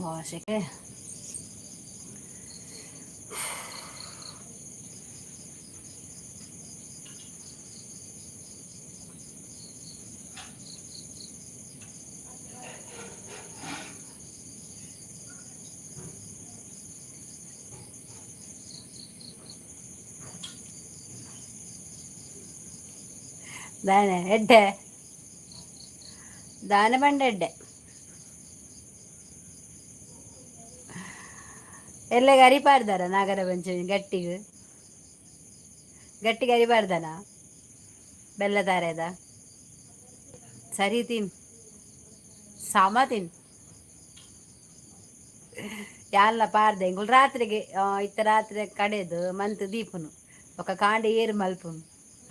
ಭಾಷೆಗೆ ದಾನೆ ಎಡ್ಡೆ ದಾನೆ ಬಂಡ ಎಡ್ಡೆ ಎಲ್ಲ ಅರಿಪಾರ್ದಾರ ನಾಗರ ಪಂಚಮಿ ಗಟ್ಟಿಗೆ ಗಟ್ಟಿಗೆ ಅರಿಬಾರ್ದಾನ ಬೆಲ್ಲ ತಾರೆದ ಸರಿ ತಿನ್ ಸಾಮ ತಿನ್ ಯಾಲ್ಲ ಪಾರ್ದೆ ಇಂಗುಳು ರಾತ್ರಿಗೆ ಇತ್ತ ರಾತ್ರಿ ಕಡೆದು ಮಂತ್ ದೀಪುನು ఒక ಕಾಂಡೆ ಏರು ಮಲ್ಪುನು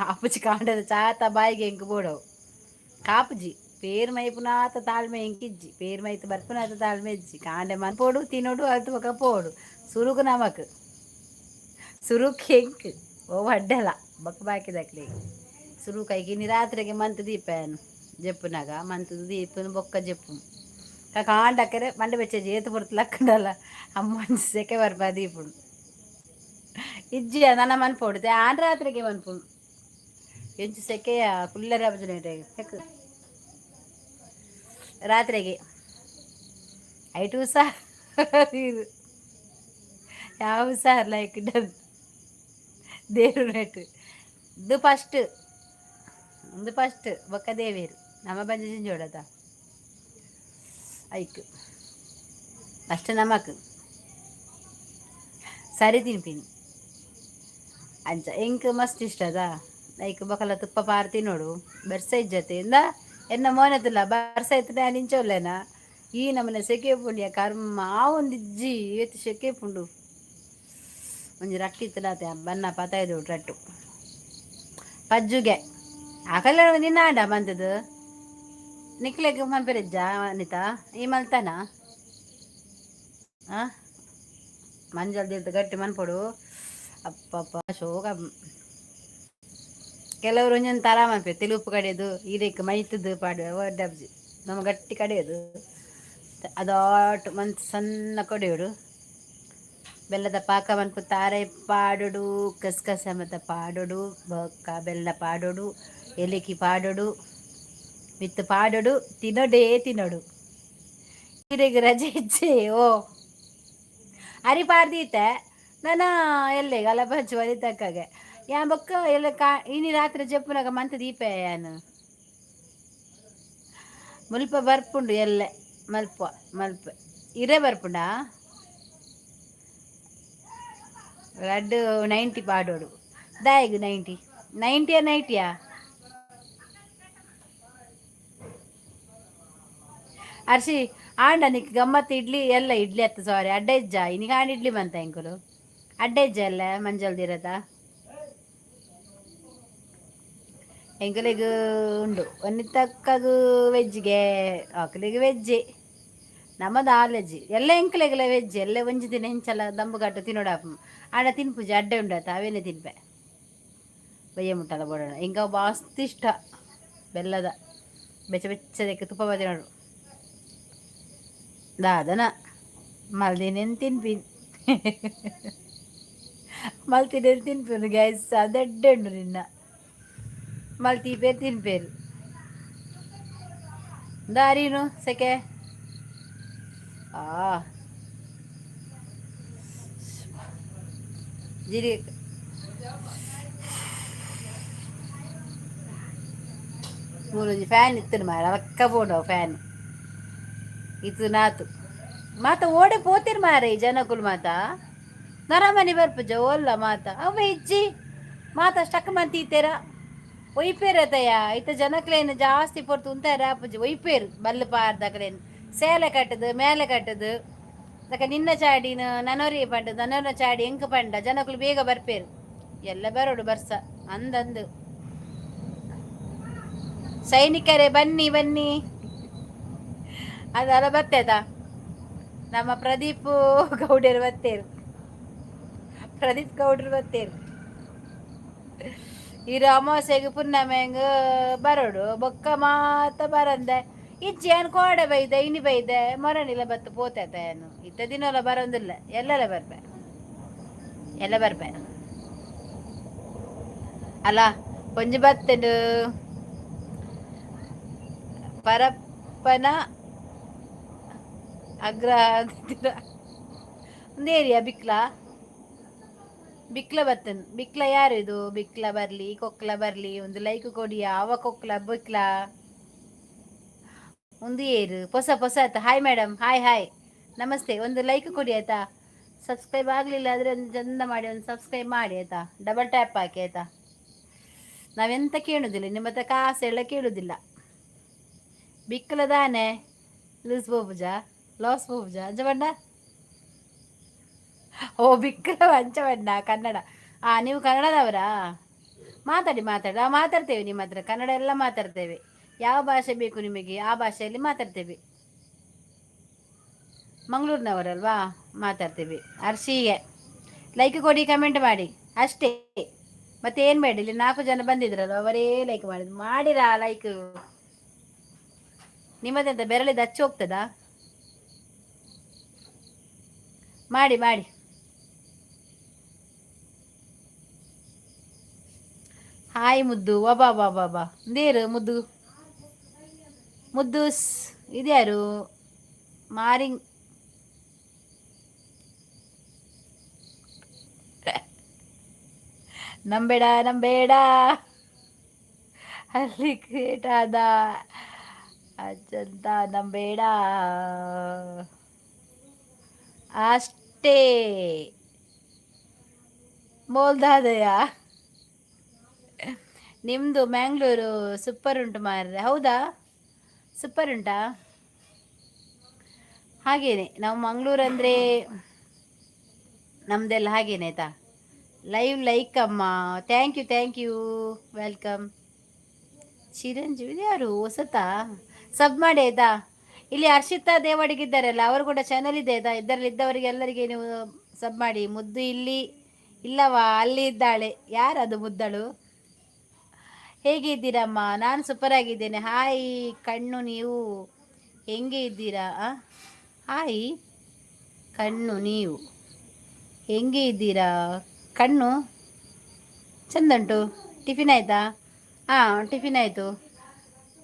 ಆಪುಜಿ ಕಾಂಡದ ಚಾತ ಬಾಯಿಗೆ ಎಂಕ್ ಬೋಡವು ಕಾಪುಜಿ పేరు మైపునాత తాಳ್మె ఎంకిజ్జి పేరు మైత బర్పునాత తాಳ್మె ఇజ్జి కాండే మనపోడు తినోడు అటు ఒక పోడు సురుకు నమక్ ಸುರುಕ್ ಹೆಂಕ್ ಓ ಅಡ್ಡೆಲ್ಲ ಬಕ್ ಬಾಕಿದಕ್ಲಿ ಸುರುಕ್ ಐಗಿನಿ ರಾತ್ರಿಗೆ ಮಂತ್ ದೀಪನು ಜಪ್ಪುನಾಗ ಮಂತ್ ದೀಪನು ಬೊಕ್ಕ ಜಪ್ಪು ಕಾಂಡಕ್ಕರೆ ಮಂಡೆ ಬೆಚ್ಚ ಏತು ಬರ್ತಲ್ಲ ಅಕ್ಕಂಡಲ್ಲ ಅಮ್ಮ ಸೆಕೆ ಬರ್ಬ ದೀಪುಡು ಇಜ್ಜಿ ನನ್ನ ಮನ್ಪೋಡು ಆನ್ ರಾತ್ರಿಗೆ ಮನ್ಪುಡು ಎಂಚು ಸೆಕೆಯ ಕುಲ್ಲರ ಹೆಕ್ ರಾತ್ರಿಗೆ ಐಟು ಸಹ ನೀರು ಯಾವ ಸಾರ್ ಲೈಕ್ ಡನ್ ದೇವ್ರು ನೆಟ್ಟು ಇದು ಫಸ್ಟ್ ಒಂದು ಫಸ್ಟ್ ಬೊಕ್ಕ ದೇವೇರು ನಮ್ಮ ಬಂಜಿ ಜಿಂಜೋಡದ ಐಕ್ ಫಸ್ಟ್ ನಮಕ್ ಸರಿ ತಿನ್ಪಿನಿ ಅಂಚ ಎಂಕ್ ಮಸ್ತ್ ಇಷ್ಟ ಅದಾ ಐಕ್ ಬೊಕಲ ತುಪ್ಪ ಪಾರ್ ತಿನ್ನೋಡು ಬೆರ್ಸ ಇಜ್ಜತೆಯಿಂದ ಎನ್ನ ಮೋನೆತುಲ್ಲ ಬರ್ಸ ಇತ್ತು ನಾನು ಇಂಚೋಲ್ಲೇನ ಈ ನಮ್ಮನೆ ಸೆಕೆ ಪುಂಡಿಯ ಕರ್ಮ ಆ ಒಂದು ಇಜ್ಜಿ ಏತು ಸೆಕೆ ಪುಂಡು ಒಂಜಿ ರಟ್ಟಿ ಇತ್ತಲಾತೆ ಬನ್ನ ಪತಾಯ್ದು ರಟ್ಟು ಪಜ್ಜುಗೆ ಆ ಕಲ್ಯಾಣ ನಿನ್ನ ಆಂಡ ಬಂದದು ನಿಕ್ಲೆಗ್ ಮನ್ಪೆರಿಜ್ಜ ಅನಿತಾ ಈ ಮಲ್ತಾನ ಆ ಮಂಜಲ್ ದಿಲ್ದು ಗಟ್ಟಿ ಮನ್ಪೊಡು ಅಪ್ಪಪ್ಪ ಶೋಕ ಕೆಲವರು ಒಂಜೊಂದು ತರ ಮನ್ಪೆ ತಿಳುಪು ಕಡೆಯದು ಈರೇಕ್ ಮೈತದು ಪಾಡು ಡಬ್ಜಿ ನಮ್ಮ ಗಟ್ಟಿ ಕಡೆಯದು ಅದಾಟ್ ಮನ್ತ್ ಸಣ್ಣ ಕೊಡೆಯೋಡು ಬೆಲ್ಲದ ಪಾಕ ಮನ್ಪು ತಾರೆ ಪಾಡೋಡು ಕಸ್ಕಸ ಮತ್ತು ಪಾಡೋಡು ಬೊಕ್ಕ ಬೆಲ್ಲ ಪಾಡೋಡು ಏಲಕ್ಕಿ ಪಾಡೋಡು ವಿತ್ ಪಾಡೋಡು ತಿನ್ನೋಡೇ ತಿನ್ನೋಡು ಈರೆಗ್ ರಜೆ ಇಚ್ಚೆ ಓ ಅರಿ ಪಾಡ್ದೀತೆ ನಾನು ಎಲ್ಲೇ ಅಲ್ಲ ಬಚ್ಚು ಅದಿ ತಕ್ಕಾಗೆ ಯಾ ಬೊಕ್ಕ ಎಲ್ಲ ಇನಿ ರಾತ್ರಿ ಜಪ್ಪುನಾಗ ಮಂತ್ ದೀಪ ಯಾನು ಮುಲ್ಪ ಬರ್ಪುಂಡು ಎಲ್ಲೆ ಮಲ್ಪ ಇರೇ ಬರ್ಪುಂಡಾ ಲಡ್ಡು 90 ಪಾಡೋಡು ದಾಯಗು 90 ನೈಟಿಯಾ ಅರ್ಷಿ ಆಂಡ ನಿಕ್ ಗಮ್ಮತ್ ಇಡ್ಲಿ ಎಲ್ಲ ಇಡ್ಲಿ ಅತ್ತ ಸಾರಿ ಅಡ್ಡ ಇಜ್ಜ ಇನಿಗ ಆಂಡ ಇಡ್ಲಿ ಬಂತ ಎಂಕುಲು ಅಡ್ಡ ಇಜ್ಜ ಎಲ್ಲ ಮಂಜಲ್ದಿರದ ಎಂಕುಲೆಗ್ ಉಂಡು ಒಂದಿತ್ತಕ್ಕಗ ವೆಜ್ಜಿಗೆ ಆಕಲಿಗೆ ವೆಜ್ಜಿ ನಮ್ಮದು ಆಲೆಜ್ಜಿ ಎಲ್ಲ ಎಂಕಲೆಗಲ ವೆಜ್ಜಿ ಎಲ್ಲ ಒಂಜಿ ದಿನ ಹೆಂಚಲ ದಂಬುಗಟ್ಟು ತಿನ್ನೋಡಾಪ ಆಂಡ ತಿನ್ಪುಜಿ ಅಡ್ಡೆ ಉಂಡತ ಅವೇನೆ ತಿನ್ಪೆ ಬಯ್ಯ ಮುಟ್ಟದ ಬೋಡೋಣ ಹಿಂಗ ಮಸ್ತ್ ಇಷ್ಟ ಬೆಲ್ಲದ ಬೆಚ್ಚ ಬೆಚ್ಚದಕ್ಕೆ ತುಪ್ಪ ಬದಿನೋಡು ದಾದನ ಮಲ್ದಿನೇನು ತಿನ್ಪಿನ್ ಮಲ್ತಿನೇನು ತಿನ್ಪಿನು ಗ್ಯಾಸ್ ಅದಡ್ಡೆ ಉಂಡು ನಿನ್ನ ಮಲ್ತೀಪೇರು ತಿನ್ಪೇರು ದಾರೀನು ಸೆಕೆ ಆ ಜಿರಿ ಮೂರೊಂಜಿ ಫ್ಯಾನ್ ಇತ್ತನು ಮಾರ ಅಕ್ಕ ಬೋಡವು ಫ್ಯಾನ್ ಇದು ನಾತು ಮಾತ ಓಡೆ ಪೋತಿರ್ ಮಾರ ಈ ಜನಕುಲು ಮಾತ ನರಮನಿ ಬರ್ಪುಜ ಓಲ್ಲ ಮಾತ ಅವ ಇಜ್ಜಿ ಮಾತ ಸ್ಟಕ್ ಮಂತೀತೆರ ಒಯ್ಪೇರತಯ್ಯ ಇತ್ತ ಜನಕ್ಲೇನು ಜಾಸ್ತಿ ಪೊರ್ತು ಉಂತಾರ ಅಪ್ಪುಜಿ ಒಯ್ಪೇರು ಬಲ್ಲು ಪಾರ್ದಕ್ಲೇನು ಸೇಲೆ ಕಟ್ಟದು ಮೇಲೆ ಕಟ್ಟದು ಅದಕ್ಕೆ ನಿನ್ನ ಚಾಡಿನ ನನೊರಿ ಪಂಡ ನನೊರ ಚಾಡಿ ಎಂಕ ಪಂಡ ಜನಕುಲು ಬೇಗ ಬರ್ಪೇರು ಎಲ್ಲ ಬರೋಡು ಬರ್ಸ ಅಂದಂದು ಸೈನಿಕರೇ ಬನ್ನಿ ಬನ್ನಿ ಅದೆಲ್ಲ ಬರ್ತೇತಾ ನಮ್ಮ ಪ್ರದೀಪ್ ಗೌಡ್ಯರು ಬತ್ತೇರು ಪ್ರದೀಪ್ ಗೌಡ್ರು ಬತ್ತೇರು ಇರು ಅಮಾವಾಸ್ಯೆಗೆ ಪುನ್ನಮೆಂಗ ಬರೋಡು ಬೊಕ್ಕ ಮಾತ ಬರಂದೆ ಇಜ್ಜೇನು ಕೋಡೆ ಬೈದೆ ಇನಿ ಬೈದೆ ಮರಣಿಲ್ಲ ಬತ್ತು ಪೋತೇನು ಇತ್ತ ದಿನಲ್ಲ ಬರೋದಿಲ್ಲ ಎಲ್ಲೆಲ್ಲ ಬರ್ಬೆ ಎಲ್ಲ ಬರ್ಬೆ ಅಲ್ಲ ಒಂಜಿ ಬತ್ತಂಡು ಪರಪ್ಪನ ಅಗ್ರ ಒಂದೇರಿಯಾ ಬಿಕ್ಲಾ ಬಿಕ್ಲ ಬತ್ತನ್ ಬಿಕ್ಲ ಯಾರು ಇದು ಬಿಕ್ಲ ಬರ್ಲಿ ಕೊಕ್ಲ ಬರ್ಲಿ ಒಂದು ಲೈಕ್ ಕೊಡಿಯಾ ಅವ ಕೊಕ್ಲ ಬಿಕ್ಲ ಒಂದು ಏರು ಹೊಸ ಆಯ್ತಾ ಹಾಯ್ ಮೇಡಮ್ ಹಾಯ್ ಹಾಯ್ ನಮಸ್ತೆ ಒಂದು ಲೈಕ್ ಕೊಡಿ ಆಯ್ತಾ ಸಬ್ಸ್ಕ್ರೈಬ್ ಆಗಲಿಲ್ಲ ಆದರೆ ಒಂದು ಚಂದ ಮಾಡಿ ಒಂದು ಸಬ್ಸ್ಕ್ರೈಬ್ ಮಾಡಿ ಆಯ್ತಾ ಡಬಲ್ ಟ್ಯಾಪ್ ಹಾಕಿ ಆಯ್ತಾ ನಾವೆಂತ ಕೇಳುದಿಲ್ಲ ನಿಮ್ಮ ಹತ್ರ ಕಾಸು ಎಲ್ಲ ಕೇಳುದಿಲ್ಲ ಬಿಕ್ಕಲದಾನೆ ಲೂಸ್ ಬೋಬುಜಾ ಲಾಸ್ ಬೋಬುಜಾ ಅಂಜಬಣ್ಣ ಓ ಬಿಕ್ಕಲ ಅಂಚಬಣ್ಣ ಕನ್ನಡ ನೀವು ಕನ್ನಡದವರಾ ಮಾತಾಡಿ ನಾವು ಮಾತಾಡ್ತೇವೆ ನಿಮ್ಮ ಹತ್ರ ಕನ್ನಡ ಎಲ್ಲ ಮಾತಾಡ್ತೇವೆ ಯಾವ ಭಾಷೆ ಬೇಕು ನಿಮಗೆ ಆ ಭಾಷೆಯಲ್ಲಿ ಮಾತಾಡ್ತೇವೆ ಮಂಗಳೂರಿನವರಲ್ವಾ ಮಾತಾಡ್ತೇವೆ ಅರ್ಶಿಗೆ ಲೈಕ್ ಕೊಡಿ ಕಮೆಂಟ್ ಮಾಡಿ ಅಷ್ಟೇ ಮತ್ತೆ ಏನು ಬೇಡ ಇಲ್ಲಿ 4 ಜನ ಬಂದಿದ್ರಲ್ಲ ಅವರೇ ಲೈಕ್ ಮಾಡಿದ್ರು ಮಾಡಿರಾ ಲೈಕ್ ನಿಮ್ಮದೆಂತ ಬೆರಳಿದ ಹಚ್ಚಿ ಹೋಗ್ತದಾ ಮಾಡಿ ಮಾಡಿ ಹಾಯ್ ಮುದ್ದು ಒಬಾ ಬಾ ಬಾ ಬಾ ದೇರು ಮುದ್ದು ಮುದ್ದುಸ್ ಇದ್ಯಾರು ಮಾರಿಂಗ್ ನಂಬೇಡ ಅಲ್ಲಿ ಕ್ರಿಯೇಟ್ ಆದ ಅಜ್ಜಂತ ನಂಬೇಡ ಅಷ್ಟೇ ಮೋಲ್ದಾದಯ ನಿಮ್ಮದು ಮ್ಯಾಂಗ್ಳೂರು ಸೂಪರ್ ಉಂಟು ಮಾರ್ರೆ ಹೌದಾ ಸೂಪರ್ ಉಂಟಾ ಹಾಗೇನೆ ನಾವು ಮಂಗಳೂರು ಅಂದರೆ ನಮ್ದೆಲ್ಲ ಹಾಗೇನೆ ಆಯ್ತಾ ಲೈವ್ ಲೈಕ್ ಅಮ್ಮ ಥ್ಯಾಂಕ್ ಯು ವೆಲ್ಕಮ್ ಚಿರಂಜೀವಿ ಯಾರು ಹೊಸತಾ ಸಬ್ ಮಾಡಿ ಆಯ್ತಾ ಇಲ್ಲಿ ಹರ್ಷಿತಾ ದೇವಡಿಗಿದ್ದಾರಲ್ಲ ಅವರು ಕೂಡ ಚಾನಲ್ ಇದೆ ಆಯ್ತಾ ಇದರಲ್ಲಿ ಇದ್ದವರಿಗೆ ಎಲ್ಲರಿಗೆ ನೀವು ಸಬ್ ಮಾಡಿ ಮುದ್ದು ಇಲ್ಲಿ ಇಲ್ಲವಾ ಅಲ್ಲಿ ಇದ್ದಾಳೆ ಯಾರದು ಮುದ್ದಳು ಹೇಗಿದ್ದೀರಮ್ಮ ನಾನು ಸೂಪರ್ ಆಗಿದ್ದೇನೆ ಹಾಯ್ ಕಣ್ಣು ನೀವು ಹೆಂಗೆ ಇದ್ದೀರಾ ಹಾಯ್ ಕಣ್ಣು ನೀವು ಹೆಂಗೆ ಇದ್ದೀರಾ ಕಣ್ಣು ಚಂದ ಉಂಟು ಟಿಫಿನ್ ಆಯಿತಾ ಟಿಫಿನ್ ಆಯಿತು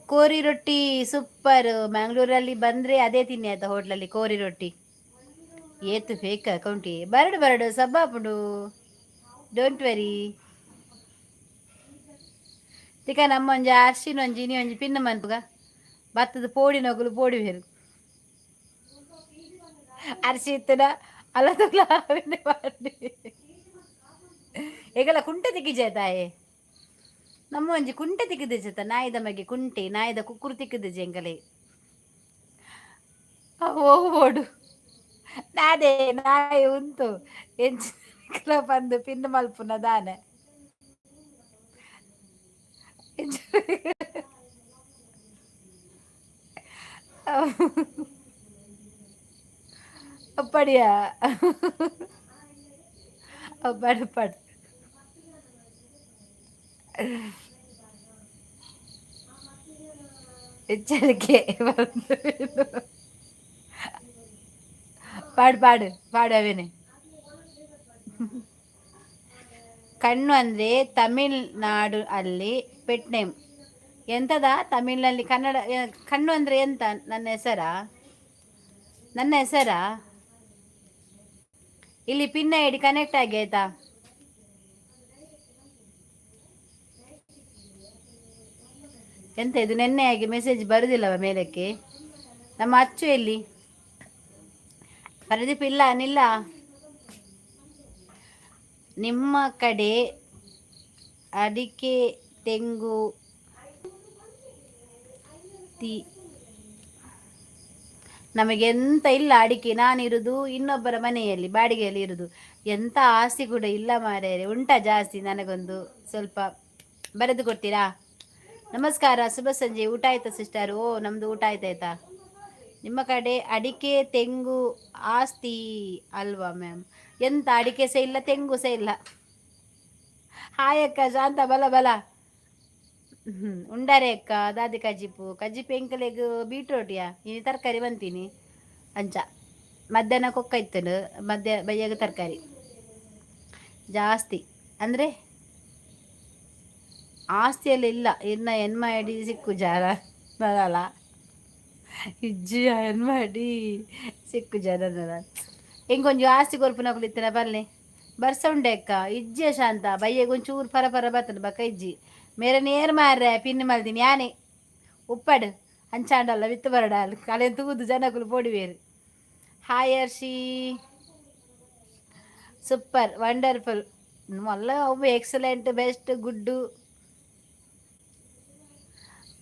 ಕೋರಿ ರೊಟ್ಟಿ ಸೂಪರ್ ಮ್ಯಾಂಗ್ಳೂರಲ್ಲಿ ಬಂದರೆ ಅದೇ ತಿನ್ನಿ ಆಯ್ತಾ ಹೋಟ್ಲಲ್ಲಿ ಕೋರಿ ರೊಟ್ಟಿ ಏತು ಫೇಕ್ ಅಕೌಂಟಿ ಬರಡು ಸಬ್ಬಾಪುಡು ಡೋಂಟ್ ವೆರಿ ತಿಕ್ಕ ನಮ್ಮ ಒಂಜಿ ಅರ್ಶಿನ ಒಂಜಿ ಇನಿ ಒಂಜಿ ಪಿನ್ನ ಮನ್ಪುಗ ಭತ್ತದ ಪೋಡಿ ನಗುಲು ಪೋಡಿ ಬೇರು ಅರ್ಶಿ ಇತ್ತನ ಅಲ್ಲ ಮಾಡಿ ಈಗೆಲ್ಲ ಕುಂಟೆ ತಿಕ್ಕಿಜಾತಾಯೆ ನಮ್ಮ ಒಂಜಿ ಕುಂಟೆ ತಿಕ್ಕಿದ ನಾಯಿದ ಮಗೆ ಕುಂಟೆ ನಾಯಿದ ಕುಕ್ಕುರು ತಿಕ್ಕಿದ ಎಂಕಲೆ ಹೋಗ್ಬೋಡು ನಾನೇ ನಾಯಿ ಉಂಟು ಎಂಚಿನ ಬಂದು ಪಿನ್ ಮಲ್ಪುನ ದಾನೆ ಪಡಿಯಾ ಪಡು ಎಚ್ಚರಿಕೆ ಪಾಡು ಅವೇನೆ ಕಣ್ಣು ಅಂದರೆ ತಮಿಳ್ನಾಡು ಅಲ್ಲಿ ಪೆಟ್ ನೇಮ್ ಎಂತದ ತಮಿಳ್ನಲ್ಲಿ ಕನ್ನಡ ಕಣ್ಣು ಅಂದರೆ ಎಂತ ನನ್ನ ಹೆಸರಾ ಇಲ್ಲಿ ಪಿನ್ನ ಐಡಿ ಕನೆಕ್ಟ್ ಆಗಿ ಆಯ್ತಾ ಎಂತ ಇದು ನೆನ್ನೆ ಆಗಿ ಮೆಸೇಜ್ ಬರುದಿಲ್ಲವ ಮೇಲಕ್ಕೆ ನಮ್ಮ ಅಚ್ಚು ಎಲ್ಲಿ ಪ್ರದೀಪ್ ಇಲ್ಲ ನಿಲ್ಲ ನಿಮ್ಮ ಕಡೆ ಅಡಿಕೆ ತೆಂಗು ನಮಗೆಂತ ಇಲ್ಲ ಅಡಿಕೆ ನಾನಿರುವುದು ಇನ್ನೊಬ್ಬರ ಮನೆಯಲ್ಲಿ ಬಾಡಿಗೆಯಲ್ಲಿ ಇರುವುದು ಎಂತ ಆಸ್ತಿ ಕೂಡ ಇಲ್ಲ ಮಾರ್ಯಾರೆ ಉಂಟಾ ಜಾಸ್ತಿ ನನಗೊಂದು ಸ್ವಲ್ಪ ಬರೆದು ಕೊಡ್ತೀರಾ ನಮಸ್ಕಾರ ಶುಭ ಸಂಜೆ ಊಟ ಆಯ್ತಾ ಸಿಸ್ಟರ್ ನಮ್ಮದು ಊಟ ಆಯ್ತಾಯ್ತಾ ನಿಮ್ಮ ಕಡೆ ಅಡಿಕೆ ತೆಂಗು ಆಸ್ತಿ ಅಲ್ವಾ ಮ್ಯಾಮ್ ಎಂತ ಅಡಿಕೆ ಸಹ ಇಲ್ಲ ತೆಂಗು ಸಹ ಇಲ್ಲ ಹಾಯಕ್ಕ ಶಾಂತ ಬಲ ಉಂಡಾರೆ ಅಕ್ಕ ದಾದಿ ಕಜ್ಜಿಪು ಎಂಕಲೆಗ್ ಬೀಟ್ರೋಟಿಯಾ ಇನ್ನು ತರಕಾರಿ ಬಂತೀನಿ ಅಂಚ ಮಧ್ಯಾಹ್ನ ಕೊಕ್ಕ ಇತ್ತನು ಬಯ್ಯಾಗ ತರಕಾರಿ ಜಾಸ್ತಿ ಅಂದರೆ ಆಸ್ತಿಯಲ್ಲಿ ಇಲ್ಲ ಇನ್ನು ಹೆಣ್ಮಾಡಿ ಸಿಕ್ಕು ಜಾರ ಬರಲ್ಲ ಇಜ್ಜಿ ಹೆಣ್ಮಾಡಿ ಸಿಕ್ಕು ಜನರ ಹೆಂಗೊಂಜು ಆಸ್ತಿ ಕೊರ್ಪುನಕುಲಿತ್ತಿನ ಬಲ್ಲೆ ಬರ್ಸ ಉಂಡೆ ಅಕ್ಕ ಇಜ್ಜಿ ಶಾಂತ ಬಯ್ಯಗೆ ಒಂಚೂರು ಪರ ಬರ್ತದೆ ಬಕ್ಕ ಇಜ್ಜಿ ಮೇರೆ ನೇರ್ ಮಾರ್ರೆ ಪಿನ್ ಮಲ್ದಿನಿ ಯಾನೆ ಉಪ್ಪಡು ಅಂಚಾಂಡಲ್ಲ ವಿತ್ತು ಬರಡಾಲು ಕಲೆ ತೂದು ಜನಗಳು ಪೊಡಿವೇರು ಹಾಯ್ ಹರ್ಷಿ ಸೂಪರ್ ವಂಡರ್ಫುಲ್ ಮಲ್ಲ ಅವು ಎಕ್ಸಲೆಂಟ್ ಬೆಸ್ಟ್ ಗುಡ್ಡು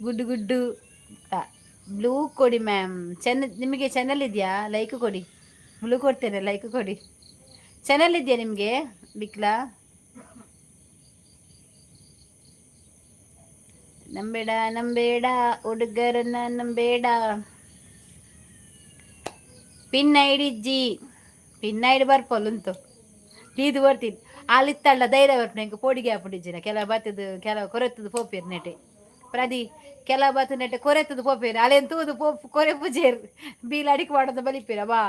ಗುಡ್ಡು ಗುಡ್ಡು ಬ್ಲೂ ಕೊಡಿ ಮ್ಯಾಮ್ ನಿಮಗೆ ಚಾನಲ್ ಇದೆಯಾ ಲೈಕ್ ಕೊಡಿ ಬ್ಲೂ ಕೊಡ್ತೇನೆ ಲೈಕ್ ಕೊಡಿ ಚಾನಲ್ ಇದೆಯಾ ನಿಮಗೆ ಬಿಕ್ಲಾ ನಂಬೇಡ ಹುಡುಗರನ್ನ ನಂಬೇಡ ಪಿನ್ ಐಡಿಜ್ಜಿ ಪಿನ್ ಐಡಿ ಬರ್ಪಲ್ಲುಂಟು ಇದು ಬರ್ತೀನಿ ಅಲ್ಲಿತ್ತಲ್ಲ ಧೈರ್ಯ ಬರ್ಪು ನಂಗೆ ಪೋಡಿಗೆ ಹಾಕ್ಬಿಟ್ಟಿಜ್ಜಿನ ಕೆಲವು ಬತ್ತದು ಕೆಲವು ಕೊರೆತದು ಪೋಪೇರು ನೆಟೆ ಪ್ರದಿ ಕೆಲವು ಬತ್ತು ನೆಟ್ಟೆ ಕೊರೆತದು ಪೋಪೇರು ಅಲ್ಲೆಂತೂದು ಪೋಪು ಕೊರೆ ಪೂಜೆರು ಬೀಲ್ ಅಡಿಕೆ ಮಾಡೋದು ಬಲಿಪೇರ ಬಾ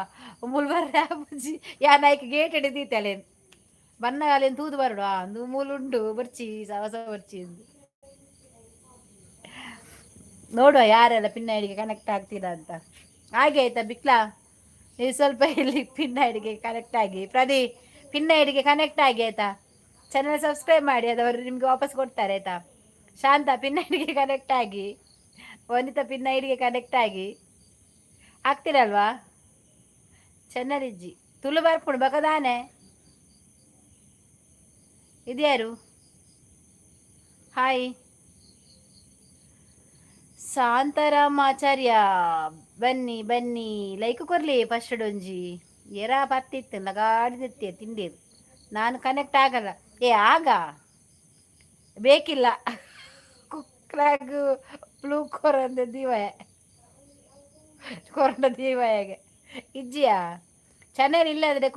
ಮುಲ್ಬರ್ರ ಪೂಜಿ ಯಾ ನಾಯ್ಕ ಗೇಟ್ ಹಿಡಿದೀತೆ ಅಲ್ಲೇನು ಬನ್ನ ಅಲ್ಲೇನು ತೂದು ಬರಡು ಅಂದು ಮೂಲುಂಡು ಬರ್ಚಿ ಸವಸ ಬರ್ಚಿ ನೋಡುವ ಯಾರೆಲ್ಲ ಪಿನ್ ಐಡಿಗೆ ಕನೆಕ್ಟ್ ಆಗ್ತೀರಾ ಅಂತ ಹಾಗೆ ಆಯ್ತಾ ಬಿಕ್ಲಾ ನೀವು ಸ್ವಲ್ಪ ಇಲ್ಲಿ ಪಿನ್ ಐಡಿಗೆ ಕನೆಕ್ಟ್ ಆಗಿ ಪ್ರದಿ ಪಿನ್ ಐಡಿಗೆ ಕನೆಕ್ಟ್ ಆಗಿ ಆಯ್ತಾ ಚಾನಲ್ ಸಬ್ಸ್ಕ್ರೈಬ್ ಮಾಡಿ ಅದವರು ನಿಮಗೆ ವಾಪಸ್ ಕೊಡ್ತಾರೆ ಆಯ್ತಾ ಶಾಂತ ಪಿನ್ ಐಡಿಗೆ ಕನೆಕ್ಟ್ ಆಗಿ ವನಿತಾ ಪಿನ್ ಐಡಿಗೆ ಕನೆಕ್ಟ್ ಆಗಿ ಆಗ್ತೀರಲ್ವಾ ಚೆನ್ನರಿಜ್ಜಿ ತುಳು ಬರ್ಪುಣು ಬಕದಾನೆ ಇದ್ಯಾರು ಹಾಯ್ ಶಾಂತರಾಮಾಚಾರ್ಯ ಬನ್ನಿ ಲೈಕ್ ಕೊರ್ಲಿ ಫಸ್ಟ್ ಒಂಜಿ ಎರ ಪತ್ತಿತ್ತು ಲಗಾಡಿದಿತ್ತೆ ತಿಂಡೀರು ನಾನು ಕನೆಕ್ಟ್ ಆಗಲ್ಲ ಆಗ ಬೇಕಿಲ್ಲ ಕುಕ್ರಾಗ ಬ್ಲೂ ಕೊರಂದ ದೀವಯಾಗೆ ಇಜ್ಜಿಯಾ ಚೆನ್ನಾಗಿ ಇಲ್ಲದ್ರೆ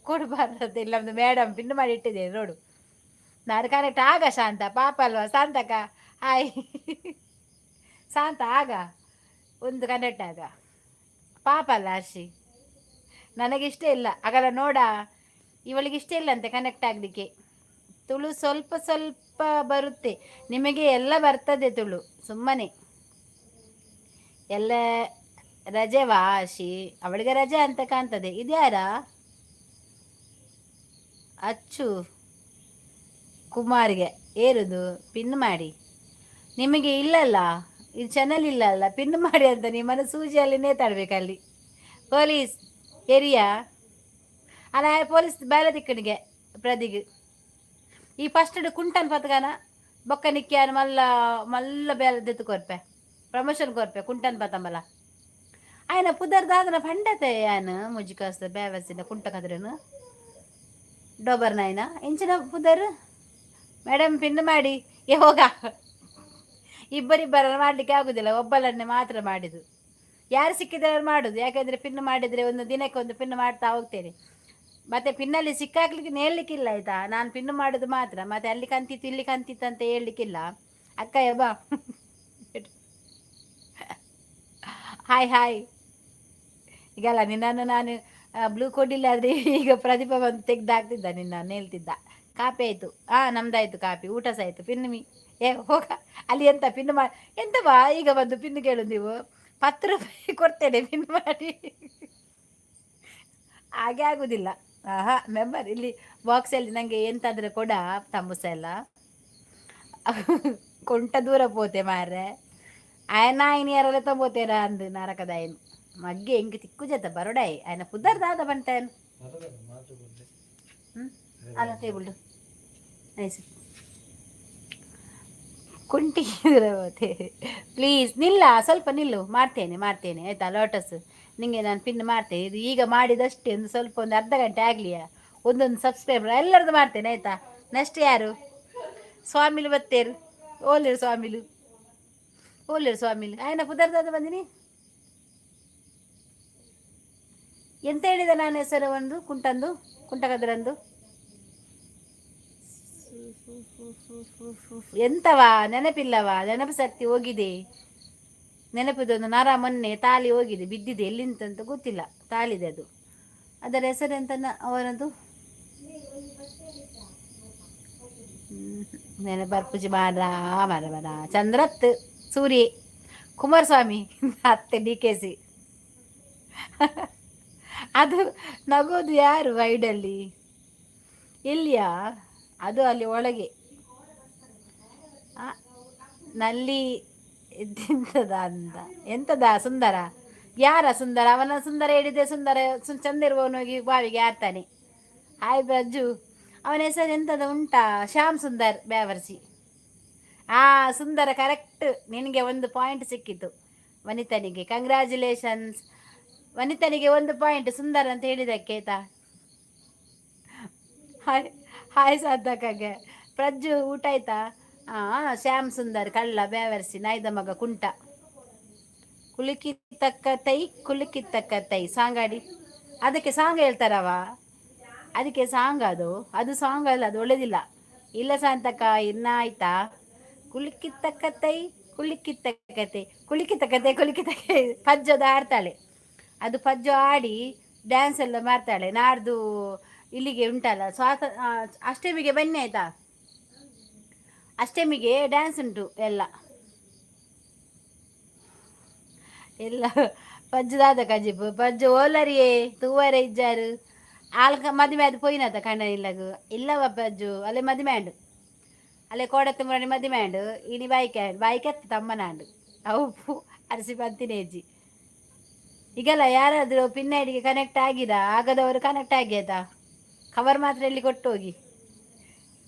ಕೊಡಬಾರ್ದು ಇಲ್ಲ ಒಂದು ಮೇಡಮ್ ಪಿನ್ ಮಾಡಿ ಇಟ್ಟಿದೆ ನೋಡು ನಾನು ಕನೆಕ್ಟ್ ಆಗ ಶಾಂತ ಪಾಪ ಅಲ್ವಾ ಶಾಂತಕ್ಕ ಹಾಯ್ ಶಾಂತ ಆಗ ಒಂದು ಕನೆಕ್ಟ್ ಆಗ ಪಾಪ ಅಲ್ಲ ಹರ್ಷಿ ನನಗಿಷ್ಟ ಇಲ್ಲ ಹಾಗಲ್ಲ ನೋಡ ಇವಳಿಗಿಷ್ಟ ಇಲ್ಲ ಅಂತೆ ಕನೆಕ್ಟ್ ಆಗಲಿಕ್ಕೆ ತುಳು ಸ್ವಲ್ಪ ಬರುತ್ತೆ ನಿಮಗೆ ಎಲ್ಲ ಬರ್ತದೆ ತುಳು ಸುಮ್ಮನೆ ಎಲ್ಲ ರಜೆವಾ ಹರ್ಷಿ ಅವಳಿಗೆ ರಜೆ ಅಂತ ಕಾಣ್ತದೆ ಇದ್ಯಾರ ಅಚ್ಚು ಕುಮಾರ್ಗೆ ಏರುದು ಪಿನ್ ಮಾಡಿ ನಿಮಗೆ ಇಲ್ಲಲ್ಲ ಇದು ಚಾನಲ್ ಇಲ್ಲಲ್ಲ ಪಿನ್ ಮಾಡಿ ಅಂತ ನಿಮ್ಮನ್ನು ಸೂಜಿಯಲ್ಲಿ ನೇತಾಡ್ಬೇಕಲ್ಲಿ ಪೊಲೀಸ್ ಏರಿಯಾ ಅಲ್ಲ ಪೊಲೀಸ್ ಬೇರೆ ದಿಕ್ಕಣಿಗೆ ಪ್ರದಿಗೆ ಈ ಫಸ್ಟ್ ಕುಂಟನ್ ಪತ್ಗಾನ ಬೊಕ್ಕ ನಿಕ್ಕ್ಯಾನ ಮಲ್ಲ ಬೇರೆ ದೆತ್ತು ಕೊರ್ಪೆ ಪ್ರಮೋಷನ್ ಕೊರ್ಪೆ ಕುಂಟನ್ ಪತಂಬಲ ಆಯ್ನ ಪುದರ್ದಾದನ ಪಂಡತೆ ಯಾನ ಮುಜ್ಜಿಕಾಸ್ತ ಬೇವಸಿನ ಕುಂಟ ಕದ್ರನು ಡೋಬರ್ ನಾಯ್ನ ಇಂಚಿನ ಪುದರ್ ಮೇಡಮ್ ಪಿನ್ ಮಾಡಿ ಹೋಗ ಇಬ್ಬರಿಬ್ಬರ ಮಾಡಲಿಕ್ಕೆ ಆಗುದಿಲ್ಲ ಒಬ್ಬಳನ್ನೇ ಮಾತ್ರ ಮಾಡಿದ್ದು ಯಾರು ಸಿಕ್ಕಿದ್ರೆ ಮಾಡುದು ಯಾಕಂದ್ರೆ ಪಿನ್ ಮಾಡಿದ್ರೆ ಒಂದು ದಿನಕ್ಕೆ ಒಂದು ಪಿನ್ ಮಾಡ್ತಾ ಹೋಗ್ತೇನೆ ಮತ್ತೆ ಪಿನ್ನಲ್ಲಿ ಸಿಕ್ಕಾಕ್ಲಿಕ್ಕೆ ನೇರ್ಲಿಕ್ಕಿಲ್ಲ ಆಯ್ತಾ ನಾನು ಪಿನ್ ಮಾಡೋದು ಮಾತ್ರ ಮತ್ತೆ ಅಲ್ಲಿ ಕಂತಿತ್ತು ಇಲ್ಲಿ ಕಂತಿತ್ತು ಅಂತ ಹೇಳ್ಲಿಕ್ಕಿಲ್ಲ ಅಕ್ಕಯ್ಯ ಬಾ ಹಾಯ್ ಈಗಲ್ಲ ನಿನ್ನನ್ನು ನಾನು ಬ್ಲೂ ಕೊಡ್ಲಿಲ್ಲ ಆದರೆ ಈಗ ಪ್ರದೀಪ ಬಂದು ತೆಗ್ದಾಕ್ತಿದ್ದ ನಿನ್ನ ಹೇಳ್ತಿದ್ದ ಕಾಪಿ ಆಯಿತು ನಮ್ದಾಯ್ತು ಕಾಪಿ ಊಟ ಸಹ ಆಯಿತು ಪಿನ್ ಹೋಗ ಅಲ್ಲಿ ಎಂತ ಪಿನ್ ಮಾಡಿ ಎಂತ ಬಾ ಈಗ ಬಂದು ಪಿನ್ ಕೇಳು ನೀವು 10 ರೂಪಾಯಿ ಕೊಡ್ತೇನೆ ಪಿನ್ ಮಾಡಿ ಹಾಗೆ ಆಗುದಿಲ್ಲ ಮೆಂಬರ್ ಇಲ್ಲಿ ಬಾಕ್ಸಲ್ಲಿ ನನಗೆ ಎಂತಾದ್ರೆ ಕೊಡ ತಂಬುಸ ಎಲ್ಲ ಕೊಂಟ ದೂರ ಪೋತೆ ಮಾರ್ರೆ ఆయన ಯಾರೆಲ್ಲ ತೊಂಬೋತೇರ ಅಂದು ನರಕದಾಯನು ಮಗ್ಗೆ ಹೆಂಗೆ ತಿಕ್ಕು ಜತ ಬರೋಡಾಯಿ ఆయన ಪುದರ್ದಾದ ಬಂಟಾಯನು ಅಲ್ಲ ಟೇಬಲ್ ನೈಸ್ ಕುಂಟಿ ಪ್ಲೀಸ್ ನಿಲ್ಲ ಸ್ವಲ್ಪ ನಿಲ್ಲು ಮಾಡ್ತೇನೆ ಆಯ್ತಾ ಲೋಟಸ್ ನಿಂಗೆ ನಾನು ಪಿನ್ ಮಾಡ್ತೇನೆ ಇದು ಈಗ ಮಾಡಿದಷ್ಟೇ ಒಂದು ಸ್ವಲ್ಪ ಒಂದು ಅರ್ಧ ಗಂಟೆ ಆಗಲಿಯಾ ಒಂದೊಂದು ಸಬ್ಸ್ಕ್ರೈಬರ್ ಎಲ್ಲರದ್ದು ಮಾಡ್ತೇನೆ ಆಯ್ತಾ ನೆಕ್ಸ್ಟ್ ಯಾರು ಸ್ವಾಮಿಲು ಬತ್ತೇರು ಓಲಿರು ಸ್ವಾಮಿಲು ಆಯ್ನ ಪುದರ್ದಾದ ಬಂದಿನಿ ಎಂತ ಹೇಳಿದ ನಾನು ಹೆಸರು ಒಂದು ಕುಂಟಂದು ಕುಂಟಗದ್ರಂದು ಎಂತವಾ ನೆನಪಿಲ್ಲವಾ? ನೆನಪು ಶಕ್ತಿ ಹೋಗಿದೆ. ನೆನಪಿದೊಂದು ನರ ಮೊನ್ನೆ ತಾಳಿ ಹೋಗಿದೆ, ಬಿದ್ದಿದೆ, ಎಲ್ಲಿಂತಂತ ಗೊತ್ತಿಲ್ಲ. ತಾಳಿದೆ ಅದು. ಅದರ ಹೆಸರೆಂತ ಅವನದು ನೆನಪರ್ಪುಜಿ ಮಾರ ಮರ ಮರ ಚಂದ್ರತ್ ಸೂರಿ ಕುಮಾರಸ್ವಾಮಿ ಅತ್ತೆ DKC. ಅದು ನಗೋದು ಯಾರು ವೈಡಲ್ಲಿ? ಇಲ್ಲಿಯಾ? ಅದು ಅಲ್ಲಿ ಒಳಗೆ ನಲ್ಲಿ ಎಂತದ ಅಂತ. ಎಂತದ ಸುಂದರ? ಯಾರ ಸುಂದರ? ಅವನ ಸುಂದರ ಹೇಳಿದೆ ಸುಂದರ ಚಂದ ಇರುವವನಿಗೆ ಬಾವಿಗೆ ಆಡ್ತಾನೆ. ಹಾಯ್ ಬ್ರಜ್ಜು, ಅವನ ಹೆಸರು ಎಂತದ ಉಂಟಾ? ಶ್ಯಾಮ್ ಸುಂದರ್ ಬ್ಯಾವರ್ಸಿ. ಸುಂದರ ಕರೆಕ್ಟ್. ನಿನಗೆ ಒಂದು ಪಾಯಿಂಟ್ ಸಿಕ್ಕಿತು. ವನಿತನಿಗೆ ಕಂಗ್ರ್ಯಾಚುಲೇಷನ್ಸ್. ವನಿತನಿಗೆ ಒಂದು ಪಾಯಿಂಟ್ ಸುಂದರ್ ಅಂತ ಹೇಳಿದಕ್ಕೆ ಆಯ್ತಾ. Hi hi ಸಾಧಕಗೆ. ಪ್ರಜ್ಜು ಊಟ ಆಯ್ತಾ? ಶ್ಯಾಮ್ ಸುಂದರ್ ಕಳ್ಳ ಬ್ಯಾವರ್ಸಿ ನಾಯ್ದ ಮಗ ಕುಂಟ. ಕುಲುಕಿ ತಕ್ಕ ತೈ ಸಾಂಗಾಡಿ. ಅದಕ್ಕೆ ಸಾಂಗ್ ಹೇಳ್ತಾರವ? ಅದಕ್ಕೆ ಸಾಂಗ್ ಅದು ಸಾಂಗ್ ಅಲ್ಲ, ಅದು ಒಳ್ಳೇದಿಲ್ಲ. ಇಲ್ಲ ಸಾಂತಕ ಇನ್ನ ಆಯ್ತಾ? ಕುಲುಕಿ ಕುಲಿಕಿತ್ತಕತೆ ಕುಲಿಕಿತಕತೆ ಪಜ್ಜದ ಆಡ್ತಾಳೆ. ಅದು ಪಜ್ಜು ಆಡಿ ಡ್ಯಾನ್ಸ್ ಎಲ್ಲ ಮಾಡ್ತಾಳೆ. ನಾಡ್ದು ಇಲ್ಲಿಗೆ ಉಂಟಲ್ಲ ಅಷ್ಟಮಿಗೆ ಬನ್ನಿ ಆಯ್ತಾ? ಅಷ್ಟಮಿಗೆ ಡ್ಯಾನ್ಸ್ ಉಂಟು ಎಲ್ಲ ಎಲ್ಲ ಪಜ್ಜುದಾದ ಕಜಿಬು ಪಜ್ಜು ಓಲರಿಯೇ ತೂವರೆ ಇಜ್ಜಾರು ಆಲ್ಕ ಮದುವೆ ಅದು ಪೋಯಿನತ ಕಣ್ಣ ಇಲ್ಲಗು ಇಲ್ಲವ ಪಜ್ಜು ಅಲ್ಲೇ ಮದುವೆ ಆಂಡು ಅಲ್ಲೇ ಕೋಡತ್ತು ಮಾಡಿ ಮದುವೆ ಆಂಡು ಇನಿ ಬಾಯ್ಕೆತ್ತ ತಮ್ಮನಾಂಡು ಅವು ಅರಸಿ ಪಂತಿನೇಜಿ ಈಗಲ್ಲ ಯಾರಾದರೂ ಪಿನ್ನೈಡಿಗೆ ಕನೆಕ್ಟ್ ಆಗದವರು ಕನೆಕ್ಟ್ ಆಗ್ಯದ. ಕವರ್ ಮಾತ್ರ ಎಲ್ಲಿ ಕೊಟ್ಟು ಹೋಗಿ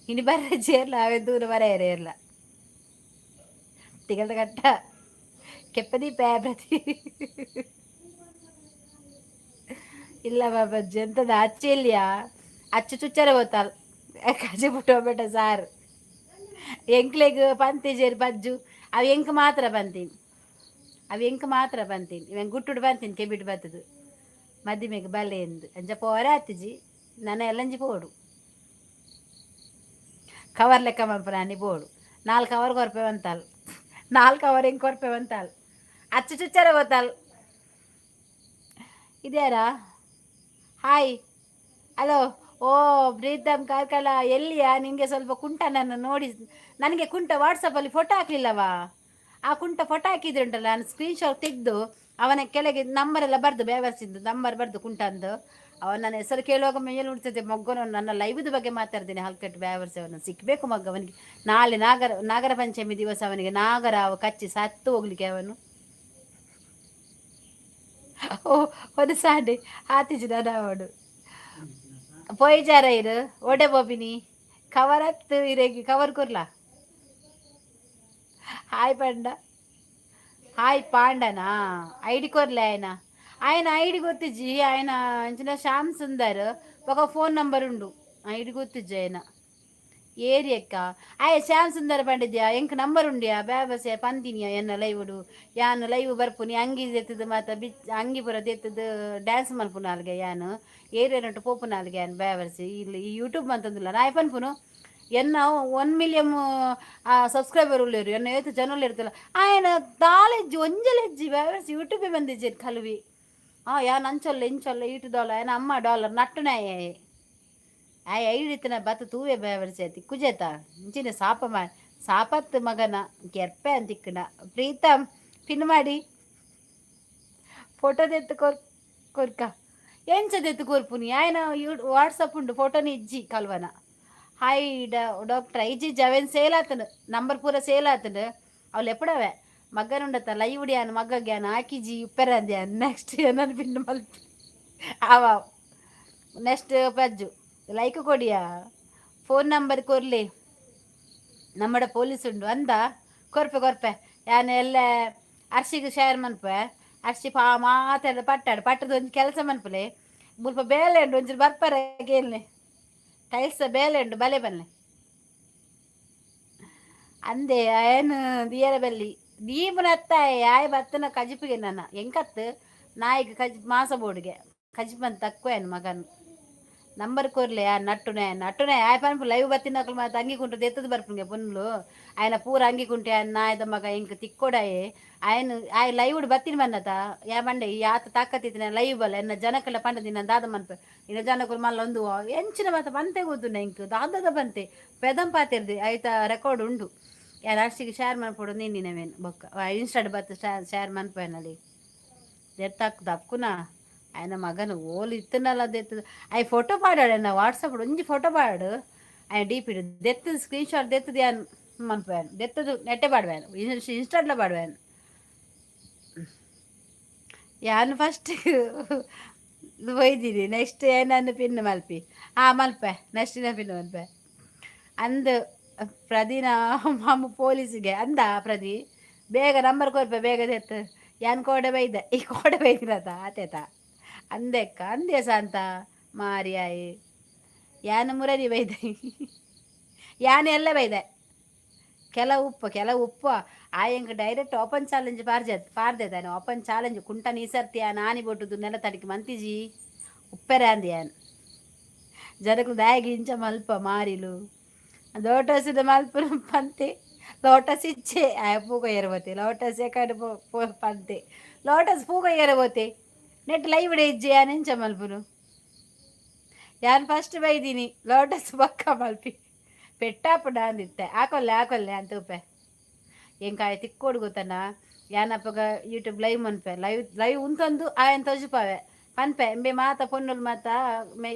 ಇನಿ ಬರ್ರಜ್ಜಿ ಇರಲ್ಲ ಅವೇ ದೂರ ಬರೆಯರೇ ಇರಲ್ಲ ತಿಗದ ಕಟ್ಟ ಕೆಪ್ಪದಿ ಪ್ರತಿ ಇಲ್ಲ ಬಾಬಜ್ಜಿ ಎಂತದ ಅಚ್ಚಿಲ್ಯಾ ಅಚ್ಚು ಚುಚ್ಚರ ಗೊತ್ತಲ್ಲ ಕಜಿ ಟೊಮೆಟೊ ಸಾರು ಎಂಕ್ಲೆಗ್ ಪಂತಿಜೇರು ಬಜ್ಜು ಅವು ಎಂಕ್ ಮಾತ್ರ ಬಂತೀನಿ ಇವಾಗ ಗುಟ್ಟುಡು ಬಂತೀನಿ ಕೆಬಿಟ್ಟು ಬರ್ತದು ಮದಿಮೆಗೆ ಬಲೆ ಎಂದು ಅಂಜ ಪೋರೆ ಆತಿಜಿ ನನ್ನ ಎಲ್ಲಂಜಿ ಪೋಡು ಕವರ್ ಲೆಕ್ಕ ಮಂಪನಾನಿ ಬೋಡು 4 ಕವರ್ ಕೊರ್ಪೆ ಬಂತಲ್ 4 ಕವರ್ ಹೆಂಗೆ ಕೊರ್ಪೆ ಬಂತಲ್ ಅಚ್ಚು ಚುಚ್ಚರ ಗೊತ್ತಲ್ ಇದ್ಯಾರಾ ಹಾಯ್ ಹಲೋ ಓ ಪ್ರೀತಮ್ ಕಾರ್ಕಳ ಎಲ್ಲಿಯಾ? ನಿನಗೆ ಸ್ವಲ್ಪ ಕುಂಟನನ್ನು ನೋಡಿ ನನಗೆ ಕುಂಟ ವಾಟ್ಸಪ್ಪಲ್ಲಿ ಫೋಟೋ ಹಾಕಲಿಲ್ಲವಾ? ಆ ಕುಂಟ ಫೋಟೋ ಹಾಕಿದ್ರೆ ಉಂಟಲ್ಲ, ನಾನು ಸ್ಕ್ರೀನ್ಶಾಟ್ ತೆಗೆದು ಅವನ ಕೆಳಗೆ ನಂಬರೆಲ್ಲ ಬರ್ದು ಬೇವರ್ಸಿದ್ದು ನಂಬರ್ ಬರ್ದು ಕುಂಟ ಅಂದು ಅವನ ನನ್ನ ಹೆಸರು ಕೇಳುವಾಗ ಮೇಲೆ ಉಡ್ತದೆ ಮಗ್ಗನ ನನ್ನ ಲೈವ್ದ ಬಗ್ಗೆ ಮಾತಾಡ್ತೀನಿ. ಹಲ್ಕಟ್ಟು ಬೇವರ್ಸಿ ಅವನು ಸಿಕ್ಕಬೇಕು ಮಗ್ಗ ಅವನಿಗೆ. ನಾಳೆ ನಾಗರ ಪಂಚಮಿ ದಿವಸ ಅವನಿಗೆ ನಾಗರ ಕಚ್ಚಿ ಸತ್ತು ಹೋಗ್ಲಿಕ್ಕೆ ಅವನು. ಓ ಒಂದು ಸಾಡೆ ಆತಿಜಿ ನಡಾವಡು ಪೋಯ್ಜಾರ ಇರು ಓಡೆ ಬೋಬಿನಿ ಕವರ್ ಹತ್ತು ಇರೇಗಿ ಕವರ್ ಕೊರ್ಲಾ. ಹಾಯ್ ಪಂಡ ಹಾಯ್ ಪಾಂಡನಾ ಐಡಿ ಕೊರ್ಲೆ ఆయన ఐడి ಗೊತ್ತಿಜ್ಜಿ ఆయన ಅಂಚಿನ ಶ್ಯಾಮ್ ಸುಂದರ್ ఒక ಫೋನ್ ನಂಬರ್ ಉಂಡು ಐಡಿ ಗೊತ್ತಿಜ್ಜಿ ఆయన ಏರಿಯಕ್ಕ ಆಯ್ ಶ್ಯಾಮ್ ಸುಂದರ್ ಪಂಡಿದ್ಯಾ ಎಂಕ್ ನಂಬರ್ ಉಂಡ್ಯಾ ಬೇಬಸೆ ಪಂತಿನಿಯ ಎನ್ನ ಲೈವ್ಡು ಯಾನು ಲೈವ್ ಬರ್ಪುನಿ ಅಂಗಿ ತೆತ್ತದು ಮಾತ ಅಂಗಿ ಪುರ ತೆತ್ತದು ಡ್ಯಾನ್ಸ್ ಮಲ್ಪುನ ಅಲ್ಗೆ ಯಾನು ಏರಿಯನಟ್ಟು ಪೋಪುನ ಅಲ್ಗೆ ಯಾನು ಬೇವರ್ಸಿ ಇಲ್ಲಿ ಈ ಯೂಟ್ಯೂಬ್ ಅಂತಂದಿಲ್ಲ ನಾ ಪನ್ಪುನು ಎನ್ನ 1 ಮಿಲಿಯನ್ ಸಬ್ಸ್ಕ್ರೈಬರ್ ಉಳ್ಳೇರು ಎನ್ನ ಏತು ಜನಲ್ ಇರ್ತಲ್ಲ ఆయన ದಾಲೆಜ್ಜಿ ಒಂಜಲೆಜ್ಜಿ ಬೇವರ್ಸಿ ಯೂಟ್ಯೂಬೇ ಬಂದಿಜ್ಜಿ ಕಲ್ವಿ ಯಾನ್ ಅಂಚೊಲ್ಲ ಇಂಚೊಲ್ಲ $8 ఆయన ಅಮ್ಮ $1 ನಟ್ಟುನಾಯ ಐಡಿತನ ಬತ್ತ ತೂವೆ ಬೇವರ್ಸಿ ಕುಜೇತ ಇಂಚಿನ ಸಾಪತ್ ಮಗನ ಕೆರ್ಪೆ ಅಂತಿಕ್ಕನ ಪ್ರೀತಮ್ ಪಿನ್ ಮಾಡಿ ಫೋಟೋ ತೆತ್ತು ಕೊರ್ಕ ಎಂಚದೆತ್ತು ಕೊರ್ಪುನಿ ఆయన ವಾಟ್ಸಪ್ ಉಂಡು ಫೋಟೋನ ಇಜ್ಜಿ ಕಲ್ವನ ಹಾಯ್ ಡಾಕ್ಟರ್ ಐಜಿ ಜವೆನ್ ಸೇಲ್ ಆತನು ನಂಬರ್ ಪೂರ ಸೇಲ್ ಆತನು ಅವಳು ಎಪ್ಪಡವೆ ಮಗನುಂಡತ್ತ ಲೈವ್ ಡ್ಯಾನ್ ಮಗ್ಗಗ್ಯಾನ ಹಾಕಿಜಿ ಉಪ್ಪೆರಂದ್ಯಾನ್ ನೆಕ್ಸ್ಟ್ ಏನನ್ನು ಪಿನ್ ಮಲ್ಪಿ ಆವ ನೆಕ್ಸ್ಟ್ ಪಜ್ಜು ಲೈಕ್ ಕೊಡಿಯಾ ಫೋನ್ ನಂಬರ್ ಕೊರ್ಲಿ ನಮ್ಮಡ ಪೊಲೀಸ್ ಉಂಡು ಅಂದ ಕೊರ್ಪೆ ಯಾನು ಎಲ್ಲ ಅರ್ಶಿಗೆ ಶೇರ್ ಮನ್ಪೆ ಅರ್ಶಿ ಮಾತೆಲ್ಲ ಪಟ್ಟದ ಒಂದು ಕೆಲಸ ಮನ್ಪಲೆ ಮುಲ್ಪ ಬೇಲೆ ಉಂಡು ಒಂಚೂರು ಬರ್ಪರ ಕೇಳ್ನೆ ಟೈಲ್ಸ್ ಬೇಲೆ ಉಂಡು ಬಲೆ ಬನ್ನೆ ಅಂದೆ ಏನು ದಿಯರ ಬಲ್ಲಿ ದೀಪನ ಅತ್ತಾಯ ಆಯ್ ಬತ್ತನ ಕಜಿಪಿಗೆ ನನ್ನ ಎಂಕತ್ತು ನಾಯಿಗೆ ಮಾಸ ಬೋರ್ಡ್ಗೆ ಕಜಿಪಂತ ತక్కుವ ಏನು ಮಗನು ನಂಬರ್ కోర్లే నట్టునే ఆ పని లైవ్ బతినకలు మా అంగికుంటుంది ఎత్తది బర్పుంగే పొన్నులు ఆయన పూర అంగికుంటే ఆయన నాయద మగ ఇంక తిక్కోడాయే ఆయన లైవ్ బతిని మన్నత ఏమండే ఈ ಆತ ತಾಕತ್ತಿನ ಲೈವ್ ಬಲ್ಲ ಎನ್ನ ಜನಕ್ಕೆಲ್ಲ ಪಂಡ ದಿನ ದಾದ ಮನ್ಪ ಇನ್ನ ಜನಕ್ಕಳು ಮಲ್ಲ ಒಂದು ಎಂಚಿನ ಮಾತ ಬಂತೆ ಗೊತ್ತುಂಡ ಇಂಕ ದಾದದ ಬಂತೆ ಪೆದಂ ಪಾತಿರ್ದು ಆಯ್ತ ರೆಕಾರ್ಡ್ ಉಂಡು ಯಾ ಲಾಸ್ಟಿಗೆ ಶೇರ್ ಮಾಡ್ಕೊಡು ನಿನ್ನಿನವೇನು ಬೊಕ್ಕ ಇನ್ಸ್ಟಾಡ್ ಬತ್ತ ಶೇರ್ ಮನ್ಪೇನಲ್ಲಿ ಎತ್ತಾಕ್ ದಕ್ಕುನಾ ఆయన మగను ఓలు ఇత్తనాలు అది ఎత్తదు అవి ఫోటో పాడాడు నా వాట్సాప్ ఉంచి ఫోటో పాడాడు ఆయన డీపీ దెత్తది స్క్రీన్ షాట్ దెత్తది అని మనిపోయాను దెత్తదు నెట్టే పాడవాను ఇన్స్టాట్లో పాడవాను యాను ఫస్ట్ పోయింది నెక్స్ట్ నన్ను పిన్ను మలిపి మలిపా నెక్స్ట్ నా పిన్ను మలిపా ಅಂದು ಪ್ರದಿನ ಮಾಮ ಪೊಲೀಸಿಗೆ ಅಂದ ಪ್ರದಿ ಬೇಗ ನಂಬರ್ ಕೊರ್ಪೆ ಬೇಗ ತೆತ್ತು ಯಾನ್ ಕೋಡೆ ಬೈದ ಈ ಕೋಡೆ ಬೈದಿರತ ಆತೇತ ಅಂದೆಕ್ಕ ಅಂದೆ ಸಂತ ಮಾರಿಯಾಯಿ ಯಾನು ಮುರಡಿ ಬೈದೆ ಯಾನು ಎಲ್ಲ ಬೈದೆ ಕೆಲ ಉಪ್ಪು ಆಯಂಕ ಡೈರೆಕ್ಟ್ ಓಪನ್ ಚಾಲೆಂಜ್ ಪಾರ್ದೇದಾನೆ ಓಪನ್ ಚಾಲೆಂಜ್ ಕುಂಟ ನೀಸರ್ತಿಯ ನಾನಿ ಬೊಟ್ಟುದು ನೆಲ ತಡಿಕೆ ಮಂತಿಜಿ ಉಪ್ಪೆರೆ ಅಂದಿ ಯಾನು ಜನಕ್ಕಳು ದಾಯಿಗೆ ಇಂಚ ಮಲ್ಪ ಮಾರಿಲು ಲೋಟಸಿದ ಮಲ್ಪುರ ಪಂತೆ ಲೋಟಸ್ ಇಚ್ಚೆ ಪೂಗ ಏರಬೋತೆ ಲೋಟಸ್ ಎಕಡೆ ಪಂತೆ ಲೋಟಸ್ ಪೂಗ ಏರಬೋತೆ ನೆಟ್ ಲೈವ್ ಇಜ್ಜೆ ನೆಂಚ ಮಲ್ಪುನು ಯಾನ್ ಫಸ್ಟ್ ಬೈದೀನಿ ಲೋಟಸ್ ಬಕ್ಕ ಮಲ್ಪಿ ಪೆಟ್ಟಾಪುಡ ಅಂದಿತ್ತೆ ಹಾಕೊಲ್ಲೆ ಅಂತ ಉಪ್ಪೆ ಎಂಕಾಯ ತಿಕ್ಕೋಡು ಗೊತ್ತನ ಯಾನಪ್ಪಗ ಯೂಟ್ಯೂಬ್ ಲೈವ್ ಮನ್ಪೆ ಲೈವ್ ಉಂತಂದು ಆಯನ್ ತಜುಪಾವೆ ಪನ್ಪೆ ಎಂಬೆ ಮಾತ ಪೊನ್ನುಲು ಮಾತ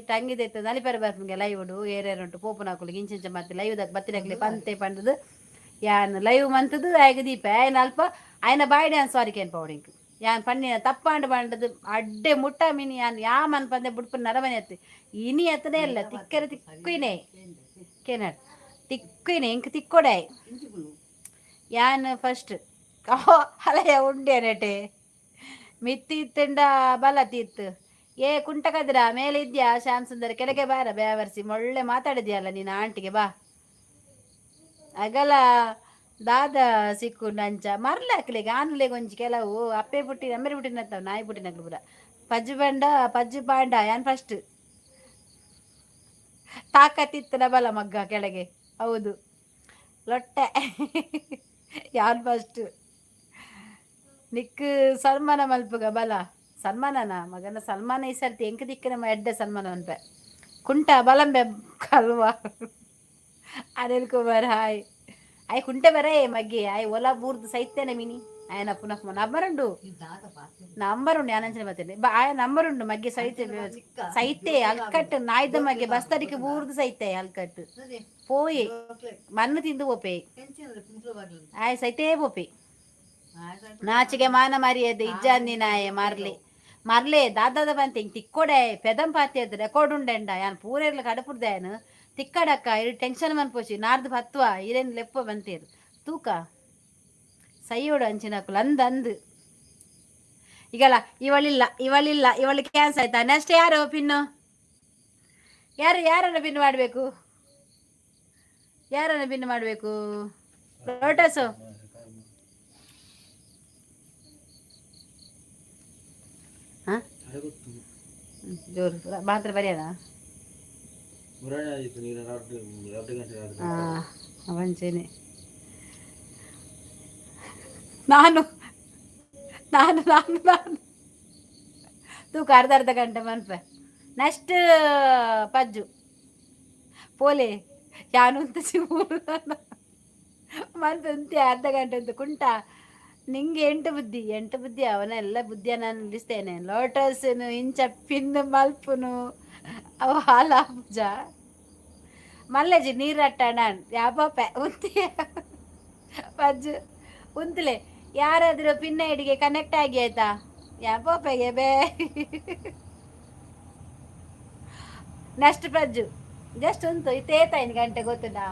ತಂಗಿದೈತೆ ನಲಿಪೆರ ಬರ್ಪುಂಗೆ ಲೈವ್ ಉಂಟು ಏರೇರುಂಟು ಪೋಪುನ ಹಾಕೊಲಿಗೆ ಇಂಚಿಂಚ ಮತ್ತೆ ಲೈವ್ ದಾಗ ಬತ್ತಿನಕ್ಲಿ ಪಂತೆ ಪಂಡದು ಯಾನ್ ಲೈವ್ ಮಂತದು ಆಯ್ಗ ದೀಪ ఆయన ಅಲ್ಪ ఆయన ಬಾಯ್ಡೆ ಅನ್ ಸಾರಿ ಕೇನ್ ಪೌಡಿಂಗ್ ಯಾನ್ ಪನ್ನಿನ ತಪ್ಪಾಂಡು ಪಂಡದು ಅಡ್ಡೆ ಮುಟ್ಟ ಮಿನಿ ಯಾನ್ ಯಾ ಮನ್ ಪಂದೆ ಬುಡ್ಪು ನರಮನೆ ಎತ್ತಿ ಇನಿ ಎತ್ತನೇ ಇಲ್ಲ ತಿಕ್ಕರೆ ತಿಕ್ಕುಯಿನೇ ಕೇನಾಡ್ ತಿಕ್ಕುಯಿನೇ ಇಂಕ ತಿಕ್ಕೊಡೆ ಯಾನ್ ಫಸ್ಟ್ ಹಳೆಯ ಉಂಡೆ ನೆಟೆ ಮಿತ್ತಿ ಇತ್ತಂಡ ಬಲ ತೀತ್ತು ಕುಂಟ ಕದ್ರ ಮೇಲೆ ಇದ್ಯಾ ಶ್ಯಾಮ್ ಸುಂದರ್ ಕೆಳಗೆ ಬಾರ ಬೇವರ್ಸಿ ಒಳ್ಳೆ ಮಾತಾಡಿದ್ಯಲ್ಲ ನೀನು ಆಂಟಿಗೆ ಬಾ ಅಗಲ ದಾದ ಸಿಕ್ಕು ಅಂಚ ಮರ್ಲಾಕ್ಲಿಗೆ ಆನ್ಲೆಗೆ ಒಂಜಿ ಕೆಲವು ಅಪ್ಪೆ ಬುಟ್ಟಿ ಅಮ್ಮೆರೆ ಬುಟ್ಟಿನತ್ತವ ನಾಯಿ ಬುಟ್ಟಿನಕ್ಲು ಪೂರ ಪಜ್ಜು ಪಾಂಡ ಯಾನ್ ಫಸ್ಟ್ ತಾಕತ್ತಿತ್ತನ ಬಲ ಮಗ್ಗ ಕೆಳಗೆ ಹೌದು ಲೊಟ್ಟೆ ಯಾನ್ ಫಸ್ಟ್ ನಿಕ್ ಸಲ್ಮಾನ ಮಲ್ಪುಗ ಬಲ ಸಲ್ಮಾನನ ಮಗನ ಸಲ್ಮಾನ ಈ ಸರ್ತಿ ಎಂಕ ದಿಕ್ಕಿನ ಎಡ್ಡೆ ಸಲ್ಮಾನ ಅನ್ಪೆ ಕುಂಟ ಬಲಂಬೆ ಕಲ್ವಾ ಅನಿಲ್ ಕುಮಾರ್ ಹಾಯ್ ಆಯ್ ಕುಂಟೆ ಬರೇ ಮಗ್ಗಿ ಆಯ್ ಒಲ ಬೂರ್ದು ಸೈತೇನೆ ಮಿನಿ ఆయన పునః నంబరుండు యానంచిన మధ్య ఆయ నంబరుండు మగ్గి సైతే అల్కట్టు నాయుధ మగ్గి బస్తరికి బూర్దు సైతే అల్కట్టు పోయి మన్ను తింದು పోయి ಆಯ ಸೈತೇ పోయి ನಾಚಿಗೆ ಮಾನ ಮರ್ಯಾದೆ ಇಜ್ಜಾಂದಿ ನಾಯೆ ಮರ್ಲೆ ದಾದಾದ ಬಂತೆ ಹಿಂಗೆ ತಿಕ್ಕೋಡೆ ಪೆದಂ ಪಾತಿ ಅದು ರೆಕಾರ್ಡ್ ಉಂಡೆಂಡ ಯಾನ್ ಪೂರೇರ್ಲ ಕಡಪುಡ್ದಾಯನು ತಿಕ್ಕಡಕ್ಕ ಇರು ಟೆನ್ಷನ್ ಮನ್ಪೋಚಿ ನಾರ್ದು ಹತ್ವ ಇರೇನು ಲೆಪ್ಪ ಬಂತೀರು ತೂಕ ಸೈಯೋಡು ಅಂಚಿನಕುಲು ಅಂದು ಈಗಲ್ಲ ಇವಳಿಲ್ಲ ಇವಳು ಕ್ಯಾನ್ಸಲ್ ಆಯ್ತಾ ನೆಕ್ಸ್ಟ್ ಯಾರು ಪಿನ್ನು ಯಾರನ್ನ ಪಿನ್ ಮಾಡಬೇಕು ಲೋಟಸು ಜೋರು ಮಾತ್ರ ಬರೆಯದ ವಂಚನೆ ನಾನು ತೂಕ ಅರ್ಧ ಗಂಟೆ ಮನ್ಪೆ ನೆಕ್ಸ್ಟ್ ಪಜ್ಜು ಪೋಲೆ ಯಾನು ಅಂತ ಸಿಗೂರು ಮನ್ಪೆ ಅಂತೆ ಅರ್ಧ ಗಂಟೆ ಅಂತ ಕುಂಟ ನಿಂಗೆ ಎಂಟು ಬುದ್ಧಿ ಅವನೆಲ್ಲ ಬುದ್ಧಿಯ ನಾನು ನಿಲ್ಲಿಸ್ತೇನೆ ಲೋಟಸ್ನು ಇಂಚ ಪಿನ್ನು ಮಲ್ಪುನು ಅವ ಹಾಲ ಪೂಜ ಮಲ್ಲೆಜಿ ನೀರಟ್ಟಣ ಯಾಪೆ ಉಂತಿ ಪಜ್ಜು ಉಂತಲೆ ಯಾರಾದರೂ ಪಿನ್ನ ಹಿಡಿಗೆ ಕನೆಕ್ಟ್ ಆಗಿ ಆಯ್ತಾ ಯಾಪೆಗೆ ಬೇ ನೆಕ್ಸ್ಟ್ ಪಜ್ಜು ಜಸ್ಟ್ ಉಂಟು ಇತ್ತೇತ 5 ಗಂಟೆ ಗೊತ್ತುಂಟಾ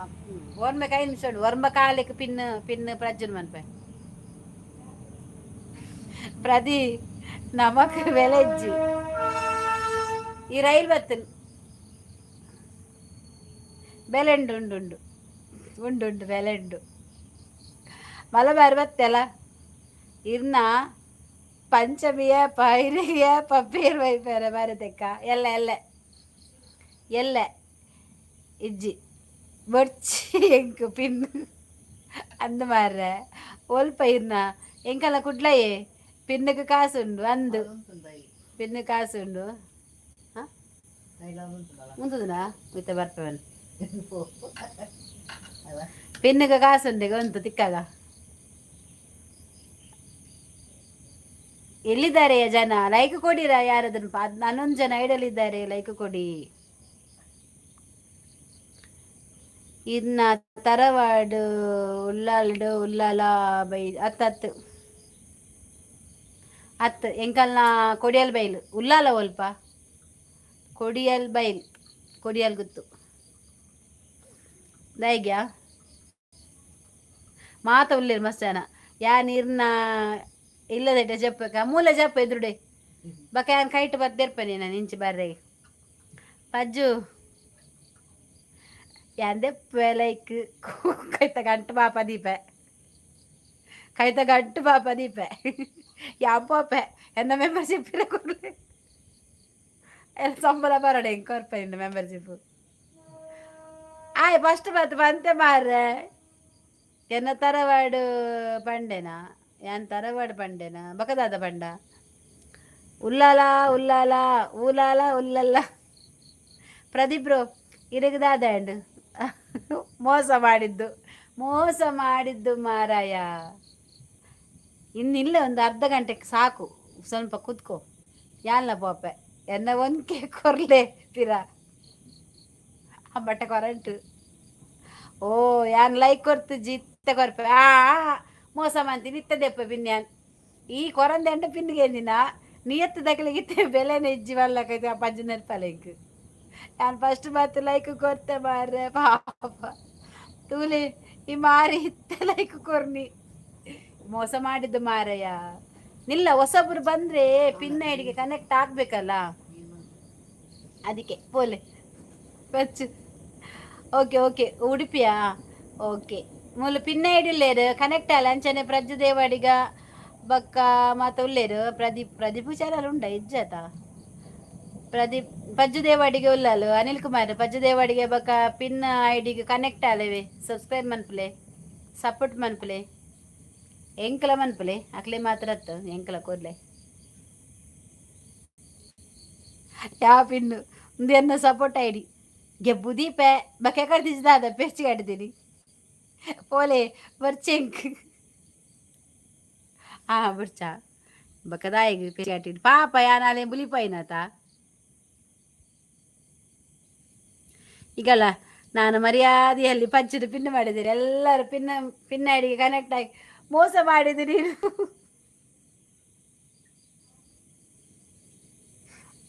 ಓರ್ಮೆ ಕೈ ನಿಮಿಷ ಒರ್ಮ ಕಾಲಕ್ಕೆ ಪಿನ್ ಪ್ರಜ್ಜುನ್ ಮನ್ಪೆ ಪ್ರದಿ ನಮಕ್ ವೆಲೆಜ್ಜಿ ಈ ರೈಲ್ ಬತ್ತನ್ ಬೆಲೆಂಡು ಉಂಡು ಬೆಲೆಂಡು ಮಲಬಾರಿ ಬತ್ತೆಲ್ಲ ಇರ್ನ ಪಂಚಮಿಯ ಪೈರಿಯ ಪಪ್ಪೀರ್ ವೈಪೇರ ಬರತೆಕ್ಕ ಎಲ್ಲ ಎಲ್ಲ ಇಜ್ಜಿ ಬೊಡ್ಚಿ ಎಂಕ್ ಪಿನ್ ಅಂದ ಮಾರ್ರೆ ಒಲ್ಪ ಇರ್ನ ಎಂಕಲ್ಲ ಕುಡ್ಲಯೇ ಪಿನ್ನುக்கு ಕಾಸು ಉಂಡು ಅಂದು ಪಿನ್ನು ಕಾಸು ಉಂಡು ಮುಂತುದನಾ ಮಿತ್ತ ಬರ್ಪವನ್ ಪಿನ್ನುಗೆ ಕಾಸು ಉಂಡೆ ಗೊಂತು ತಿಕ್ಕಾಗ ಎಲ್ಲಿದ್ದಾರೆ ಜನ ಲೈಕ್ ಕೊಡಿರಾ ಯಾರಾದ್ರೂ 11 ಜನ ಐಡಲಿದ್ದಾರೆ ಲೈಕ್ ಕೊಡಿ ಇನ್ನ ತರವಾಡು ಉಲ್ಲಾಲ್ಡು ಉಲ್ಲಾಲ ಬೈ ಹತ್ತು ಎಂಕಲ್ನ ಕೊಡಿಯಲ್ ಬೈಲ್ ಉಲ್ಲಾಲ ಒಲ್ಪ ಕೊಡಿಯಲ್ ಬೈಲ್ ಕೊಡಿಯಲ್ ಗುತ್ತು ದೈಗ್ಯಾ ಮಾತ ಉಳ್ಳೇರು ಮಸ್ತ್ ಜನ ಯಾ ನೀರ್ನ ಇಲ್ಲದಟ ಜಪ್ಪಕ ಮೂಲ ಜಪ್ಪ ಎದುರುಡೆ ಬಕ ಯಾನ್ ಕೈಟ್ ಬರ್ದಿರ್ಪನೆ ನಾನು ಇಂಚಿ ಬರ್ರೆ ಪಜ್ಜು ಯಾಂದೆಪ್ಪ ಲೈಕ್ ಕೈತ ಗಂಟು ಪಾಪ ದೀಪ ಕೈತ ಗಂಟು ಪಾಪ ದೀಪ ಯಾಪೋಪೆ ಎನ್ನ ಮೆಂಬರ್ಶಿಪ್ ಕೊಡ್ಲಿ ಎಲ್ಲ ಸಂಬಳ ಬರೋಣ ಹೆಂಗೆ ಕೊರ್ಪ ಮೆಂಬರ್ಶಿಪ್ ಆಯ್ ಫಸ್ಟ್ ಬಂತೆ ಮಾರ್ರೆ ಎನ್ನ ತರವಾಡು ಪಂಡೆನಾ ಯಾನ್ ತರವಾಡು ಪಂಡೆನಾ ಬಕದಾದ ಪಂಡ ಉಲ್ಲಾಲ ಉಲ್ಲಾಲ ಊಲಾಲ ಉಲ್ಲಲ್ಲ ಪ್ರದೀಪ್ ಬ್ರೋ ಇರಗದಾದ ಮೋಸ ಮಾಡಿದ್ದು ಮಾರಾಯ ಇನ್ನಿಲ್ಲ ಒಂದು ಅರ್ಧ ಗಂಟೆಗೆ ಸಾಕು ಸ್ವಲ್ಪ ಕುತ್ಕೋ ಯಾಲ್ನ ಪೋಪೆ ಎನ್ನ ಒಂದ್ಕೆ ಕೊರ್ಲೆ ಪಿರ ಬಟ್ಟೆ ಕೊರಂಟು ಓ ಯಾನ್ ಲೈಕ್ ಕೊರ್ತು ಜಿತ್ತ ಕೊರ್ಪೆ ಮೋಸ ಮಂತೀನಿ ಇತ್ತದೆಪ್ಪ ಪಿನ್ಯಾನ್ ಈ ಕೊರಂದೆ ಅಂಟ ಪಿನ್ನಿಗೆ ನಿನ್ನ ನಿಯತ್ತು ದಕ್ಕಲಿಗಿತ್ತೆ ಬೆಲೆನ ಇಜ್ಜಿ ಬಲ್ಲಕೈತೆ ಆ ಪಂಜು ನೆನಪಲೈಕ್ ನಾನು ಫಸ್ಟ್ ಮತ್ತೆ ಲೈಕ್ ಕೊರ್ತೆ ಮಾರ್ರೆ ಪಾಪ ತೂಲಿ ಈ ಮಾರಿ ಇತ್ತೆ ಲೈಕ್ ಕೊರ್ನಿ ಮೋಸ ಮಾಡಿದ್ದು ಮಾರಯ್ಯ ನಿಲ್ಲ ಹೊಸಬ್ರು ಬಂದ್ರೆ ಪಿನ್ ಐಡಿಗೆ ಕನೆಕ್ಟ್ ಆಗ್ಬೇಕಲ್ಲ ಅದಕ್ಕೆ ಪೋಲೆ ಬಚ್ಚು ಓಕೆ ಓಕೆ ಉಡುಪಿಯಾ ಓಕೆ ಮೂಲ ಪಿನ್ ಐಡಿಲ್ಲೇರು ಕನೆಕ್ಟ್ ಅಲ್ಲ ಅಂಚನೆ ಪ್ರಜ್ಜು ದೇವಾಡಿಗ ಬಕ್ಕ ಮಾತ ಉಳ್ಳೇರು ಪ್ರದೀಪ್ ಚಾನಲ್ ಉಂಡ ಇಜ್ಜತ ಪ್ರದೀಪ್ ಪಜ್ಜು ದೇವಾಡಿಗೆ ಉಳ್ಳಲು ಅನಿಲ್ ಕುಮಾರ್ ಪಜ್ಜು ದೇವಾಡಿಗೆ ಬಕ್ಕ ಪಿನ್ ಐಡಿಗೆ ಕನೆಕ್ಟ್ ಆಲೇವೆ ಸಬ್ಸ್ಕ್ರೈಬ್ ಮನ್ಪಲೆ ಸಪೋರ್ಟ್ ಮನ್ಪಲೆ ಎಂಕಲ ಮನ್ಪಲೆ ಅಕ್ಲೆ ಮಾತ್ರ ಎಂಕಲ ಕೊರ್ಲೆ ಯಾವ ಪಿನ್ನು ಒಂದು ಎನ್ನ ಸಪೋರ್ಟ್ ಐಡಿ ಗೆಬ್ಬು ದೀಪೆ ಬಕ್ಕೆ ಕಡ್ದಿದ್ದಾದ ಪೆಚ್ಚಿ ಕಡ್ದೀನಿ ಓಲೆ ಬರ್ಚೆಂಕ್ ಬಿಡ್ಚಾ ಬಕ್ಕದಾಯಿಗೆ ಪೆಚ್ಚಿ ಕಟ್ಟಿಡಿ ಪಾಪ ಯಾನಾಲೆ ಬುಲಿಪಾಯಿನಾತ ಈಗಲ್ಲ ನಾನು ಮರ್ಯಾದೆಯಲ್ಲಿ ಪಂಚದ ಪಿನ್ ಮಾಡಿದ್ದೀರಿ ಎಲ್ಲರೂ ಪಿನ್ ಐಡಿಗೆ ಕನೆಕ್ಟ್ ಆಗಿ ಮೋಸ ಮಾಡಿದ್ದು ನೀನು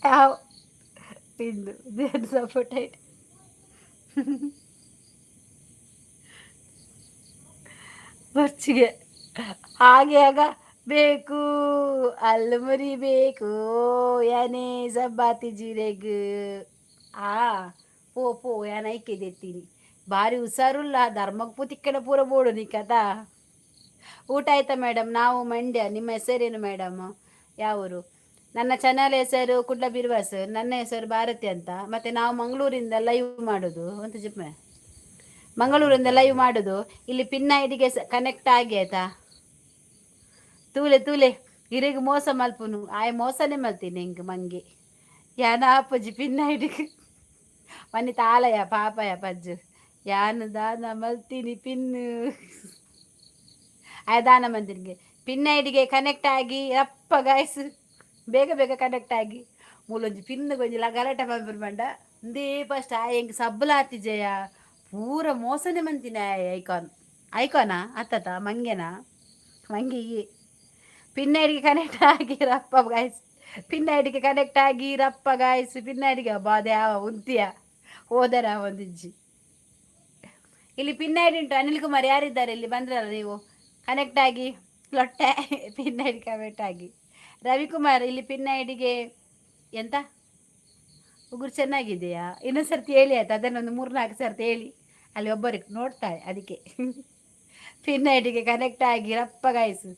ಯಾವ ಪಿನ್ನು ದೇವ್ರ ಸಪೋರ್ಟ್ ಐಡಿ ಬರ್ಚಿಗೆ ಹಾಗೆ ಆಗ ಬೇಕು ಅಲ್ಲು ಮುರಿಬೇಕು ಯಾನೇ ಸಬ್ಬಾತಿ ಜೀರೆಗ್ ಪೋ ಯಾನ ಐಕ್ಯದೆತ್ತೀನಿ ಭಾರಿ ಹುಷಾರುಲ್ಲ ಧರ್ಮಕ್ಕೆ ಪೂತಿಕ್ಕಡ ಪೂರ ಬೋಡು ನೀ ಕಥಾ ಊಟ ಆಯ್ತಾ ಮೇಡಮ್ ನಾವು ಮಂಡ್ಯ ನಿಮ್ಮ ಹೆಸರೇನು ಮೇಡಮ್ ಯಾವರು ನನ್ನ ಚಾನಲ್ ಹೆಸರು ಕುಡ್ಲ ಬಿರ್ವಾಸ್ ನನ್ನ ಹೆಸರು ಭಾರತಿ ಅಂತ ಮತ್ತೆ ನಾವು ಮಂಗಳೂರಿಂದ ಲೈವ್ ಮಾಡೋದು ಅಂತ ಜಿಪ್ಪೆ ಮಂಗಳೂರಿಂದ ಲೈವ್ ಮಾಡೋದು ಇಲ್ಲಿ ಪಿನ್ ಐಡಿಗೆ ಕನೆಕ್ಟ್ ಆಗಿ ಆಯ್ತಾ ತೂಲೆ ಇರಿಗೆ ಮೋಸ ಮಲ್ಪುನು ಆಯ್ ಮೋಸನೇ ಮಲ್ತೀನಿ ಹಿಂಗೆ ಮಂಗೆ ಯಾನ ಅಪ್ಪಜಿ ಪಿನ್ ಐಡಿಗೆ ಮನೆ ತಾಲಯ ಪಾಪಯ ಪಜ್ಜು ಯಾನು ದಾನ ಮಲ್ತೀನಿ ಪಿನ್ನು ದಾನ ಮಂದಿರಿಗೆ ಪಿನ್ ಐಡಿಗೆ ಕನೆಕ್ಟ್ ಆಗಿ ಅಪ್ಪ ಗಾಯ್ಸು ಬೇಗ ಕನೆಕ್ಟ್ ಆಗಿ ಮೂಲೊಂಜಿ ಪಿನ್ ಗೊಂಜಿಲ್ಲ ಗಲಾಟೆ ಬಂದ ಒಂದೇ ಫಸ್ಟ್ ಹೆಂಗೆ ಸಬ್ಬಲಾತಿ ಜಯ ಪೂರ ಮೋಸನೆ ಮಂತಿನ ಐಕಾನಾ ಅತ್ತತ ಮಂಗೆನಾ ಮಂಗಿ ಪಿನ್ ಐಡಿಗೆ ಕನೆಕ್ಟ್ ಆಗಿ ರಪ್ಪ ಗಾಯ್ಸ್ ಪಿನ್ ಐಡಿಗೆ ಕನೆಕ್ಟ್ ಆಗಿ ರಪ್ಪ ಗಾಯ್ಸು ಪಿನ್ ಐಡಿಗೆ ಬಾದೆ ಉಂತಿಯ ಹೋದರ ಒಂದಿಜ್ಜಿ ಇಲ್ಲಿ ಪಿನ್ ಐಡಿ ಉಂಟು ಅನಿಲ್ ಕುಮಾರ್ ಯಾರಿದ್ದಾರೆ ಇಲ್ಲಿ ಬಂದ್ರಲ್ಲ ನೀವು ಕನೆಕ್ಟ್ ಆಗಿ ಲೊಟ್ಟೆ ಪಿನ್ ಐಡಿ ಕನೆಕ್ಟ್ ಆಗಿ ರವಿಕುಮಾರ್ ಇಲ್ಲಿ ಪಿನ್ ಐಡಿಗೆ ಎಂತ ಉಗುರು ಚೆನ್ನಾಗಿದೆಯಾ ಇನ್ನೊಂದು ಸರ್ತಿ ಹೇಳಿ ಆಯ್ತು ಅದನ್ನೊಂದು 3-4 ಸರ್ತಿ ಹೇಳಿ ಅಲ್ಲಿ ಒಬ್ಬರಿಗೆ ನೋಡ್ತಾಳೆ ಅದಕ್ಕೆ ಪಿನ್ ಐಡಿಗೆ ಕನೆಕ್ಟ್ ಆಗಿ ರಪ್ಪ ಗಾಯ್ಸು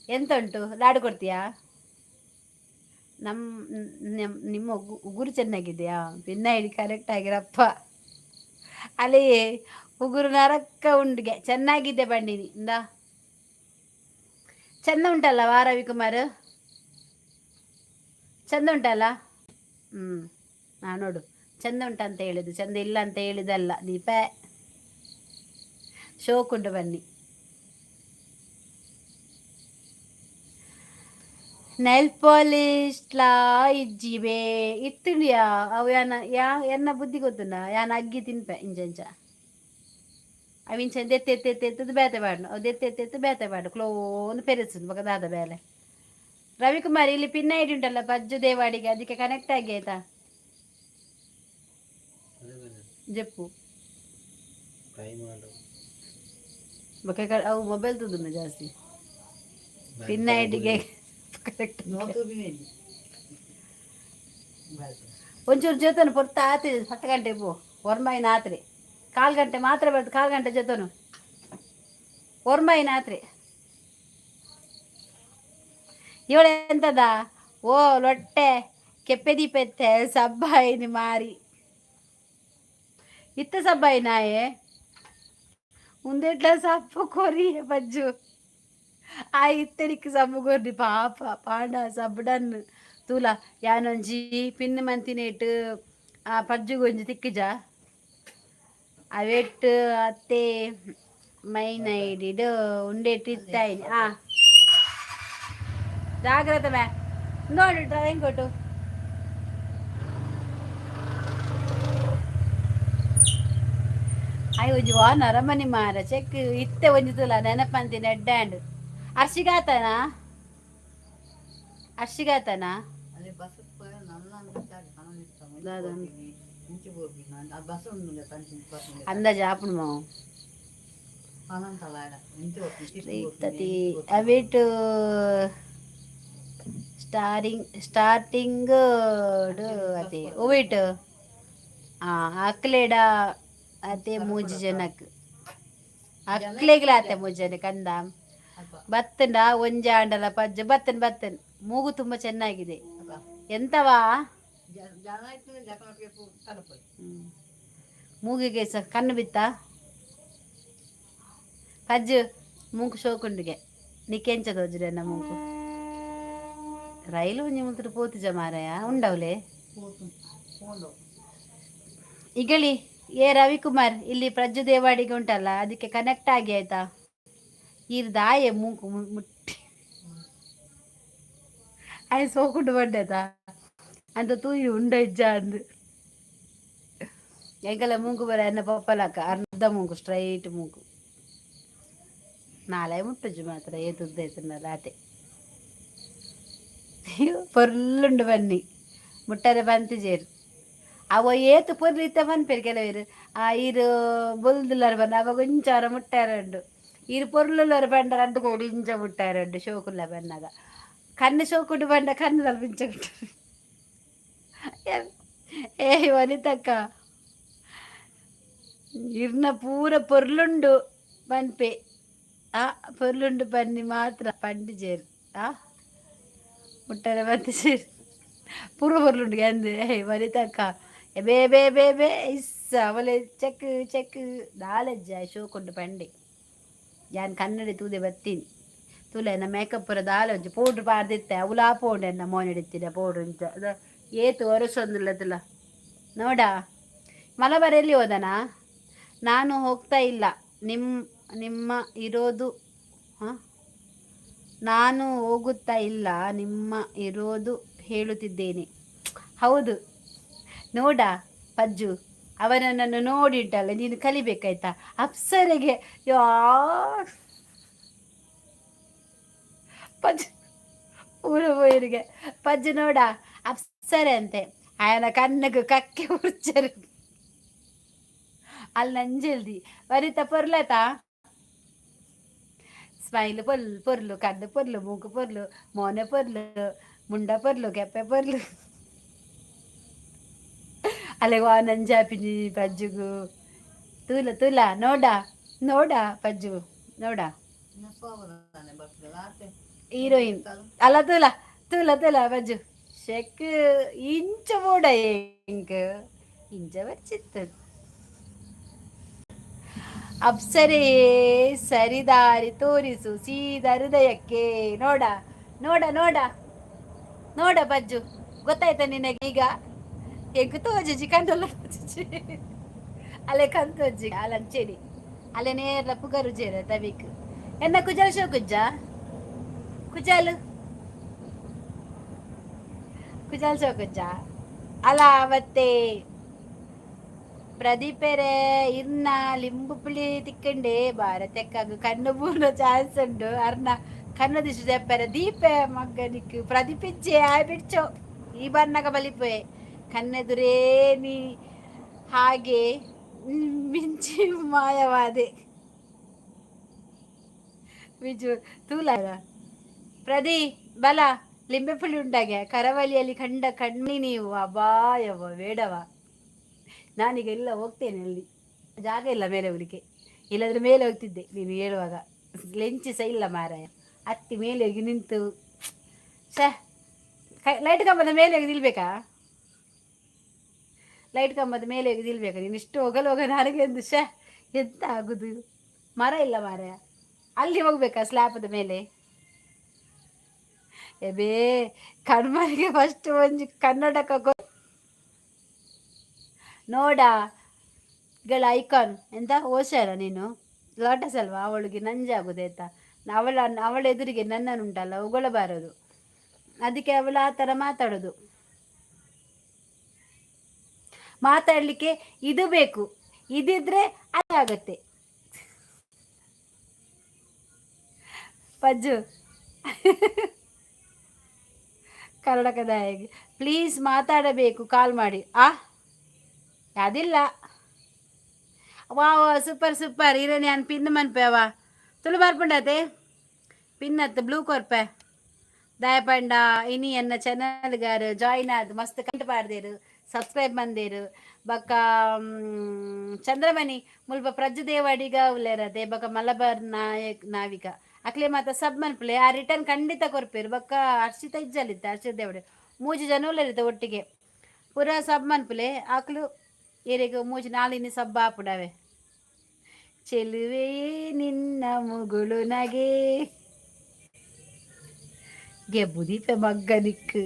ಎಂತ ಉಂಟು ಲಾಡು ಕೊಡ್ತೀಯಾ ನಿಮ್ಮ ಉಗುರು ಚೆನ್ನಾಗಿದೆಯಾ? ಪಿನ್ನ ಹಿಡಿ ಕರೆಕ್ಟ್ ಆಗಿರಪ್ಪ. ಅಲ್ಲಿ ಉಗುರು ನರಕ್ಕ ಉಂಡ್ಗೆ ಚೆನ್ನಾಗಿದೆ ಬಂಡಿನಿ ಇಂದ ಚಂದ ಉಂಟಲ್ಲ ವಾ ರವಿಕುಮಾರ್? ಚಂದ ಉಂಟಲ್ಲ? ನಾ ನೋಡು ಚಂದ ಉಂಟಂತ ಹೇಳಿದ್ದು, ಚಂದ ಇಲ್ಲ ಅಂತ ಹೇಳಿದಲ್ಲ ದೀಪ. ಶೋಕುಂಟು ಬನ್ನಿ. ನೈಲ್ ಪಾಲಿಶ್ಲಾ ಇಜ್ಜಿಬೆ ಇತ್ತಿಡಿಯಾ ಅವು ಎನ್ನ ಬುದ್ಧಿ ಗೊತ್ತುಂಡ ಯಾನ ಅಗ್ಗಿ ತಿನ್ಪೆ ಇಂಚ ಅವಿಂಚ ದೆತ್ತೆತ್ತೆತ್ತೆತ್ತದು ಬೇತೆ ಬಾಡ್ನು ಅವು ದೆತ್ತೆತ್ತೆತ್ತು ಬೇತೆ ಬಾಡು ಕ್ಲೋನ್ ಪೆರೆಸುದು ಮಗ ದಾದ ಬೇಲೆ. ರವಿಕುಮಾರ್ ಇಲ್ಲಿ ಪಿನ್ನ ಐಡಿ ಉಂಟಲ್ಲ ಪಜ್ಜು ದೇವಾಡಿಗೆ, ಅದಕ್ಕೆ ಕನೆಕ್ಟ್ ಆಗಿ ಆಯ್ತಾ ಜಪ್ಪು ಅವು ಮೊಬೈಲ್ ತುದುನ ಜಾಸ್ತಿ ಪಿನ್ನ ಐಡಿಗೆ ಕರೆಕ್ಟ್ ಒಂಚೂರು ಜೊತೆನು ಪೊರ್ತ ಆತಿದೆ 10 ಗಂಟೆ ಪೋ ಒರ್ಮಾಯಿನ ಆತ್ರೆ 4 ಗಂಟೆ ಮಾತ್ರ ಬರ್ತದೆ. 4 ಗಂಟೆ ಜೊತೆನು ಒರ್ಮಾಯಿನ ಆತ್ರೆ ಇವಳು ಎಂತದ ಓ ಲೊಟ್ಟೆ ಕೆಪ್ಪೆ ದೀಪೆತ್ತೆ ಸಬ್ಬಾಯಿನಿ ಮಾರಿ ಇತ್ತ ಸಬ್ಬಾಯಿ ನಾಯೆ ಮುಂದೆಟ್ಲ ಸಪ್ಪು ಕೊರಿ ಬಜ್ಜು ಆ ಇತ್ತಡಿಕ್ ಸಬ್ಬು ಕೊರ್ದಿ ಪಾಪ ಪಾಂಡ ಸಬ್ಬಡನ್ನು ತೂಲ ಯಾನೊಂಜಿ ಪಿನ್ ಮಂತಿನೇಟ್ ಆ ಪಜ್ಜು ಗೊಂಜಿ ತಿಕ್ಕಜ ಅವೆಟ್ಟು ಅತ್ತೆ ಮೈನ ಹಿಡಿದು ಉಂಡೆಟ್ಟು ಇತ್ತಾಯಿನಿ. ಜಾಗ್ರತೆ ಮ್ಯಾ ನೋಡಿ ಡ್ರಾಯಿಂಗ್ ಕೊಟ್ಟು ಅಯ್ಯ ಒಂಜಿ ವಾನ ಅರಮನೆ ಮಾರ ಚೆಕ್ ಇತ್ತೆ ಒಂಜಿತಲ್ಲ ನೆನಪಂತೀನಿ ಎಡ್ಡ್ಯಾಂಡ್ ಅರ್ಷಿಗಾತನಾ ಅಂದಾಜ ಆಪುಣು ಮಾವು ಅವೇಟು ಸ್ಟಾರ್ಟಿಂಗ್ ಅದೇ ಓವೇಟ್ ಅಕ್ಲೇಡ ಅದೇ 3 ಜನಕ್ಕೆ ಅಕ್ಲೆಗ್ಲ ಆತೆ 3 ಜನ ಕಂದ ಬತ್ತಂಡ ಒಂಜಿ ಆಂಡಲ ಪಜ್ಜ ಬತ್ತನ್ ಮೂಗು ತುಂಬಾ ಚೆನ್ನಾಗಿದೆ. ಎಂತವಾ ಮೂಗಿಗೆ ಕಣ್ಣು ಬಿತ್ತ ಪಜ್ಜು ಮೂಗು ಶೋಕುಂಡಿಗೆ ನಿಕೆಂಚ ತೋಜುರೆನ್ನ ಮೂಗು ರೈಲು ಒಂಜಿ ಮುಂತರು ಪೋತುಜ ಮಾರಾಯ ಉಂಡವ್ಲೆ ಇಗಳಿ ಏ ರವಿಕುಮಾರ್ ಇಲ್ಲಿ ಪ್ರಜ್ಜು ದೇವಾಡಿಗೆ ಉಂಟಲ್ಲ ಅದಕ್ಕೆ ಕನೆಕ್ಟ್ ಆಗಿ ಆಯ್ತಾ ಇರ್ದಾಯೆ ಮೂಗು ಮುಟ್ಟಿ ಆಯ್ ಸೋಕುಂಡು ಬಡ್ಡದ ಅಂತ ತೂಯಿ ಉಂಡ ಇಜ್ಜ ಅಂದು ಎಂಕಲ ಮೂಗು ಬರ ಎನ್ನ ಪಪ್ಪಲಕ್ಕ ಅರ್ಧ ಮೂಗು ಸ್ಟ್ರೈಟ್ ಮೂಗು ನಾಳೆ ಮುಟ್ಟುಜು ಮಾತ್ರ ಏತುದ್ದ ಏತುನ್ನಲ್ಲ ಆತೆ ಪೊರ್ಲುಂಡು ಬನ್ನಿ ಮುಟ್ಟರೆ ಬಂತಿಜೇರು ಅವ ಏತು ಪೊರ್ಲು ಇತ್ತ ಬನ್ಪೇರು ಕೆಲವರು ಇರು ಬೊಲ್ದುಲ್ಲರು ಬನ್ನ ಅವ ಕೊಂಚಾರ ಮುಟ್ಟಾರಂಡು ಇರು ಪೊರ್ಲುಲ್ಲರು ಬಂಡರ ಅಂಟು ಕೋಡಿ ಇಂಚ ಮುಟ್ಟಾರಂಡು ಶೋಕುಲ್ಲ ಬನ್ನಾಗ ಕಣ್ಣು ಶೋಕುಂಡು ಬಂಡ ಕಣ್ಣಲ್ಲಿ ಪಿಂಚ ಏ ವನಿತಕ್ಕ ಇರ್ನ ಪೂರ ಪೊರ್ಲುಂಡು ಬನ್ಪೆ ಪೊರ್ಲುಂಡು ಬನ್ನಿ ಮಾತ್ರ ಪಂಡಿಜೇರು ಮುಟ್ಟರೆ ಬಂತಿಜೇರು ಪೂರ ಪೊರ್ಲುಂಡು ಅಂದೆ ವನಿತಕ್ಕ ಬೇ ಬೇ ಬೇ ಬೇ ಇಸ್ಸ ಅವಳೆ ಚೆಕ್ ನಾಲೆಜ್ಜ ಶೋಕುಂಡು ಪಂಡೆ ಯಾನ್ ಕನ್ನಡಿ ತೂದೆ ಬತ್ತೀನಿ ತುಲೆ ಎನ್ನ ಮೇಕಪ್ ಪೂರ ದಾಲ ಒಂಜಿ ಪೌಡ್ರ್ ಪಾರ್ದಿತ್ತೆ ಅವಲಾ ಪೋಂಡು ಎನ್ನ ಮೋನೆಡಿತ್ತಿನ ಪೌಡ್ರ್ ಇಂಚ ಏತು ಒರೆಸೊಂದುಲ್ಲದಲ್ಲ ನೋಡ ಮಲಬಾರ್ ಎಲ್ಲಿ ಹೋದನಾ? ನಾನು ಹೋಗ್ತಾ ಇಲ್ಲ ನಿಮ್ಮ ಇರೋದು ನಾನು ಹೋಗುತ್ತಾ ಇಲ್ಲ ನಿಮ್ಮ ಇರೋದು ಹೇಳುತ್ತಿದ್ದೇನೆ. ಹೌದು ನೋಡ ಪಜ್ಜು ಅವನನ್ನು ನೋಡಿಟ್ಟಲ್ಲ ನೀನು ಕಲಿಬೇಕಾಯ್ತಾ ಅಪ್ಸರೆಗೆ ಯಾ ಪಜ್ಜು ಊರ ಬೋಯರಿಗೆ ಪಜ್ಜು ನೋಡ ಅಪ್ಸರೆ ಅಂತೆ ಆಯನ ಕಣ್ಣಗೆ ಕಕ್ಕೆ ಉರ್ಚರು ಅಲ್ಲಿ ನಂಜಲ್ದಿ ವರಿತ ಪೊರ್ಲತಾ ಸ್ಮೈಲ್ ಪೊರ್ಲು ಕದ್ದು ಪೊರ್ಲು ಮೂಗು ಪೊರ್ಲು ಮೋನೆ ಪೊರ್ಲು ಮುಂಡ ಪೊರ್ಲು ಕೆಪ್ಪೆ ಪೊರ್ಲು ಅಲ್ಲಿಗೆ ನಂಜಾಪಿನಿ ಪಜ್ಜುಗು ತೂಲ ನೋಡ ಪಜ್ಜು ನೋಡ ಹೀರೋಯಿನ್ ಅಲ್ಲ ತೂಲ ಪಜ್ಜು ಶೆಕ್ ಇಂಚ ಮೂಡ ಹೆಂಗ ಇಂಚ ಬರ್ಚಿತ್ತು ಅಪ್ಸರೇ ಸರಿದಾರಿ ತೋರಿಸು ಸೀದ ಹೃದಯಕ್ಕೆ ನೋಡ ನೋಡ ನೋಡ ನೋಡ ಬಜ್ಜು ಗೊತ್ತಾಯ್ತಾ ನಿನಗೆ ಈಗ ಹೆಂಗ ತೋಜಿ ಕಂಡಲ್ಲ ಅಲೆ ಕಂತೋಜಿ ಅಲಂಚೇರಿ ಅಲೆ ನೇರ ಪುಗರು ಜೇರ ತವಿಕ್ ಎನ್ನ ಕುಜಲ್ ಶೋ ಕುಜ್ಜ ಕುಜಲ್ ಕುಜಲ್ ಶೋ ಕುಜ್ಜ ಅಲ ಮತ್ತೆ ಪ್ರದೀಪರೇ ಇನ್ನ ಲಿಂಬು ಪುಳಿ ತಿಕ್ಕಂಡೆ ಭಾರತಕ್ಕಾಗ ಕಣ್ಣು ಪೂರ್ಣ ಚಾನ್ಸ್ ಉಂಡು ಅರ್ನ ಕಣ್ಣು ದಿಶು ತೆಪ್ಪರೆ ದೀಪ ಮಗ್ಗನಿಕ್ ಪ್ರದೀಪಿಚ್ಚೆ ಆಯ್ ಬಿಡ್ಚೋ ಈ ಬಣ್ಣಗ ಬಲಿಪೋಯೆ ಕಣ್ಣೆದುರೇ ನೀ ಹಾಗೆ ಮಿಂಚಿ ಮಾಯವಾದೆ ಬಿಜು ತೂಲ ಪ್ರದಿ ಬಲ ಲಿಂಬೆ ಪುಳಿ ಉಂಡಾಗೆ ಕರಾವಳಿಯಲ್ಲಿ ಕಂಡ ಕಣ್ಣಿ ನೀವು ಅಬಾಯವ ಬೇಡವ ನಾನೀಗ ಎಲ್ಲ ಹೋಗ್ತೇನೆ ಅಲ್ಲಿ ಜಾಗ ಇಲ್ಲ ಮೇಲೆ ಹೋಗ್ಲಿಕ್ಕೆ ಇಲ್ಲದ್ರೆ ಮೇಲೆ ಹೋಗ್ತಿದ್ದೆ ನೀನು ಹೇಳುವಾಗ ಲೆಂಚಿ ಸಹ ಇಲ್ಲ ಮಾರಾಯ ಹತ್ತಿ ಮೇಲೆ ಹೋಗಿ ನಿಂತು ಶ ಲೈಟ್ ಕಂಬದ ಮೇಲೆ ಹೋಗಿ ನಿಲ್ಬೇಕಾ ಲೈಟ್ ಕಂಬದ ಮೇಲೆ ಹೋಗಿ ನಿಲ್ಬೇಕಾ ನೀನು ಇಷ್ಟು ಹೋಗ ನನಗೆ ಒಂದು ಎಂತ ಆಗುದು ಮರ ಇಲ್ಲ ಮಾರಾಯ ಅಲ್ಲಿ ಹೋಗ್ಬೇಕಾ ಸ್ಲ್ಯಾಪದ ಮೇಲೆ ಎಬೇ ಕಣ್ಮರಿಗೆ ಫಸ್ಟ್ ಒಂಜಿ ಕನ್ನಡಕ ನೋಡ ಗಳ ಐಕಾನ್ ಎಂತ ಓಶಾರ ನೀನು ಲೋಟಸ್ ಅಲ್ವಾ ಅವಳಿಗೆ ನಂಜಾಗುದು ಆಯ್ತಾ ಅವಳ ಎದುರಿಗೆ ನನ್ನನ್ನುಂಟಲ್ಲ ಉಗೊಳಬಾರದು ಅದಕ್ಕೆ ಅವಳು ಆ ಥರ ಮಾತಾಡೋದು ಮಾತಾಡಲಿಕ್ಕೆ ಇದು ಬೇಕು ಇದಿದ್ರೆ ಅದಾಗತ್ತೆ ಪಜ್ಜು ಕನ್ನಡಕದ ಪ್ಲೀಸ್ ಮಾತಾಡಬೇಕು ಕಾಲ್ ಮಾಡಿ ಅದಿಲ್ಲ ವಾ ಸೂಪರ್ ಸೂಪರ್ ಇರ ನಾನು ಪಿನ್ ಮನ್ಪೇವಾ ತುಳು ಬರ್ಪುಂಡತೆ ಪಿನ್ನತ್ ಬ್ಲೂ ಕೊರ್ಪೆ ದಯಪಂಡ ಇನಿ ಎನ್ನ ಚಾನಲ್ಗಾರು ಜಾಯಿನ್ ಆದ್ ಮಸ್ತ್ ಕಂಡು ಪಾಡ್ದೇರು ಸಬ್ಸ್ಕ್ರೈಬ್ ಮಂದೇರು ಬಕ್ಕ ಚಂದ್ರಮಣಿ ಮುಲ್ಪ ಪ್ರಜ್ಜು ದೇವಾಡಿಗ ಉಲ್ಲೇರದೆ ಬಕ್ಕ ಮಲಬಾರ್ ನಾಯಕ್ ನಾವಿಕ ಅಕ್ಲೆ ಮಾತ ಸಬ್ ಮನ್ಪುಲೆ ಆ ರಿಟರ್ನ್ ಖಂಡಿತ ಕೊರ್ಪೇರು ಬಕ್ಕ ಹರ್ಷಿತ ಇಜ್ಜಲಿತ್ತ ಹರ್ಷಿತ ದೇವಡಿ ಮೂಜಿ ಜನ ಉಳ್ಳರಿತ ಒಟ್ಟಿಗೆ ಪೂರ ಸಬ್ ಮನ್ಪುಲೆ ಆಕ್ಲು ಏರಿಗ ಮೂಜಿ ನಾಳಿನ ಸಬ್ಬ ಆಪುಡವೆ ಚೆಲುವೆ ನಿನ್ನ ಮುಗುಳು ನಗೆ ಗೆಬ್ಬುದೀಪ ಮಗ್ಗನಿಕ್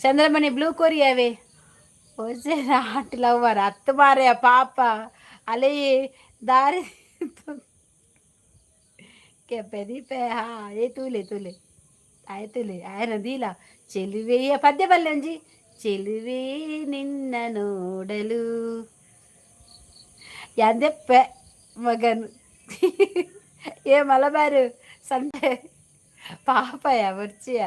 ಚಂದ್ರಮಣಿ ಬ್ಲೂ ಕೊರಿಯಾವೆ ಓಸೆ ನಾಟ್ ಲವರ್ ಹತ್ತು ಮಾರೆಯ ಪಾಪ ಅಲೆ ದಾರಿ ಕೆಪ್ಪೆ ದೀಪ ಹಾ ಏ ತೂಲೆ ತೂಲೆ ಆಯ್ತುಲೆ ಆಯ್ನ ದೀಲ ಚೆಲುವೆಯ ಪದ್ಯ ಬಲ್ಲಂಜಿ ಚೆಲುವೆ ನಿನ್ನ ನೋಡಲು ಯಾಂದೆಪ್ಪೆ ಮಗನು ಏ ಮಲಬಾರು ಸಂಡೆ ಪಾಪಯ ಬರ್ಚಿಯ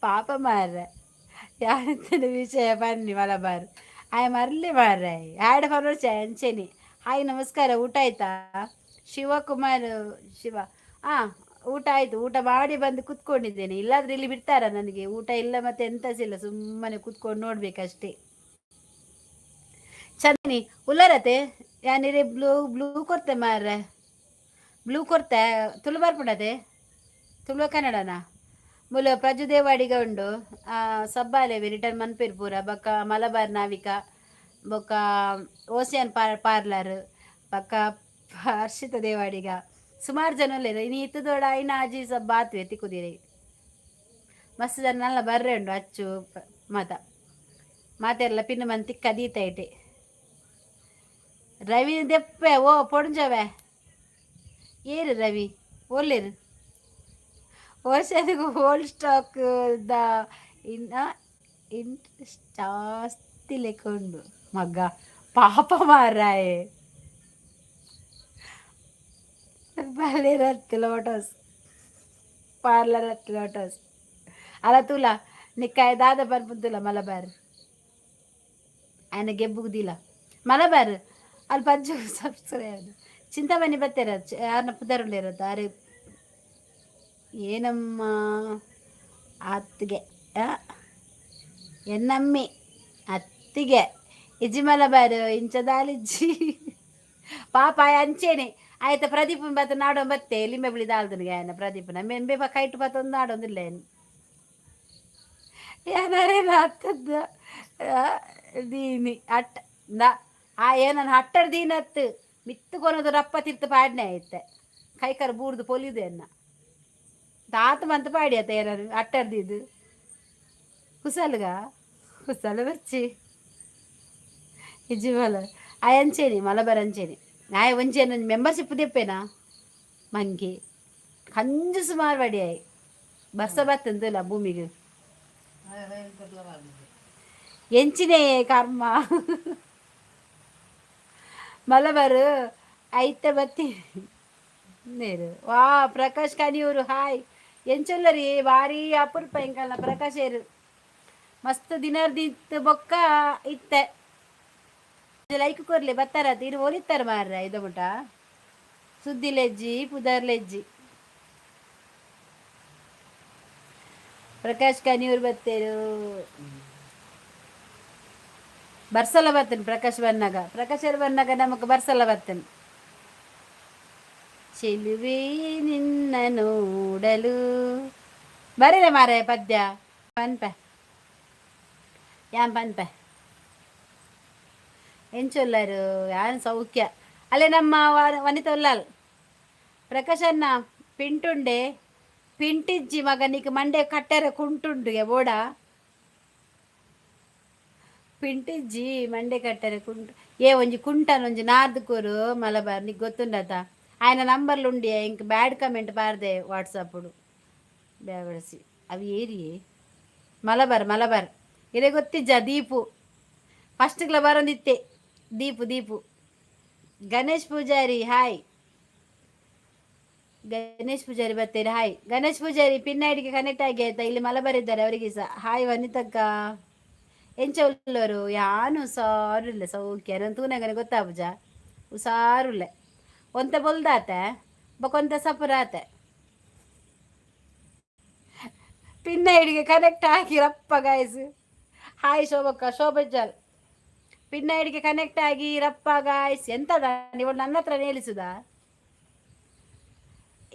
ಪಾಪ ಮಾರ್ರೆ ಯಾರಂತ ವಿಷಯ ಬನ್ನಿ ಮಲಬಾರು ಆಯ್ ಮರಲಿ ಮಾರ್ರೆ ಆಡ ಫರ್ವರ್ಚ ಅಂಚೆನಿ ಹಾಯ್ ನಮಸ್ಕಾರ ಊಟ ಆಯ್ತಾ ಶಿವಕುಮಾರ್ ಶಿವ ಊಟ ಆಯ್ತು ಊಟ ಮಾಡಿ ಬಂದು ಕುತ್ಕೊಂಡಿದ್ದೇನೆ ಇಲ್ಲಾದ್ರೆ ಇಲ್ಲಿ ಬಿಡ್ತಾರ ನನಗೆ ಊಟ ಇಲ್ಲ ಮತ್ತೆ ಎಂತ ಸಿಲ್ಲ ಸುಮ್ಮನೆ ಕುತ್ಕೊಂಡು ನೋಡ್ಬೇಕಷ್ಟೇ ಚಂದನಿ ಉಲ್ಲರತೆ ಯಾನಿರೆ ಬ್ಲೂ ಬ್ಲೂ ಕೊಡ್ತೆ ಮಾರ್ರೆ ಬ್ಲೂ ಕೊಡ್ತೆ ತುಳು ಬರ್ಪುಡದೆ ತುಳು ಕನ್ನಡನ ಮುಲ ಪ್ರಜುದೇವಾಡಿಗ ಉಂಡು ಸಬ್ಬಾಲೆವಿ ರಿಟರ್ನ್ ಮನ್ಪೇರ್ ಪೂರ ಬೊಕ್ಕ ಮಲಬಾರ್ ನಾವಿಕ ಬೊಕ್ಕ ಓಸಿಯನ್ ಪಾರ್ಲರ್ ಬೊಕ್ಕ ಹರ್ಷಿತ ದೇವಾಡಿಗ ಸುಮಾರು ಜನ ಉಲ್ಲೇರು ಇನ್ನು ಇತ್ತದೋಡ ಇನ್ನು ಆಜಿ ಸಬ್ಬ ಆತ್ವೆ ತಿಕ್ಕುದಿರಿ ಮಸ್ತ್ ಜನ ನಲ್ಲ ಬರ್ರೆ ಉಂಡು ಅಚ್ಚು ಮಾತೆಲ್ಲ ಪಿನ್ನು ಮನ್ ತಿಕ್ಕ ದೀತ ಐಟೆ ರವಿ ದೆಪ್ಪೆ ಓ ಪೊಡ್ಜವೆ ಏರು ರವಿ ಒಲ್ಲೇರು ವರ್ಷದಿಗೂ ಹೋಲ್ ಸ್ಟಾಕ್ ದ ಇಂಟ್ರೆಸ್ಟ್ ಜಾಸ್ತಿ ಲೆಕ್ಕೊಂಡು ಮಗ್ಗ ಪಾಪ ಮಾರಾಯೆ ಬಲ್ಲಿರತ್ತೆ ಲೋಟಸ್ ಪಾರ್ಲರ್ ಹತ್ತು ಲೋಟಸ್ ಅಲ್ಲ ತುಲ ನಿಕ್ಕಾಯ ದಾದ ಬರ್ಬುದಿಲ್ಲ ಮಲಬಾರ್ ಆಯ್ನ ಗೆಬ್ಬುದಿಲ್ಲ ಮಲಬಾರ್ ಅಲ್ಲಿ ಪಂಚು ಸಬ್ಸ್ಕ್ರೈಬ್ ಚಿಂತಾಮಣಿ ಬರ್ತೀರ ಯಾರನ್ನ ಪುದರುಳ್ಳಿರೋದು ಅರೆ ಏನಮ್ಮ ಅತ್ತಿಗೆ ಎನ್ನಮ್ಮಿ ಅತ್ತಿಗೆ ಇಜ್ಜಿ ಮಲಬಾರು ಇಂಚದಾಲಿಜ್ಜಿ ಪಾಪ ಅಂಚೇನೆ ಆಯ್ತಾ ಪ್ರದೀಪನ್ ಬತ್ತ ನಾಡೋ ಬತ್ತೆ ಲಿಂಬೆ ಬಿಳಿ ದಾಲ್ದನಿಗೆ ಆಯ್ನ ಪ್ರದೀಪನ ಮೆಂಬೆ ಕೈಟ್ ಬತ್ತ ಒಂದು ನಾಡೊಂದಿಲ್ಲ ಏನು ಏನಾರೇನು ಹತ್ತದ ದೀನಿ ಅಟ್ಟ ನಾ ಆ ಏನನ್ ಹಟ್ಟಡ ದೀನತ್ತು ಮಿತ್ತು ಕೊನದು ರಪ್ಪ ತಿರ್ತು ಪಾಡ್ನೆ ಐತೆ ಕೈಕರ್ ಬೂರ್ದು ಪೊಲಿದೆ ಅನ್ನ ತಾತ ಮಂತ ಪಾಡಿಯತ್ತ ಏನಾರು ಅಟ್ಟರ್ದಿದ್ದು ಕುಸಲ್ಗ ಕುಸಲ ಬರ್ಚಿ ಇಜ್ಜಿಮಲ ಆ ಅಂಚೇನಿ ಮಲಬಾರ್ ಅಂಚೇನಿ ನಾಯ ಒಂಚೆ ಮೆಂಬರ್ಶಿಪ್ ದಿಪ್ಪೇನಾ ಮಂಗೆ ಕಂಜು ಸುಮಾರು ಬಡಿಯಾಯಿ ಬರ್ಸ ಬತ್ತಂತಲ್ಲ ಭೂಮಿಗೆ ಎಂಚಿನೇ ಕರ್ಮ ಮಲಬಾರು ಐತೆ ಬತ್ತಿ ನೀರು ವಾ ಪ್ರಕಾಶ್ ಕನಿಯೂರು ಹಾಯ್ ಎಂಚೊಲ್ಲರಿ ಭಾರಿ ಅಪರೂಪ ಎಂಕಲ್ನ ಪ್ರಕಾಶ್ ಏರು ಮಸ್ತ್ ದಿನರ್ದಿತ್ತು ಬೊಕ್ಕ ಇತ್ತೆ ಲೈಕ್ ಕೊರ್ಲಿ ಬತ್ತಾರತ್ ಇರು ಒಲಿತಾರ ಮಾರ್ರ ಇದು ಮುಟ ಸುದ್ದಿ ಲೆಜ್ಜಿ ಪುದರ್ ಲೆಜ್ಜಿ ಪ್ರಕಾಶ್ ಕನಿಯೂರು ಬತ್ತೇರು ಬರ್ಸಲ ಬರ್ತೇನೆ ಪ್ರಕಾಶ್ ಬನ್ನಾಗ ನಮಕ್ ಬರ್ಸಲ ಬರ್ತೇನೆ ಚೆಲುವೆ ನಿನ್ನ ನೋಡಲು ಬರೀರ ಮಾರ ಪದ್ಯ ಪನ್ಪ ಯಾನ್ ಪನ್ಪ ಎಂಚೊಲ್ಲರು ಯಾನ್ ಸೌಖ್ಯ ಅಲ್ಲೇ ನಮ್ಮ ವನಿತ ಉಲ್ಲಾಲ್ ಪ್ರಕಾಶ್ ಅನ್ನ ಪಿಂಟುಂಡೆ ಪಿಂಟಿಜ್ಜಿ ಮಗನಿಗೆ ಮಂಡೆ ಕಟ್ಟರ ಕುಂಟುಂಡುಗೆ ಬೋಡ ಪಿಂಟಿಜ್ಜಿ ಮಂಡೆ ಕಟ್ಟರೆ ಕುಂಟು ಏ ಒಂಜಿ ಕುಂಟನ್ ಒಂಜಿ ನಾರ್ದುಕೂರು ಮಲಬಾರ್ ನಿಗ್ ಗೊತ್ತುಂಡತ ఆయన నంబర్లు ఉండి ఇంక బ్యాడ్ కమెంట్ పారదే వాట్సాప్డు ಬೇವಡಿಸಿ ಅವು ಏರಿ ಮಲಬಾರ್ ಇದೇ ಗೊತ್ತಿಜ್ಜ ದೀಪು ಫಸ್ಟ್ಗ್ಲ ಬರೋದಿತ್ತೆ ದೀಪು ಗಣೇಶ್ ಪೂಜಾರಿ ಹಾಯ್ ಗಣೇಶ್ ಪೂಜಾರಿ ಬರ್ತೀರಿ ಹಾಯ್ ಗಣೇಶ್ ಪೂಜಾರಿ ಪಿನ್ನೈಡಿಗೆ ಕನೆಕ್ಟ್ ಆಗಿ ಆಯ್ತಾ ಇಲ್ಲಿ ಮಲಬಾರ್ ಇದ್ದಾರೆ ಅವರಿಗೆ ಸಹ ಹಾಯ್ ವನಿತಕ್ಕ ಎಂಚ ಉಳ್ಳವರು ಯಾನು ಸಾರುಲ್ಲ ಸೌಖ್ಯ ನನ್ನ ತೂನಗನೆ ಗೊತ್ತಾಬುಜ ಉಸಾರುಲ್ಲ ಒಂತ ಬೊಲ್ದಾತೆ ಬಕೊಂತ ಸಪುರಾತೆ ಪಿನ್ನ ಹಿಡಿಗೆ ಕನೆಕ್ಟ್ ಆಗಿ ರಪ್ಪ ಗಾಯ್ಸು ಹಾಯ್ ಶೋಭಜ್ಜಲ್ ಪಿನ್ನ ಹಿಡಿಗೆ ಕನೆಕ್ಟ್ ಆಗಿ ರಪ್ಪ ಗಾಯ್ಸ್ ಎಂತದ ನೀವು ನನ್ನ ಹತ್ರ ನೇಲಿಸುದ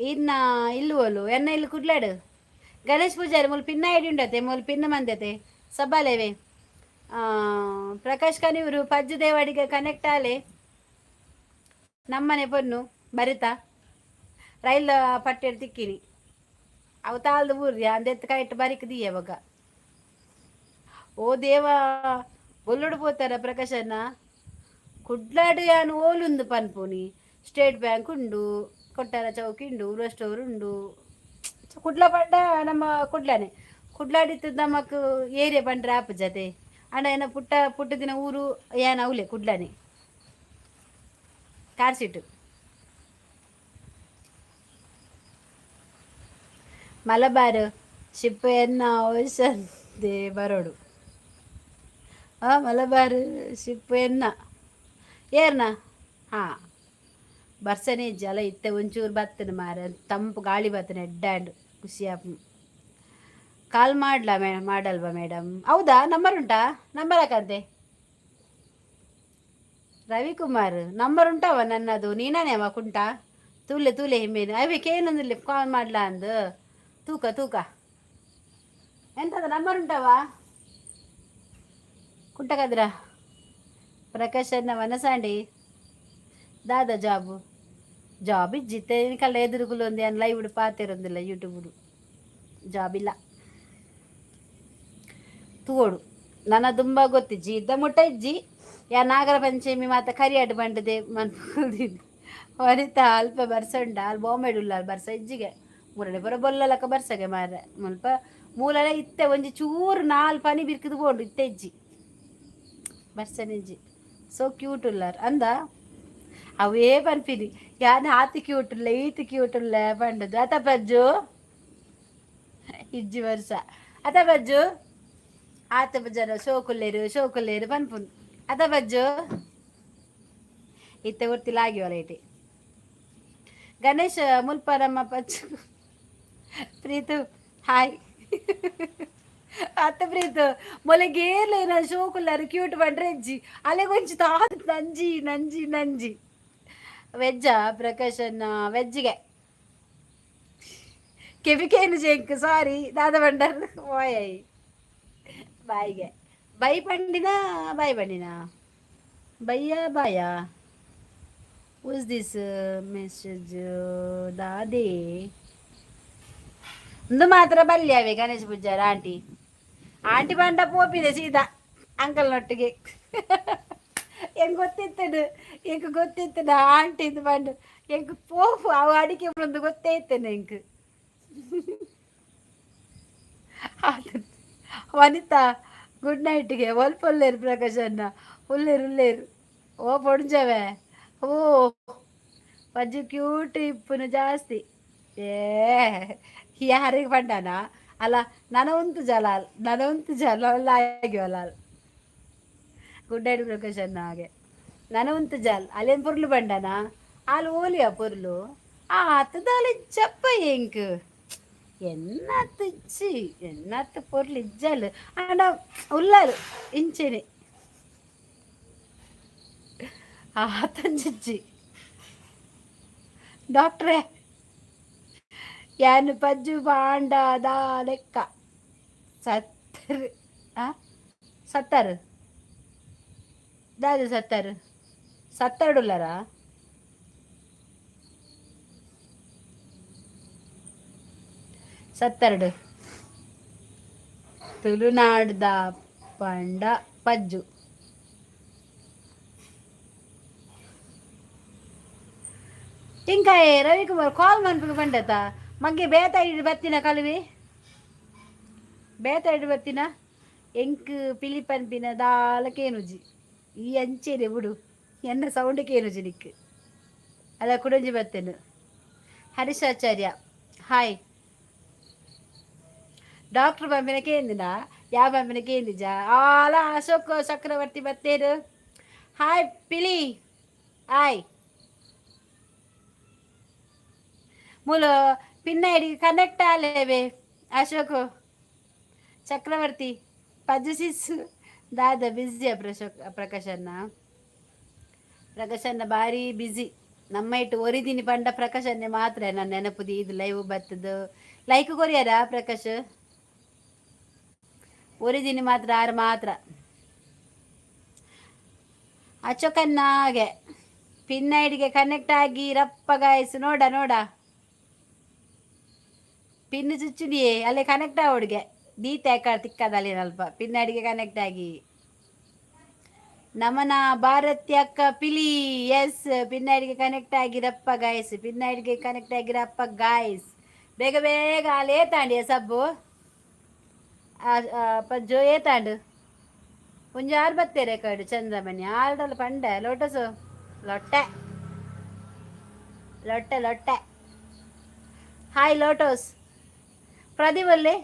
ಇನ್ನ ಇಲ್ಲುವಲು ಎನ್ನ ಇಲ್ಲಿ ಕುಡ್ಲಾಡು ಗಣೇಶ್ ಪೂಜಾರಿ ಮೂಲ ಪಿನ್ನ ಹಿಡಿ ಉಂಡತೆ ಮೂಲ ಪಿನ್ನ ಮಂದತೆ ಸಬ್ಬಾಲೇವೆ ಪ್ರಕಾಶ್ ಕನಿಯೂರು ಪಜ್ಜು ದೇವಾಡಿಗೆ ಕನೆಕ್ಟ್ ಆಲೆ ನಮ್ಮನೆ ಪೊನ್ನು ಬರಿತಾ ರೈಲ್ ಪಟ್ಟೆಡ್ ತಿಕ್ಕಿನಿ ಅವು ತಾಳ್ದು ಊರ್ರಿ ಅಂದೆತ್ತು ಕೈಟ್ ಬರಿಕ್ ದಿಯ ಇವಾಗ ಓ ದೇವ ಬೊಲ್ಲುಡು ಪೋತಾರ ಪ್ರಕಾಶನ ಕುಡ್ಲಾಡು ಯಾನು ಓಲುಂದು ಪನ್ಪುನಿ ಸ್ಟೇಟ್ ಬ್ಯಾಂಕ್ ಉಂಡು ಕೊಟ್ಟಾರ ಚೌಕಿ ಉಂಡು ಊರ ಸ್ಟೋರ್ ಉಂಡು ಕುಡ್ಲ ಪಡ್ಡ ನಮ್ಮ ಕುಡ್ಲಾನೆ ಕುಡ್ಲಾಡಿತ್ತು ನಮಕ್ ಏರಿಯಾ ಪಂಡ್ರೆ ಆಪ ಜತೆ ಅಣ್ಣ ಏನ ಪುಟ್ಟ ದಿನ ಊರು ಏನ ಅವಲೆ ಕುಡ್ಲಾನೆ ಕಾರ್ ಸೀಟು ಮಲಬಾರ್ ಶಿಪ್ ಎನ್ನ ಔಷಧಿ ಬರೋಡು ಮಲಬಾರ್ ಶಿಪ್ ಎನ್ನ ಏರ್ನ ಹಾಂ ಬರ್ಸನೆ ಜಲ ಇತ್ತೆ ಒಂಚೂರು ಬತ್ತನೆ ಮಾರ ತಂಪು ಗಾಳಿ ಬತ್ತನೆ ಎಡ್ಡಾಂಡು ಖುಷಿಯಾಪ ಕಾಲ್ ಮಾಡಲ್ವಾ ಮೇಡಮ್ ಹೌದಾ ನಂಬರ್ ಉಂಟಾ ನಂಬರ್ ಹಾಕಂತೆ ರವಿಕುಮಾರ್ ನಂಬರ್ ಉಂಟವ ನನ್ನದು ನೀನಾನೇ ಅವ ಕುಂಟಾ ತೂಲೆ ಹಿಮ್ಮೇನು ಅವಕ್ಕೆ ಏನಂದಿಲ್ಲ ಕಾಲ್ ಮಾಡ್ಲಾ ಅಂದು ತೂಕ ಎಂತದ ನಂಬರ್ ಉಂಟವ ಕುಂಟಕದ್ರ ಪ್ರಕಾಶನ್ನ ವನಸಾಂಡಿ ದಾದ ಜಾಬ್ ಇಜ್ಜಿತ್ತೆ ಕಲ್ಲ ಎದುರುಗುಲು ಒಂದು ಏನು ಲೈವ್ ಪಾತಿರೊಂದಿಲ್ಲ ಯೂಟ್ಯೂಬ್ ಜಾಬ್ ಇಲ್ಲ ತೂಗೋಡು ನನ್ನ ತುಂಬ ಗೊತ್ತಿಜ್ಜಿ ಇದ್ದ ಮುಟ್ಟ ಇಜ್ಜಿ ಯಾ ನಾಗರ ಪಂಚಮಿ ಮಾತ ಕರಿಯಾಡು ಬಂಡದೆ ಮನ್ಪುದಿದ್ದು ವನಿತ ಅಲ್ಪ ಬರ್ಸ ಉಂಡ ಅಲ್ಲಿ ಬಾಂಬೆಡ್ ಉಲ್ಲ ಅಲ್ಲಿ ಬರ್ಸ ಇಜ್ಜಿಗೆ ಮೂರನೇ ಪುರ ಬೊಲ್ಲಲಕ್ಕ ಬರ್ಸಗೆ ಮಾರ್ರೆ ಮುಲ್ಪ ಮೂಲಲ ಇತ್ತೆ ಒಂಜಿ ಚೂರು ನಾಲ್ ಪನಿ ಬಿರ್ಕಿದು ಬೋಂಡು ಇತ್ತೆ ಇಜ್ಜಿ ಬರ್ಸನೆ ಇಜ್ಜಿ ಸೋ ಕ್ಯೂಟ್ ಉಲ್ಲಾರ್ ಅಂದ ಅವೇ ಪನ್ಪಿನಿ ಯಾನ್ ಆತಿ ಕ್ಯೂಟ್ ಉಲ್ಲ ಈತಿ ಕ್ಯೂಟ್ ಉಲ್ಲ ಪಂಡದು ಅತ ಪಜ್ಜು ಇಜ್ಜಿ ವರ್ಷ ಅತ ಬಜ್ಜು ಆತ ಬಜ್ಜನ ಶೋಕುಲ್ಲೇರು ಪನ್ಪುನ್ ಅತ ಬಜ್ಜು ಇತ್ತೆ ಗೊತ್ತಿಲ್ಲ ಆಗಿವಲ್ಲ ಐಟಿ ಗಣೇಶ್ ಮುಲ್ಪ ನಮ್ಮ ಪಚ್ಚು ಪ್ರೀತು ಹಾಯ್ ಅತ್ತ ಪ್ರೀತು ಮೊಲೆಗೇರ್ಲೆ ನಾನು ಶೋಕುಲ್ಲಾರು ಕ್ಯೂಟ್ ಬಂಡ್ರೆ ಅಜ್ಜಿ ಅಲೆಗೊಂಚು ತಾತ ನಂಜಿ ವೆಜ್ಜಾ ಪ್ರಕಾಶನ್ನ ವೆಜ್ಜಿಗೆ ಕೆವಿಕೇನು ಜೇಂಕ್ ಸಾರಿ ದಾದ ಬಂಡರ್ ಓಯ್ ಬಾಯಿಗೆ ಬೈ ಪಂಡಿನ ಬಾಯಿ ಪಂಡಿನ ಬಯ್ಯ ಬಾಯ ಉಸ್ ದಿಸ್ ಮೆಸೇಜ್ ದಾದೆ ಒಂದು ಮಾತ್ರ ಬಲ್ಯಾವೆ ಗಣೇಶ ಪೂಜಾರ ಆಂಟಿ ಆಂಟಿ ಬಂಡ ಪೋಪಿದೆ ಸೀದಾ ಅಂಕಲ್ನೊಟ್ಟಿಗೆ ಹೆಂಗ್ ಗೊತ್ತಿತ್ತದು ಹೆಂಗ್ ಗೊತ್ತಿತ್ತದ ಆಂಟಿ ಇದು ಬಂಡು ಹೆಂಗ್ ಪೋಪು ಅವ ಅಡಿಕೆ ಒಂದು ಗೊತ್ತೇ ಇತ್ತೇನೆ ಹೆಂಗ್ ವನಿತಾ ಗುಡ್ ನೈಟ್ಗೆ ಒಲ್ಪ ಒಲ್ಲೇರು ಪ್ರಕಾಶನ್ನ ಉಲ್ಲೇರು ಉಲ್ಲೇರು ಓ ಪೊಡ್ಜವೆ ಓ ಪಜ್ಜು ಕ್ಯೂಟ್ ಇಪ್ಪುನು ಜಾಸ್ತಿ ಏ ಯಾರಿಗೆ ಪಂಡನ ಅಲ್ಲ ನನವಂತು ಜಲಾಲ್ ಆಗ್ಯವಲ್ಲ ಗುಡ್ ನೈಟ್ ಪ್ರಕಾಶನ್ನ ಹಾಗೆ ನನವಂತು ಜಾಲ್ ಅಲ್ಲೇನು ಪೊರ್ಲು ಪಂಡನ ಅಲ್ಲಿ ಓಲಿಯ ಪೊರ್ಲು ಆ ಹತ್ತದಾಲಿ ಚಪ್ಪ ಎಂಕ್ ಎನ್ನತ್ತು ಪೊರ್ಲು ಇಜ್ಜಲ್ ಅಂಡ ಉಲ್ಲಾರು ಇಂಚೆನೆ ಆತಂಜಿಜ್ಜಿ ಡಾಕ್ಟ್ರೇ ಯಾನು ಪಜ್ಜು ಬಾಂಡದ ಲೆಕ್ಕ ಸತ್ತರು ಸತ್ತರು ದಾದು ಸತ್ತರು ಸತ್ತರುಡುಲ್ಲರ ಸತ್ತರಡು ತುಳುನಾಡ್ದ ಪಂಡ ಪಜ್ಜು ಇಂಕಾಯ್ ರವಿಕುಮಾರ್ ಕಾಲ್ ಮಾಡ್ಬೇಕು ಪಂಡತ ಮಗೆ ಬೇತ ಇಡು ಬತ್ತಿನ ಕಲುವೆ ಬೇತ ಇಡು ಬತ್ತಿನ ಎಂಕ್ ಪಿಲಿಪನ್ಪಿನ ದಾಲ ಕೇನುಜಿ ಈ ಅಂಚೆನೆ ಬಿಡು ಎನ್ನ ಸೌಂಡ್ ಕೇನುಜಿ ನಿಕ್ ಅಲ್ಲ ಕುಡಂಜಿ ಬತ್ತೇನು ಹರೀಶಾಚಾರ್ಯ ಹಾಯ್ ಡಾಕ್ಟರ್ ಬಂಬಿನ ಕೇಂದಿನ ಯಾವ ಬಂಬಿನ ಕೇಂದಿಜ ಆಲ ಅಶೋಕ್ ಚಕ್ರವರ್ತಿ ಬತ್ತೇನು ಹಾಯ್ ಪಿಲಿ ಹಾಯ್ ಮೂಲ ಪಿನ್ನೈಡಿ ಕನೆಕ್ಟ್ ಆಲೇವೆ ಅಶೋಕ್ ಚಕ್ರವರ್ತಿ ಪಜ್ಜಿಸ್ ದಾದ ಬ್ಯುಸಿಯ ಪ್ರಕಾಶನ್ನ ಭಾರಿ ಬ್ಯುಸಿ ನಮ್ಮ ಇಟ್ಟು ಒರಿದಿನಿ ಪಂಡ ಪ್ರಕಾಶನ್ನೇ ಮಾತ್ರ ನನ್ನ ನೆನಪುದಿ ಇದು ಲೈವ್ ಬರ್ತದು ಲೈಕ್ ಕೊರಿಯಾರ ಪ್ರಕಾಶ್ ಒರಿದಿನಿ ಮಾತ್ರ ಆರು ಮಾತ್ರ ಅಶೋಕನ್ನಾಗೆ ಪಿನ್ನೈಡಿಗೆ ಕನೆಕ್ಟ್ ಆಗಿ ರಪ್ಪ ಗಾಯಸು ನೋಡ ಪಿನ್ ಚುಚ್ಚುಡಿಯೇ ಅಲ್ಲೇ ಕನೆಕ್ಟ್ ಆವಡ್ಗೆ ದೀತೆ ತಿಕ್ಕದಲ್ಲಿ ಸ್ವಲ್ಪ ಪಿನ್ನಡಿಗೆ ಕನೆಕ್ಟ್ ಆಗಿ ನಮನ ಭಾರತಿ ಅಕ್ಕ ಪಿಲಿ ಎಸ್ ಪಿನ್ನಡಿಗೆ ಕನೆಕ್ಟ್ ಆಗಿರಪ್ಪ ಗಾಯಸ್ ಪಿನ್ನಡಿಗೆ ಕನೆಕ್ಟ್ ಆಗಿರಪ್ಪ ಗಾಯಸ್ ಬೇಗ ಬೇಗ ಅಲ್ಲಿ ಏತಾಂಡಿ ಸಬ್ಬು ಪಜ್ಜು ಏತಾಂಡು ಒಂಜಿ ಆರು ಬತ್ತೇರೆ ಕಡು ಚಂದ್ರಮಣಿ ಆರ್ಡಲ್ಲ ಪಂಡ ಲೋಟಸು ಲೊಟ್ಟೆ ಲೊಟ್ಟೆ ಲೊಟ್ಟೆ ಹಾಯ್ ಲೋಟೋಸ್ ಪ್ರದೀಪಲ್ಲೇ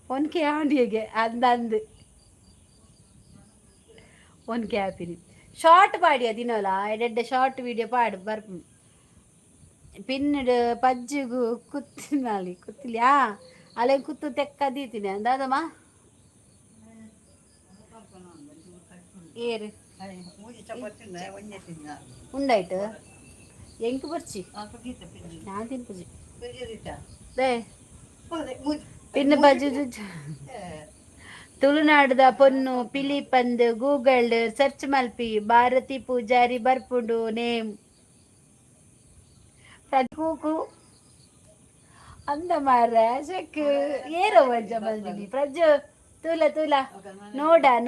ಒನ್ಕೆ ಆಂಡಿಗೆ ಅಂದಂದು ಒನ್ಕೆ ಹ್ಯಾಪಿನಿ ಶಾರ್ಟ್ ಪಾಡಿಯ ದಿನವಲ್ಲ ಎಡೆಡ್ಡೆ ಶಾರ್ಟ್ ವಿಡಿಯೋ ಪಾಡು ಬರ್ಪು ಪಿನ್ನಡು ಪಜ್ಜಿಗು ಕುತ್ತಿನಲ್ಲಿ ಕುತ್ತಿಲಿ ಅಲ್ಲೇ ಕುತ್ತು ತೆಕ್ಕ ದೀತೀನಿ ಅಂದಾದಮ್ಮ ಏರು ಉಂಡಾಯ್ತು ಎಂಕು ಬರ್ಚಿ ನಾನು ತಿನ್ಪುಜಿ ಪಿನ್ನ ಬಜ್ಜಿ ತುಳುನಾಡದ ಪೊನ್ನು ಪಿಲಿಪಂದ್ ಗೂಗಲ್ ಸರ್ಚ್ ಮಲ್ಪಿ ಭಾರತಿ ಪೂಜಾರಿ ಬರ್ಪುಂಡು ನೇಮ್ ಕೂಕು ಅಂದ ಮಾರ ಶಕ್ ಏರೋ ವಜ್ಜ ಬಂದಿನಿ ಪ್ರಜ್ಜು ತೂಲ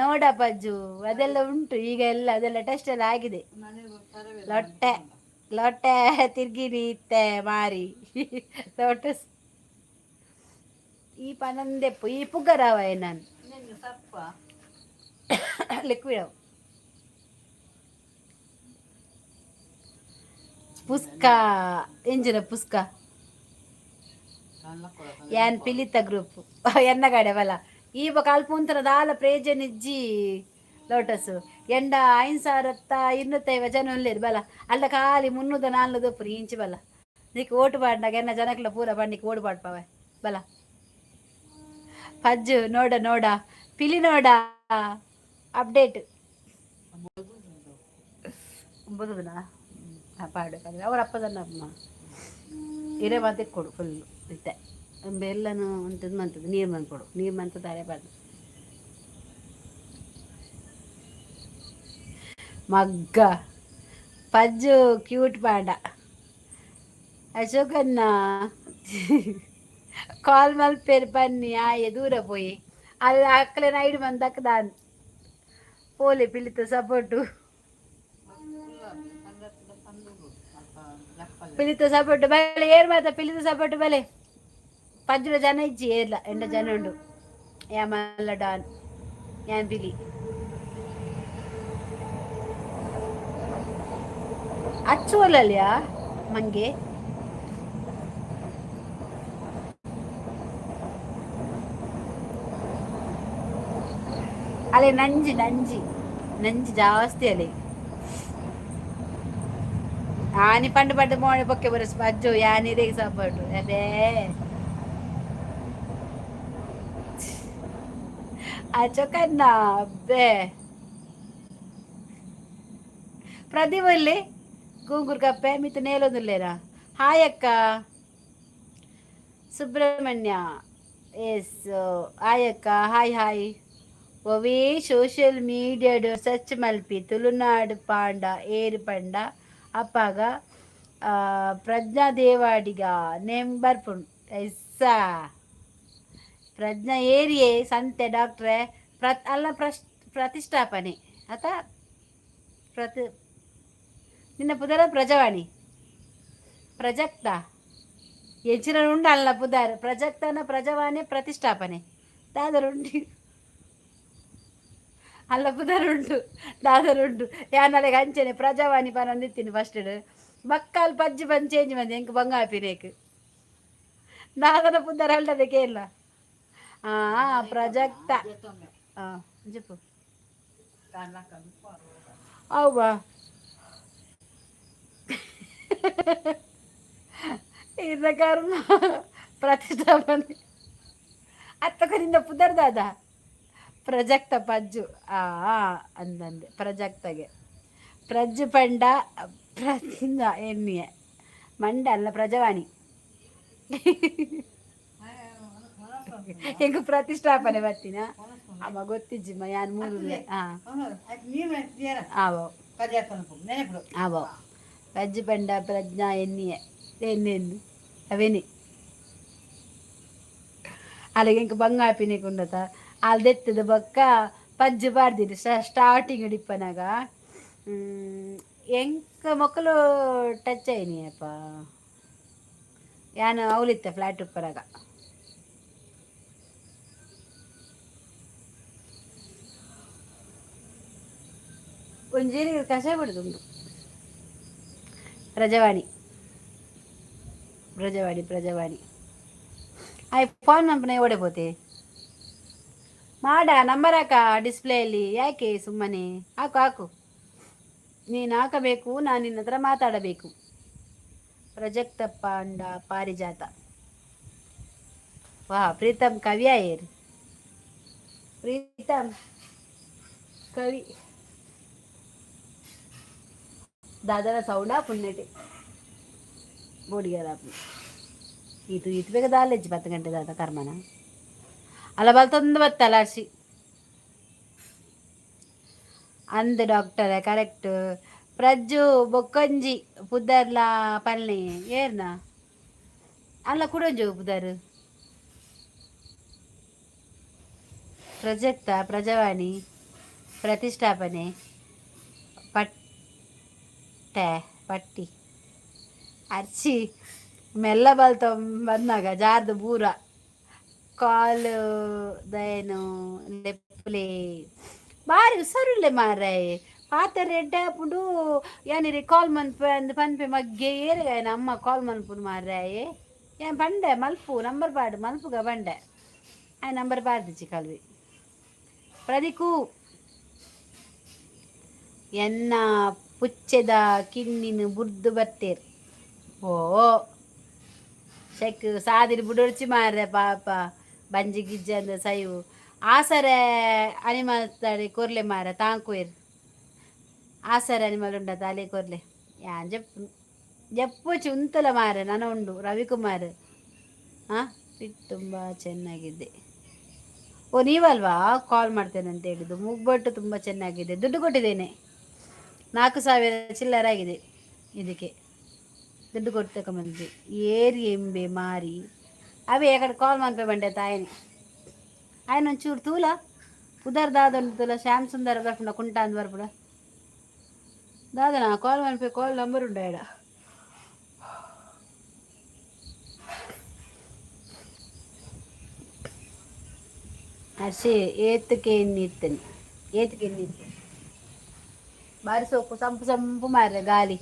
ನೋಡ ಪಜ್ಜು ಅದೆಲ್ಲ ಉಂಟು ಈಗ ಎಲ್ಲ ಅದೆಲ್ಲ ಟೆಸ್ಟ್ ಎಲ್ಲ ಆಗಿದೆ ಲೊಟ್ಟೆ ತಿರ್ಗಿರಿ ಇತ್ತೆ ಮಾರಿ ಲೋಟಸ್ ಈ ಪನಂದೆಪ್ಪು ಈ ಪುಗ್ಗರಾವ ನಾನು ಲಿಕ್ವಿಡ್ ಪುಸ್ಕ ಎಂಜಿನ ಪುಸ್ಕ ಯಾನ್ ಪಿಲಿತ ಗ್ರೂಪ್ ಎನ್ನ ಕಡೆ ಬಲ ಈ ಕಾಲ್ಪುಂತರ ದಾಲ ಪ್ರೇಜನಿಜ್ಜಿ ಲೋಟಸ್ ಎಂಡ 5250 ಜನ ಉಳ್ಳೇರು ಬಲ ಅಲ್ಲ ಖಾಲಿ 300-400 ಪುರಿ ಇಂಚಿ ಬಲ ನೀಕ್ ಓಟು ಪಾಡ್ನಾಗ ಎನ್ನ ಜನಕ್ಲ ಪೂರ ಬಣ್ಣಿಕ್ ಓಡು ಪಾಡ್ಪವೆ ಬಲ ಪಜ್ಜು ನೋಡ ಪಿಲಿ ನೋಡ ಅಪ್ಡೇಟ್ ಬದುದನಾ ಪಾಡು ಅವ್ರ ಅಪ್ಪದನ್ನ ಹಿರೇ ಮಾತೆ ಕೊಡು ಫುಲ್ಲು ಇತ್ತೆ ಎಲ್ಲನೂ ಅಂತದ್ದು ಮಂತದ್ದು ನೀರು ಮಂತ್ ಕೊಡು ನೀರು ಮಂತ ತಾರೆ ಪಾಡು ಮಗ್ಗ ಪಜ್ಜು ಕ್ಯೂಟ್ ಪಾಂಡ ಅಶೋಕನ್ನ ಕಾಲ್ ಮಲ್ಪೇರು ಬನ್ನಿ ಆಯೆ ದೂರ ಪೋಯಿ ಅದು ಅಕ್ಕಲೆ ನೈಡ್ ಬಂದಕ್ಕ ದಾನ್ ಪೋಲೆ ಪಿಲಿತ ಸಪೋರ್ಟು ಪಿಲಿತ ಸಪೋರ್ಟ್ ಬಲೆ ಏರ್ ಮಾತ ಪಿಲಿತ ಸಪೋರ್ಟ್ ಬಲೆ ಪಜ್ಜುಲ ಜನ ಇಜ್ಜಿ ಏರ್ಲ ಎಂಡ ಜನ ಉಂಡು ಯಾ ಮಲ್ಲ ಡಾನ್ ಯಾನ್ ಪಿಲಿ ಅಚ್ಚುವಲ್ಲಲ್ಯಾ ಮಂಗೆ ಅಲೆ ನಂಜಿ ನಂಜಿ ನಂಜಿ ಜಾಸ್ತಿ ಅಲೆ ಆನಿ ಪಂಡು ಪಂಡು ಮೋಳೆ ಬೊಕ್ಕೆ ಬರಸ್ ಅಜ್ಜು ಯಾನಿರೇಗೆ ಸಪೋರ್ಟು ಅದೇ ಅಚೋಕನ್ನ ಅಬ್ಬೆ ಪ್ರದೀಪಲ್ಲಿ ಗೂಂಗೂರು ಕಪ್ಪೆ ಮಿತ್ತು ನೇಲೊಂದುಲ್ಲೇರಾ ಹಾಯ್ ಅಕ್ಕ ಸುಬ್ರಹ್ಮಣ್ಯ ಎಸ್ ಹಾಯ್ ಅಕ್ಕ ಹಾಯ್ ಹಾಯ್ ಒವೇ ಸೋಷಿಯಲ್ ಮೀಡಿಯಾಡು ಸರ್ಚ್ ಮಲ್ಪಿ ತುಳುನಾಡು ಪಾಂಡ ಏರು ಪಂಡ ಅಪ್ಪಾಗ ಪ್ರಜ್ಞಾ ದೇವಾಡಿಗ ನೇಮ್ ಬರ್ಪುಂಡು ಎಸ್ಸ ಪ್ರಜ್ಞಾ ಏರಿಯೇ ಸಂತೆ ಡಾಕ್ಟ್ರೆ ಅಲ್ಲ ಪ್ರತಿಷ್ಠಾಪನೆ ಆತ ನಿನ್ನ ಪುದರ ಪ್ರಜಾವಾಣಿ ಪ್ರಜಕ್ತ ಹೆಚ್ಚಿನ ಉಂಡು ಅಲ್ಲ ಪುದಾರ್ ಪ್ರಜಕ್ತನ ಪ್ರಜಾವಾಣಿ ಪ್ರತಿಷ್ಠಾಪನೆ ದಾದರುಂಡು ಅಲ್ಲ ಪುದರುಂಡು ದಾದರುಂಡು ಯಾನಲೆಗೆ ಅಂಚೆನೆ ಪ್ರಜಾವಾಣಿ ಪನೊಂದಿತ್ತೀನಿ ಫಸ್ಟ್ ಬಕ್ಕಾಲ್ ಪಜ್ಜಿ ಬಂದು ಚೇಂಜ್ ಬಂದೆ ಎಂಕ್ ಬಂಗಾಪಿರೇಕ್ ದಾದನ ಪುದರ್ ಅಲ್ಲದಕ್ಕೆ ಇಲ್ಲ ಪ್ರಜಕ್ತ ಜಪ್ಪು ಅವ್ವಾ ಇದ ಕರ್ಮ ಪ್ರತಿಷ್ಠಾಪನೆ ಅತ್ತಕರಿಂದ ಪುದರ್ದಾದ ಪ್ರಜಕ್ತ ಪಜ್ಜು ಅಂದಂದೆ ಪ್ರಜಕ್ತಗೆ ಪ್ರಜ್ಜು ಪಂಡ ಪ್ರತಿಂದ ಎಣ್ಣೆಯ ಮಂಡ ಅಲ್ಲ ಪ್ರಜವಾಣಿ ಹೆಂಗ ಪ್ರತಿಷ್ಠಾಪನೆ ಬರ್ತೀನ ಅಮ್ಮ ಗೊತ್ತಿಜ್ಜಿಮ್ಮ ಯಾನ್ ಮೂರು ಆವೋ ಪ್ರಜ್ಜು ಪಂಡ ಪ್ರಜ್ಞಾ ಎಣ್ಣೆಯ ಎಣ್ಣೆಂದು ಅವೇನೆ ಅಲ್ಲಿಗೆ ಇಂಕ ಬಂಗಾಪಿನಿ ಕುಂಡತ ಅಲ್ಲಿ ದೆತ್ತದ ಬೊಕ್ಕ ಪಜ್ಜು ಪಾಡ್ದಿರಿ ಸ್ಟಾರ್ಟಿಂಗ್ ಡಿಪ್ಪನಾಗ ಎಂಕ ಮಕ್ಕಳು ಟಚ್ ಆಯ್ನಿಯಪ್ಪ ಯಾನು ಅವಲಿತ್ತ ಫ್ಲಾಟ್ ಉಪ್ಪರಾಗ ಒಂಜೇರಿಗೆ ಕಷಾಯ ಬಿಡುದುಂಡು ಪ್ರಜವಾಣಿ ಪ್ರಜವಾಣಿ ಪ್ರಜವಾಣಿ ಆಯ್ ಫೋನ್ ನಂಬರ್ನೇ ಓಡಬೋತೆ ಮಾಡ ನಂಬರ್ ಹಾಕ ಡಿಸ್ಪ್ಲೇಯಲ್ಲಿ ಯಾಕೆ ಸುಮ್ಮನೆ ಹಾಕು ಹಾಕು ನೀನು ಹಾಕಬೇಕು ನಾನು ನಿನ್ನ ಹತ್ರ ಮಾತಾಡಬೇಕು ಪ್ರಜಕ್ತಪ್ಪ ಅಂಡ ಪಾರಿಜಾತ ವಾ ಪ್ರೀತಮ್ ಕವಿಯ ಏರ್ ಪ್ರೀತಮ್ ಕವಿ दादा सौंड पुण्यटे बोडियार ಇದು ಬೇಗ ದಾಲೆಜ್ಜಿ 10 ಗಂಟೆ ದಾದ ಕರ್ಮನ ಅಲ್ಲ ಬಲ್ತೊಂದು ಬತ್ತಲ್ಲ ಅರ್ಸಿ ಅಂದ್ ಡಾಕ್ಟರ್ ಕರೆಕ್ಟ್ ಪ್ರಜ್ಜು ಬೊಕ್ಕಂಜಿ ಪುದರ್ಲ ಪಲ್ಲೆ ಏರ್ನ ಅಲ್ಲ ಕುಡಂಜು ಪುದರ್ ಪ್ರಜಕ್ತ ಪ್ರಜಾವಾಣಿ ಪ್ರತಿಷ್ಠಾಪನೆ ಪಟ್ಟಿ ಅರ್ಚಿ ಮೆಲ್ಲ ಬಲ್ತ ಬಂದಾಗ ಜಾರ್ದು ಬೂರ ಕಾಲು ದಯನು ಲೆಪ್ಪಲೆ ಬಾರಿ ಉಸರುಲ್ಲೆ ಮಾರ್ರೆ ಪಾತ್ರ ರೆಡ್ಡ ಹಾಪುಂಡು ಏನಿರಿ ಕಾಲ್ ಮನ್ಪೆ ಪನ್ಪೆ ಮಗ್ಗೆ ಏರಿಗಾಯನ ಅಮ್ಮ ಕಾಲ್ ಮನ್ಪುಡು ಮಾರ್ರೆ ಏನ್ ಬಂಡೆ ಮಲ್ಪು ನಂಬರ್ ಪಾಡು ಮಲ್ಪುಗ ಬಂಡೆ ಆ ನಂಬರ್ ಪಾಡ್ದಿಚ್ಚಿ ಕಲ್ವಿ ಪ್ರದಿಕು ಎನ್ನ ಪುಚ್ಚೆದ ಕಿನ್ನಿನ ಬುರ್ದು ಬರ್ತೇರ್ ಓ ಶೆಕ್ ಸಾದಿರಿ ಬುಡೊಡ್ಚಿ ಮಾರ್ರೆ ಪಾಪ ಬಂಜಿ ಗಿಜ್ಜಿ ಅಂದ ಸೈವು ಆಸರೆ ಅನಿಮಲ್ ತಡೆ ಕೊರ್ಲೆ ಮಾರ ತಾಂಕುಯರ್ ಆಸರೆ ಅನಿಮಲ್ ಉಂಡ ತಲೆ ಕೊರ್ಲೆ ಯಾನ್ ಜಪ್ಪು ಜಪ್ಪುಚಿ ಉಂತಲ ಮಾರ ನನ್ನ ಉಂಡು ರವಿಕುಮಾರ್ ಫಿಟ್ ತುಂಬ ಚೆನ್ನಾಗಿದೆ ಓ ನೀವಲ್ವಾ ಕಾಲ್ ಮಾಡ್ತೇನೆ ಅಂತ ಹೇಳಿದ್ದು ಮುಗ್ಬಟ್ಟು ತುಂಬ ಚೆನ್ನಾಗಿದೆ ದುಡ್ಡು ಕೊಟ್ಟಿದ್ದೇನೆ 4,000 ಚಿಲ್ಲರೆ ಆಗಿದೆ ಇದಕ್ಕೆ. ದುಡ್ಡು ಕೊಟ್ಟು ತಗೊಂಬಂದಿದ್ದೆ. ಏರಿ ಎಂಬೆ ಮಾರಿ ಅವೇ ಯಾಕಡೆ ಕಾಲ್ ಮನ್ಪೆ ಬಂಡೆ ತಾಯನಿ ఆయన ಒಂಚೂರು ತೂಲ ಉದರ್ ದಾದೊಂದು ತುಲ ಶ್ಯಾಮ್ ಸುಂದರ ಬರ್ಪುಂಡ ಕುಂಟ ಅಂದ್ ಬರ್ಪುಡ ದಾದನ ಕಾಲ್ ಮನ್ಪೆ ಕಾಲ್ ನಂಬರ್ ಉಂಡ ಎಡ ಅರ್ಷಿ ಏತಕ್ಕೆ ಇನ್ನಿತ್ತನಿ ಏತಕ್ಕೆ ಇನ್ನಿತ್ತು ಬಾರಿ ಸೊಪ್ಪು ಸಂಪು ಸಂಪು ಮಾರ್ರೆ ಗಾಳಿ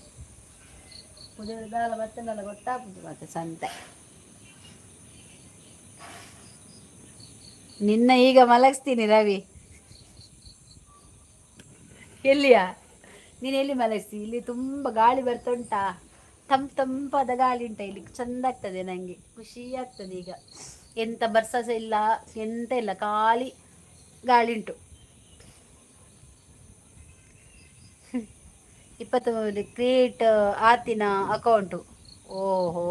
ಉದರ ದಾಲ ಬತ್ತನಲ್ಲ ಗೊತ್ತಾಗ್ತದೆ ಮತ್ತೆ ಸಂತೆ ನಿನ್ನ ಈಗ ಮಲಗಿಸ್ತೀನಿ ರವಿ. ಎಲ್ಲಿಯಾ ನೀನು ಎಲ್ಲಿ ಮಲಗಿಸಿ? ಇಲ್ಲಿ ತುಂಬ ಗಾಳಿ ಬರ್ತುಂಟಾ, ತಂಪಾದ ಗಾಳಿ ಉಂಟ ಇಲ್ಲಿ, ಚಂದ ಆಗ್ತದೆ ನನಗೆ, ಖುಷಿ ಆಗ್ತದೆ ಈಗ. ಎಂತ ಬರ್ಸಸ ಇಲ್ಲ, ಎಂತ ಇಲ್ಲ, ಖಾಲಿ ಗಾಳಿ ಉಂಟು. 20 ಕ್ರಿಯೇಟ್ ಆತಿನ ಅಕೌಂಟು. ಓಹೋ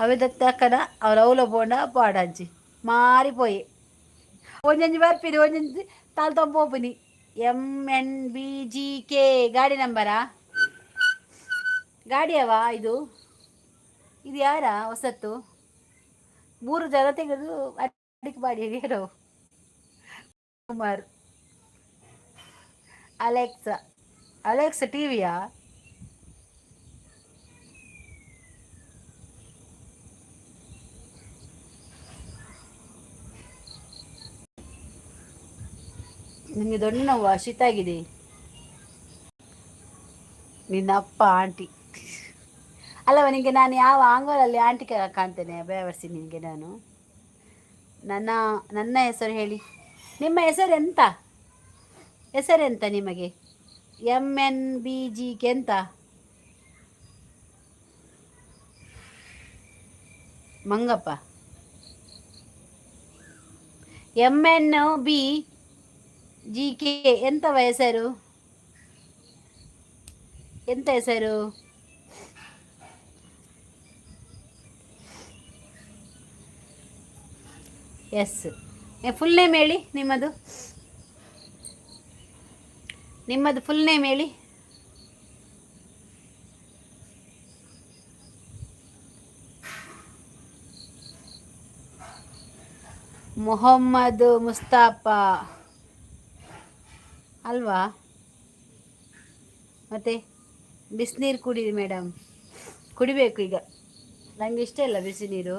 ಅವಿದತ್ತಕ್ಕನ ಅವ್ರ ಅವಲ ಬೋಂಡ ಪಾಡಂಚಿ ಮಾರಿಪೋಯಿ ಒಂಜಂಜಿ ಬರ್ಪಿರಿ ಒಂಜಂಜಿ ತಾಲ್ ತೊಂಪೋಪಿನಿ. MNBGK ಗಾಡಿ ನಂಬರಾ? ಗಾಡಿಯವ ಇದು? ಇದು ಯಾರ ಹೊಸತ್ತು? 3 ಜನ ತೆಗೆದು ಅಡಿಕೆ ಬಾಡಿ ಹೇರೋ ಕುಮಾರ್. ಅಲೆಕ್ಸ ಟಿವಿಯಾ? ನಿಮಗೆ ದೊಡ್ಡ ನೋವು ಶೀತ ಆಗಿದೆ. ನಿನ್ನ ಅಪ್ಪ ಆಂಟಿ ಅಲ್ಲವ ನಿನಗೆ ನಾನು ಯಾವ ಆಂಗ್ಲಲ್ಲಿ ಆಂಟಿ ಕಾಣ್ತೇನೆ? ಬೇವರ್ಸಿ ನಿನಗೆ ನಾನು ನನ್ನ ಹೆಸರು ಹೇಳಿ. ನಿಮ್ಮ ಹೆಸರು ಎಂತ? ಹೆಸರೆಂತ ನಿಮಗೆ? MNBGK ಎಂತ? ಮಂಗಪ್ಪ. MNBGK ಎಂತವ ಹೆಸರು? ಎಂತ ಹೆಸರು? ಎಸ್. ಫುಲ್ ನೇಮ್ ಹೇಳಿ ನಿಮ್ಮದು ಫುಲ್ ನೇಮ್ ಹೇಳಿ. ಮೊಹಮ್ಮದ್ ಮುಸ್ತಾಫಾ ಅಲ್ವಾ? ಮತ್ತೆ ಬಿಸಿನೀರು ಕುಡೀರಿ ಮೇಡಮ್. ಕುಡಿಬೇಕು ಈಗ. ನನಗೆ ಇಷ್ಟ ಇಲ್ಲ ಬಿಸಿ ನೀರು,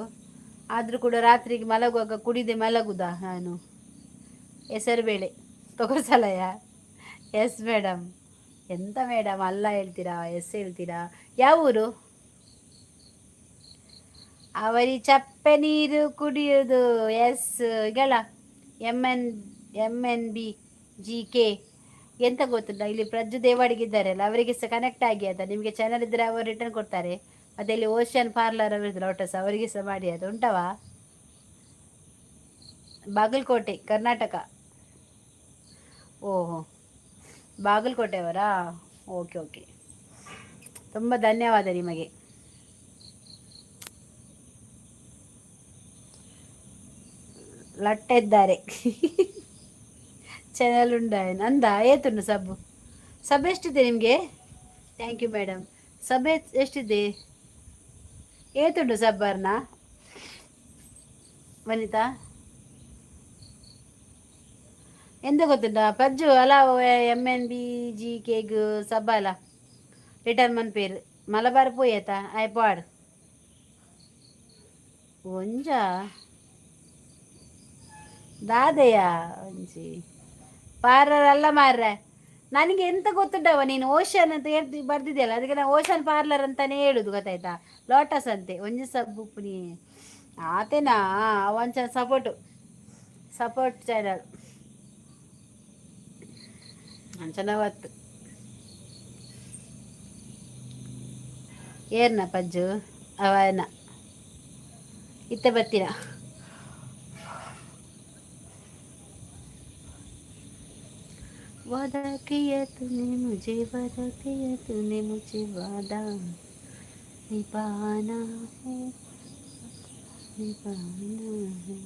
ಆದರೂ ಕೂಡ ರಾತ್ರಿಗೆ ಮಲಗುವಾಗ ಕುಡಿದೆ ಮಲಗುದಾ ನಾನು. ಹೆಸರುಬೇಳೆ ತೊಗಸಲಯ? Yes madam. ಎಂತ ಮೇಡಮ್ ಅಲ್ಲ ಹೇಳ್ತೀರಾ, ಎಸ್ ಹೇಳ್ತೀರಾ? ಯಾವ ಊರು? ಅವರಿ ಚಪ್ಪೆ ನೀರು ಕುಡಿಯೋದು. ಎಸ್ ಗಳ MNBGK ಎಂತ ಗೊತ್ತಿಲ್ಲ. ಇಲ್ಲಿ ಪ್ರಜ್ಜು ದೇವಾಡಿಗಿದ್ದಾರಲ್ಲ, ಅವರಿಗೆ ಸಹ ಕನೆಕ್ಟ್ ಆಗಿ ಅದ. ನಿಮಗೆ ಚಾನಲ್ ಇದ್ದರೆ ಅವರು ರಿಟರ್ನ್ ಕೊಡ್ತಾರೆ. ಮತ್ತೆ ಇಲ್ಲಿ ಓಷನ್ ಪಾರ್ಲರ್ ಅವರಿದ್ರು ಲೋಟಸ್, ಅವರಿಗೆ ಸಹ ಮಾಡಿ ಅದು ಉಂಟವಾ? ಬಾಗಲಕೋಟೆ ಕರ್ನಾಟಕ. ಓಹೋ ಬಾಗಲಕೋಟೆಯವರಾ? ಓಕೆ ಓಕೆ, ತುಂಬ ಧನ್ಯವಾದ ನಿಮಗೆ. ಲಟ್ಟೆದ್ದಾರೆ ಚಾನಲ್ ಉಂಡ ಅಂದ ಏತುಂಡು ಸಬ್ ಎಷ್ಟಿದೆ ನಿಮಗೆ? Thank you madam. ಸಬ್ ಎಷ್ಟಿದೆ? ಏತುಂಡು ಸಬ್ಬರ್ನ ವನಿತಾ? ಎಂತ ಗೊತ್ತುಂಟ ಪಜ್ಜು ಅಲ MNBGK ಸಬ್ಬ ಅಲ್ಲ ರಿಟರ್ನ್ ಮನ್ ಪೇರು ಮಲಬಾರ್ ಪೋಯತ ಐಪಾಡ್ ಒಂಜ ದಾದೆಯ ಒಂಜಿ ಪಾರ್ಲರ್ ಅಲ್ಲ ಮಾರ್ರೆ. ನನಗೆ ಎಂತ ಗೊತ್ತುಂಟವ, ನೀನು ಓಷನ್ ಅಂತ ಹೇಳ್ತಿ ಬರ್ದಿದೆಯಲ್ಲ, ಅದಕ್ಕೆ ನಾನು ಓಷನ್ ಪಾರ್ಲರ್ ಅಂತಾನೆ ಹೇಳುದು, ಗೊತ್ತಾಯ್ತಾ? ಲೋಟಸ್ ಅಂತೆ ಒಂಜಿ ಸಬ್ಬು ಪುನಿ ಆತೇನಾ? ಒಂಚ ಸಪೋರ್ಟ್ ಚಾನಲ್ ಅಂಚನವತ್ತು ಏರ್ನ ಪಜ್ಜು ಅವನ ಇತ್ತೆ ಬತ್ತಿನ वादा किया तूने मुझे, वादा किया तूने मुझे, वादा निभाना है, निभाना है.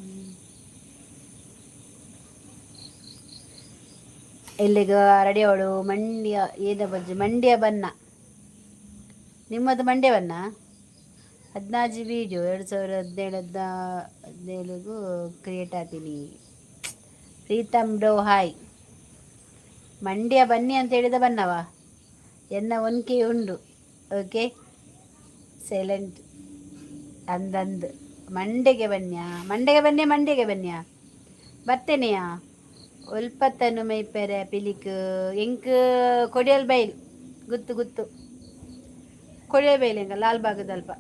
ಇಲ್ಲಿಗ ರೆಡಿ ಅವಳು ಮಂಡ್ಯ ಏನ ಬಜ್ಜಿ ಮಂಡ್ಯ ಬನ್ನ. ನಿಮ್ಮದು ಮಂಡ್ಯ ಬನ್ನ. 14 2017 ಹದಿನೇಳಿಗೂ ಕ್ರಿಯೇಟ್ ಆಗ್ತೀನಿ. Preetham bro hi. ಮಂಡ್ಯ ಬನ್ನಿ ಅಂತ ಹೇಳಿದ ಬನ್ನವ ಎನ್ನ ಒನ್ಕೆ ಉಂಡು. ಓಕೆ ಸೈಲೆಂಟ್ ಅಂದಂದು ಮಂಡೆಗೆ ಬನ್ಯಾ ಮಂಡೆಗೆ ಬನ್ನಿ ಮಂಡ್ಯಗೆ ಬನ್ನಿಯಾ ಬರ್ತೇನೆಯಾ ಒಲ್ಪತ್ತನು ಮೈಪೆರೆ ಪಿಲಿಕ್ ಎಂಕ್ ಕೊಡಿಯಲ್ ಬೈಲ್ ಗುತ್ತು ಗುತ್ತು ಕೊಡಿಯಲ್ ಬೈಲ್ ಎಂಗ ಲಾಲ್ ಭಾಗದಲ್ಪ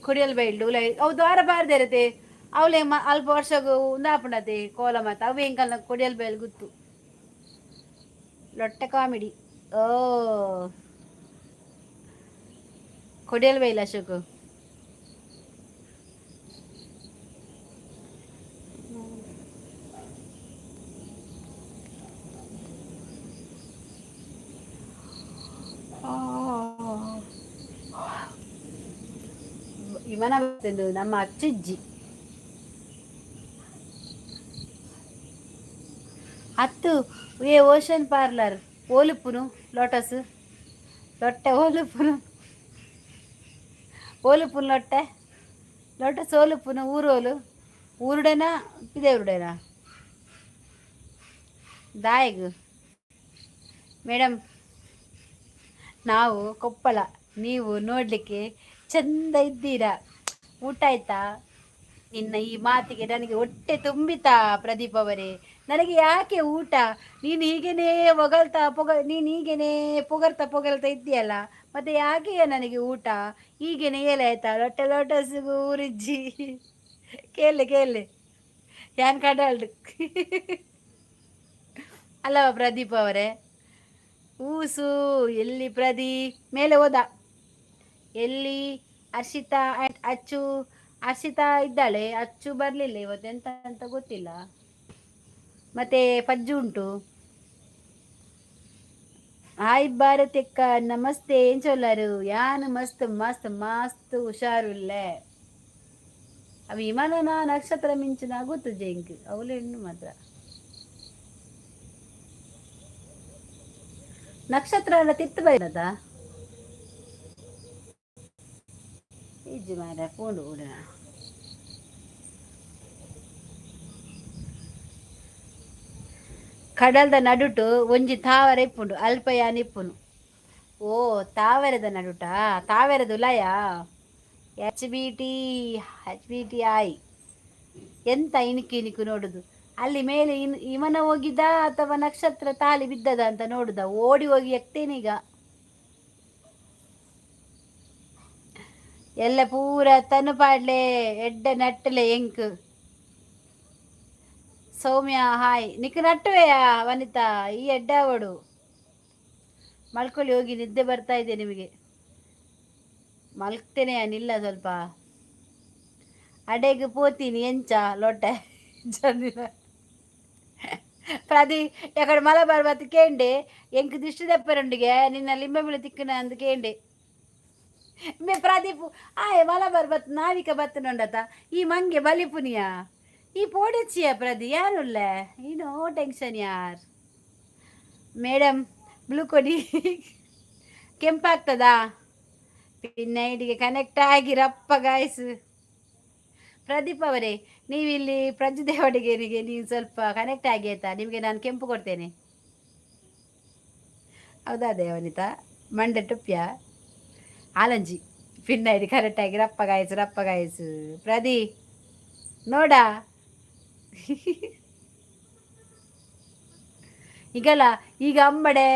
ಕೊಡಿಯಲ್ ಬೈಲ್ ಉಲೈ ಅವು ದ್ವಾರ ಬಾರ್ದೆ ಇರತ್ತೆ ಅವಳೆ ಅಲ್ಪ ವರ್ಷಗೂ ಉಂದಾಪುಂಡತೆ ಕೋಲ ಮಾತ ಅವು ಎಂಕಲ್ನ ಕೊಡಿಯಲ್ ಬೈಲ್ ಗುತ್ತು ಲೊಟ್ಟೆ ಕಾಮಿಡಿ ಓ ಕೊಡಿಯಲ್ ಬೈಲ್ ಅಶೋಕ್ ವಿಮಾನ ಬರ್ತಂದು ನಮ್ಮ ಅಚ್ಚಿಜ್ಜಿ ಹತ್ತು ಓಷನ್ ಪಾರ್ಲರ್ ಓಲುಪ್ಪುನು ಲೋಟಸ್ ಲೊಟ್ಟೆ ಓಲುಪ್ಪುನು ಓಲುಪ್ಪುನು ಲೊಟ್ಟೆ ಲೋಟಸ್ ಓಲುಪ್ಪುನು ಊರೋಲು ಊರುಡೇನಾ ಇದೇ ಊರುಡೇನಾ ದಾಯಗ್ ಮೇಡಮ್ ನಾವು ಕೊಪ್ಪಳ ನೀವು ನೋಡಲಿಕ್ಕೆ ಚಂದ ಇದ್ದೀರಾ ಊಟ ಆಯ್ತಾ ನಿನ್ನ ಈ ಮಾತಿಗೆ ನನಗೆ ಹೊಟ್ಟೆ ತುಂಬಿತಾ ಪ್ರದೀಪ್ ಅವರೇ ನನಗೆ ಯಾಕೆ ಊಟ ನೀನು ಹೀಗೇನೇ ನೀನು ಹೀಗೇನೇ ಪೊಗಳ್ತಾ ಇದ್ದೀಯಲ್ಲ ಮತ್ತೆ ಯಾಕೆ ನನಗೆ ಊಟ ಹೀಗೇನೆ ಏಲಾಯ್ತಾ ಲೊಟ್ಟೆ ಲೊಟಸ್ಗೂ ಊರಿಜ್ಜಿ ಕೇಳಿ ಯಾನ್ ಕಡಾಳ್ದು ಅಲ್ಲವ ಪ್ರದೀಪ್ ಅವರೇ ಊಸು ಎಲ್ಲಿ ಪ್ರದೀಪ್ ಮೇಲೆ ಹೋದ ಎಲ್ಲಿ ಹರ್ಷಿತಾ ಅಚ್ಚು ಹರ್ಷಿತಾ ಇದ್ದಾಳೆ ಅಚ್ಚು ಬರಲಿಲ್ಲ ಇವತ್ತೆಂತ ಅಂತ ಗೊತ್ತಿಲ್ಲ ಮತ್ತೆ ಪಜ್ಜು ಉಂಟು ಹಾಯ್ ಭಾರತ್ ಎಕ್ಕ ನಮಸ್ತೆ ಏನ್ ಚೊಲ್ಲರು ಯಾನು ಮಸ್ತ್ ಮಸ್ತ್ ಮಸ್ತ್ ಹುಷಾರುಲ್ಲೆ ಅವು ವಿಮಾನನ ನಕ್ಷತ್ರ ಮಿಂಚಿನ ಗೊತ್ತು ಜಂಕ್ ಅವಳು ಹೆಣ್ಣು ಮಾತ್ರ ನಕ್ಷತ್ರ ಎಲ್ಲ ತಿತ್ತು ಬೈನದ ಇಜ್ಜಿ ಮಾರ ಪೂಂಡು ಕೂಡ ಕಡಲ್ದ ನಡುಟು ಒಂಜಿ ತಾವರೆ ಇಪ್ಪುಂಡು ಅಲ್ಪಯಾನ ಇಪ್ಪುನು ಓ ತಾವರೆದ ನಡುಟ ತಾವರೆದು ಲಯ HBT ಆಯ್ ಎಂತ ಇನಿಕು ನೋಡುದು ಅಲ್ಲಿ ಮೇಲೆ ಇವನ ಹೋಗಿದ್ದ ಅಥವಾ ನಕ್ಷತ್ರ ತಾಲಿ ಬಿದ್ದದ ಅಂತ ನೋಡುದ ಓಡಿ ಹೋಗಿ ಎಕ್ತೇನೀಗ ಎಲ್ಲ ಪೂರ ತನುಪಾಡ್ಲೆ ಎಡ್ಡ ನಟ್ಟಲೆ ಎಂಕ್ ಸೌಮ್ಯ ಹಾಯ್ ನಿಕ್ ನಟ್ಟುವೆಯಾ ವನಿತಾ ಈ ಎಡ್ಡ ಅವಡು ಮಲ್ಕೊಳ್ಳಿ ಹೋಗಿ ನಿದ್ದೆ ಬರ್ತಾ ಇದೆ ನಿಮಗೆ ಮಲ್ಕ್ತೇನೆ ನಿಲ್ಲ ಸ್ವಲ್ಪ ಅಡೆಗೆ ಪೋತೀನಿ ಎಂಚ ಲೊಟ್ಟೆ ಜಂದಿನ ಪ್ರದಿ ಎಕಡೆ ಮಲ ಬರ್ಬತ್ ಕೇಂಡೆ ಎಂಕ್ ದಿಷ್ಟು ದೆಪ್ಪರೊಂಡಿಗೆ ನಿನ್ನ ಲಿಂಬೆ ಬೀಳ ತಿಕ್ಕನ ಅಂದ್ ಕೇಂಡೆ ಮೇ ಪ್ರದೀಪ್ ಆಯ್ ಮಲ ಬರ್ಬತ್ ನಾವಿಕ ಬತ್ತನೊಂಡತ ಈ ಮಂಗೆ ಬಲಿಪುನಿಯ ಈ ಪೋಡೆಚ್ಚಿಯ ಪ್ರದಿ ಯಾನುಲ್ಲ ಈ ನೋ ಟೆನ್ಷನ್ ಯಾರ್ ಮೇಡಮ್ ಬ್ಲೂ ಕೊಡಿ ಕೆಂಪಾಗ್ತದಾ ಪಿನ್ನೈಡಿಗೆ ಕನೆಕ್ಟ್ ಆಗಿರಪ್ಪ ಗಾಯ್ಸು ಪ್ರದೀಪ್ ಅವರೇ ನೀವಿಲ್ಲಿ ಪ್ರಜ್ದೇವಡಿಗೆರಿಗೆ ನೀವು ಸ್ವಲ್ಪ ಕನೆಕ್ಟ್ ಆಗಿ ಆಯ್ತಾ ನಿಮಗೆ ನಾನು ಕೆಂಪು ಕೊಡ್ತೇನೆ ಹೌದಾ ದೇವನಿತಾ ಮಂಡೆ ಟುಪ್ಯ ಆಲಂಜಿ ಪಿನ್ನೈಡಿ ಕರೆಕ್ಟ್ ಆಗಿ ರಪ್ಪ ಗಾಯಸು ಪ್ರದಿ ನೋಡಾ ಈಗಲ್ಲ ಈಗ ಅಂಬಡೆ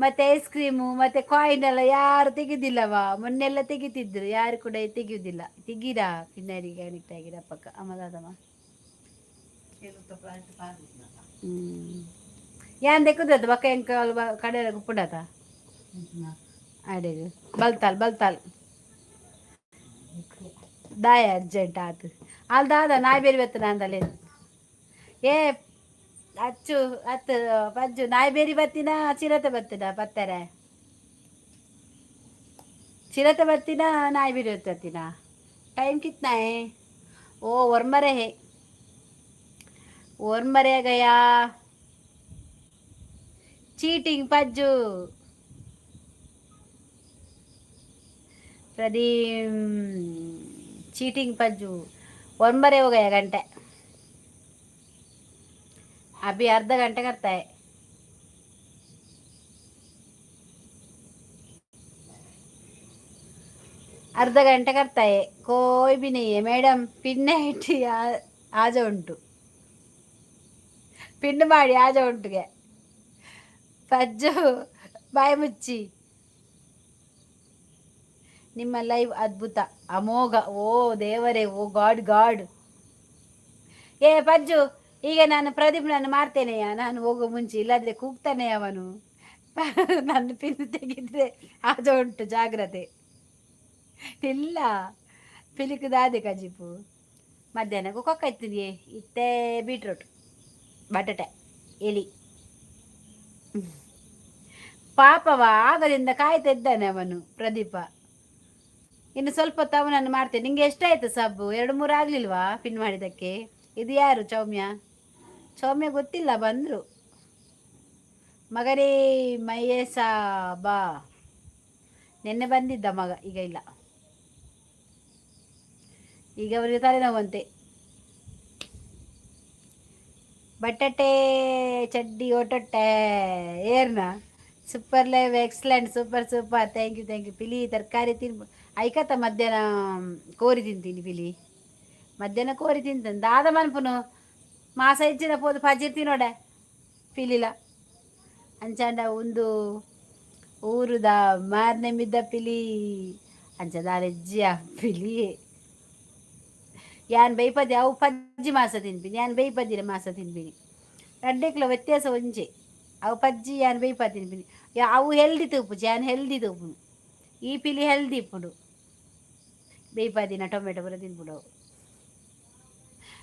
ಮತ್ತೆ ಐಸ್ ಕ್ರೀಮು ಮತ್ತೆ ಕಾಯಿನ್ ಎಲ್ಲ ಯಾರು ತೆಗೆದಿಲ್ಲವಾ ಮೊನ್ನೆಲ್ಲ ತೆಗಿತಿದ್ರು ಯಾರು ಕೂಡ ತೆಗಿಯುವುದಿಲ್ಲ ತೆಗೀರಾ ಪಿನ್ನಡಿ ಕನೆಕ್ಟ್ ಆಗಿರ ಪಕ್ಕ ಅಮ್ಮದಾದಮ್ಮ ಯಾನ್ ತೆಕ್ಕುದದ್ದು ಬಕ್ಕ ಎಂಕ ಕಡೆ ಗುಪ್ಪುಡತ ಅಡೆದು ಬಲ್ತಾಲ್ ದಾಯ ಅರ್ಜೆಂಟ್ ಆತು ಅಲ್ದಾದ ನಾಯಿ ಬೇರೆ ಬತ್ತನ ಅಂದಲೇ ಏ ಅಚ್ಚು ಅತ್ತು ಪಜ್ಜು ನಾಯಿ ಬೇರಿ ಬತ್ತಿನ ಚಿರತೆ ಬತ್ತಿನ ಪತ್ತಾರೆ ಚಿರತೆ ಬತ್ತಿನ ನಾಯಿ ಬೇರಿ ಬತ್ತಿನ टाइम कितना है ओ वर्मरे है वर्मरे गया చీటింగ్ పజ్జు ಪ್ರದೀಮ್ ಚೀಟಿಂಗ್ ಪಜ್ಜು ಒಂಬರೆ ಹೋಗಯ ಗಂಟೆ अभी अर्धा घंटे करता है अर्धा घंटे करता है कोई भी नहीं है मैडम पिन इट्टी आज उंटು ಪಿನ್ ಮಾಡಿ ಆಜ ಉಂಟುಗೆ ಪಜ್ಜು ಬಾಯಿ ಮುಚ್ಚಿ ನಿಮ್ಮ ಲೈವ್ ಅದ್ಭುತ ಅಮೋಘ ಓ ದೇವರೇ ಓ ಗಾಡ್ ಗಾಡ್ ಏ ಪಜ್ಜು ಈಗ ನಾನು ಪ್ರದೀಪ್ ನಾನು ಮಾಡ್ತೇನೆಯ ನಾನು ಹೋಗೋ ಮುಂಚೆ ಇಲ್ಲಾದ್ರೆ ಕೂಗ್ತಾನೆ ಅವನು ನನ್ನ ಪಿನ್ ತೆಗಿದ್ರೆ ಆಜ ಉಂಟು ಜಾಗ್ರತೆ ಇಲ್ಲ ಪಿಲಿಕುದಾದೆ ಕಜಿಪು ಮಧ್ಯಾಹ್ನಕ್ಕೂ ಕೊಕ್ಕಾಯ್ತಿದೆಯೇ ಇತ್ತೇ ಬೀಟ್ರೂಟ್ ಬಟಾಟೆ ಎಲಿ ಪಾಪವ ಆಗದಿಂದ ಕಾಯ್ತಾ ಇದ್ದಾನೆ ಅವನು ಪ್ರದೀಪ ಇನ್ನು ಸ್ವಲ್ಪ ಹೊತ್ತು ಅವನನ್ನು ಮಾಡ್ತೇನೆ ನಿಂಗೆ ಎಷ್ಟಾಯ್ತು ಸಬ್ಬು 2-3 ಆಗ್ಲಿಲ್ವಾ ಪಿನ್ ಮಾಡಿದ್ದಕ್ಕೆ ಇದು ಯಾರು ಸೌಮ್ಯ ಗೊತ್ತಿಲ್ಲ ಬಂದ್ರು ಮಗನೇ ಮಹೇಶ ಬಾ ನಿನ್ನೆ ಬಂದಿದ್ದ ಮಗ ಈಗ ಇಲ್ಲ ಈಗ ಅವರಿಗೆ ತಲೆನೋವಂತೆ ಬಟಾಟೆ ಚಡ್ಡಿ ಒಟ್ಟೊಟ್ಟೆ ಏರ್ನ super live excellent super thank you ಪಿಲಿ ತರಕಾರಿ ಐಕತ್ತ ಮಧ್ಯಾಹ್ನ ಕೋರಿ ತಿಂತೀನಿ ಪಿಲಿ ಮಧ್ಯಾಹ್ನ ಕೋರಿ ತಿಂತಂದು ದಾದ ಮನ್ಪುನು ಮಾಸ ಹೆಚ್ಚಿನ ಪೋದು ಪಜಿರ್ತೀನೋಡೆ ಪಿಲಿಲ ಅಂಚಾಂಡ ಒಂದು ಊರುದ ಮಾರನೆ ಮಿದ್ದ ಪಿಲಿ ಅಂಚದಾರೆಜ್ಜಿಯ ಪಿಲಿ ಯಾನ್ ಬೈಪದಿ ಅವು ಪಜ್ಜಿ ಮಾಸ ತಿನ್ಪಿನಿ ಯಾನ್ ಬೈಪದಿರ ಮಾಸ ತಿನ್ಪಿನಿ ರಡ್ಡೆಕ್ಲ ವ್ಯತ್ಯಾಸ ಒಂಚೆ ಅವು ಪಜ್ಜಿ ಯಾನ್ ಬೈಪ ತಿನ್ಪಿನಿ ಅವು ಹೆಲ್ದಿ ತೂಪುಜಿ ಯಾನ್ ಹೆಲ್ದಿ ತೂಪುನು ಈ ಪಿಲಿ ಹೆಲ್ದಿ ಇಪ್ಪುಡು ಬೈಪದಿನ ಟೊಮೆಟೊ ಬರ ತಿನ್ಬಿಡು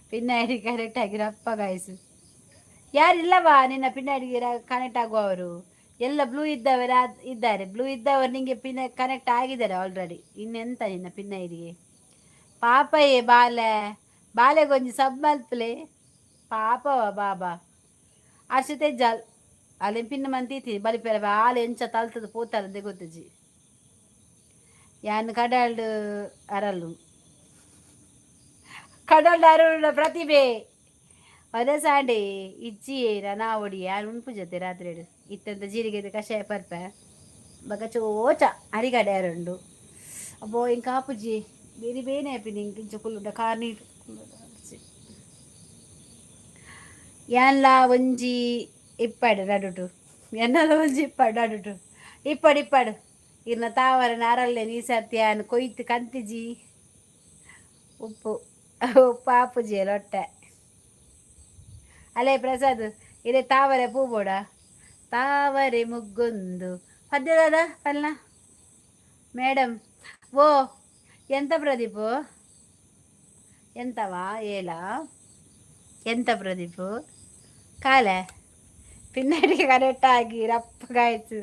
ಪಿನ್ನಾಡಿ ಕನೆಕ್ಟ್ ಆಗಿರೋ ಅಪ್ಪ ಗಾಯಸು ಯಾರಿಲ್ಲವಾ ನಿನ್ನ ಪಿನ್ನಾಡಿಗೆ ಕನೆಕ್ಟ್ ಆಗುವವರು ಎಲ್ಲ ಬ್ಲೂ ಇದ್ದಾರೆ ಬ್ಲೂ ಇದ್ದವರು ನಿಂಗೆ ಪಿನ್ನ ಕನೆಕ್ಟ್ ಆಗಿದ್ದಾರೆ ಆಲ್ರೆಡಿ ಇನ್ನೆಂತ ನಿನ್ನ ಪಿನ್ನ ಐಡಿಗೆ ಪಾಪಯೇ ಬಾಲೆಗೊಂಜಿ ಸಬ್ ಮಲ್ಪಲೆ ಪಾಪವ ಬಾಬಾ ಅರ್ಷತೆ ಜಾಲ್ ಅಲ್ಲಿ ಪಿನ್ನ ಮಂತೀತಿ ಬಲಿಪೇರ ಬಾಲೆ ಎಂಚ ತಲ್ತದ ಪೋತಾಲಂದೆ ಗೊತ್ತಜಿ ಯಾನ್ ಕಡಲ್ಡು ಅರಲ್ಲು ಕಡಲ್ಡು ಅರಳು ಪ್ರತಿಭೆ ಅದೇ ಸಾಂಡೆ ಇಜ್ಜಿಯೇ ನಾವೊಡಿ ಯಾರು ಉಂಪು ಜೊತೆ ರಾತ್ರಿ ಇತ್ತಂತ ಜೀರಿಗೆ ಕಷಾಯ ಪರ್ಪ ಬಗ ಚೋಚ ಅರಿಗಡೆ ಅರಂಡು ಅಬ್ಬೋ ಇಂಕ ಕಾಪುಜಿ ಬೇರೆ ಬೇನೆ ಆಪಿನಿ ಇಂಚ ಕುಲ್ಲುಂಡ ಕಾರ್ನಿ ಯಾನ್ಲ ಒಂಜಿ ಇಪ್ಪಾಡು ನಡುಟು ಎನ್ನಲ ಒಂಜಿ ಇಪ್ಪಾಡು ನಡುಟು ಇಪ್ಪಾಡು ಇರ್ನ ತಾವರ ಅರಲ್ಲೆ ನೀಸರ್ತಿ ಯಾನ್ ಕೊಯ್ತು ಕಂತಿಜಿ ಉಪ್ಪು ಆಪುಜಿ ರೊಟ್ಟೆ ಅಲೇ ಪ್ರಸಾದ್ ಇದೇ ತಾವರೆ ಪೂಬೋಡ ತಾವರೆ ಮುಗ್ಗೊಂದು ಪದ್ಯದಾದ ಪಲ್ನ ಮೇಡಮ್ ಓ ಎಂತ ಪ್ರದೀಪು ಎಂತವಾ ಏಲ ಎಂತ ಪ್ರದೀಪು ಕಾಲೆ ಪಿನ್ನಡಿಗೆ ಕರೆಕ್ಟ್ ಆಗಿ ರಪ್ಪಗಾಯ್ತು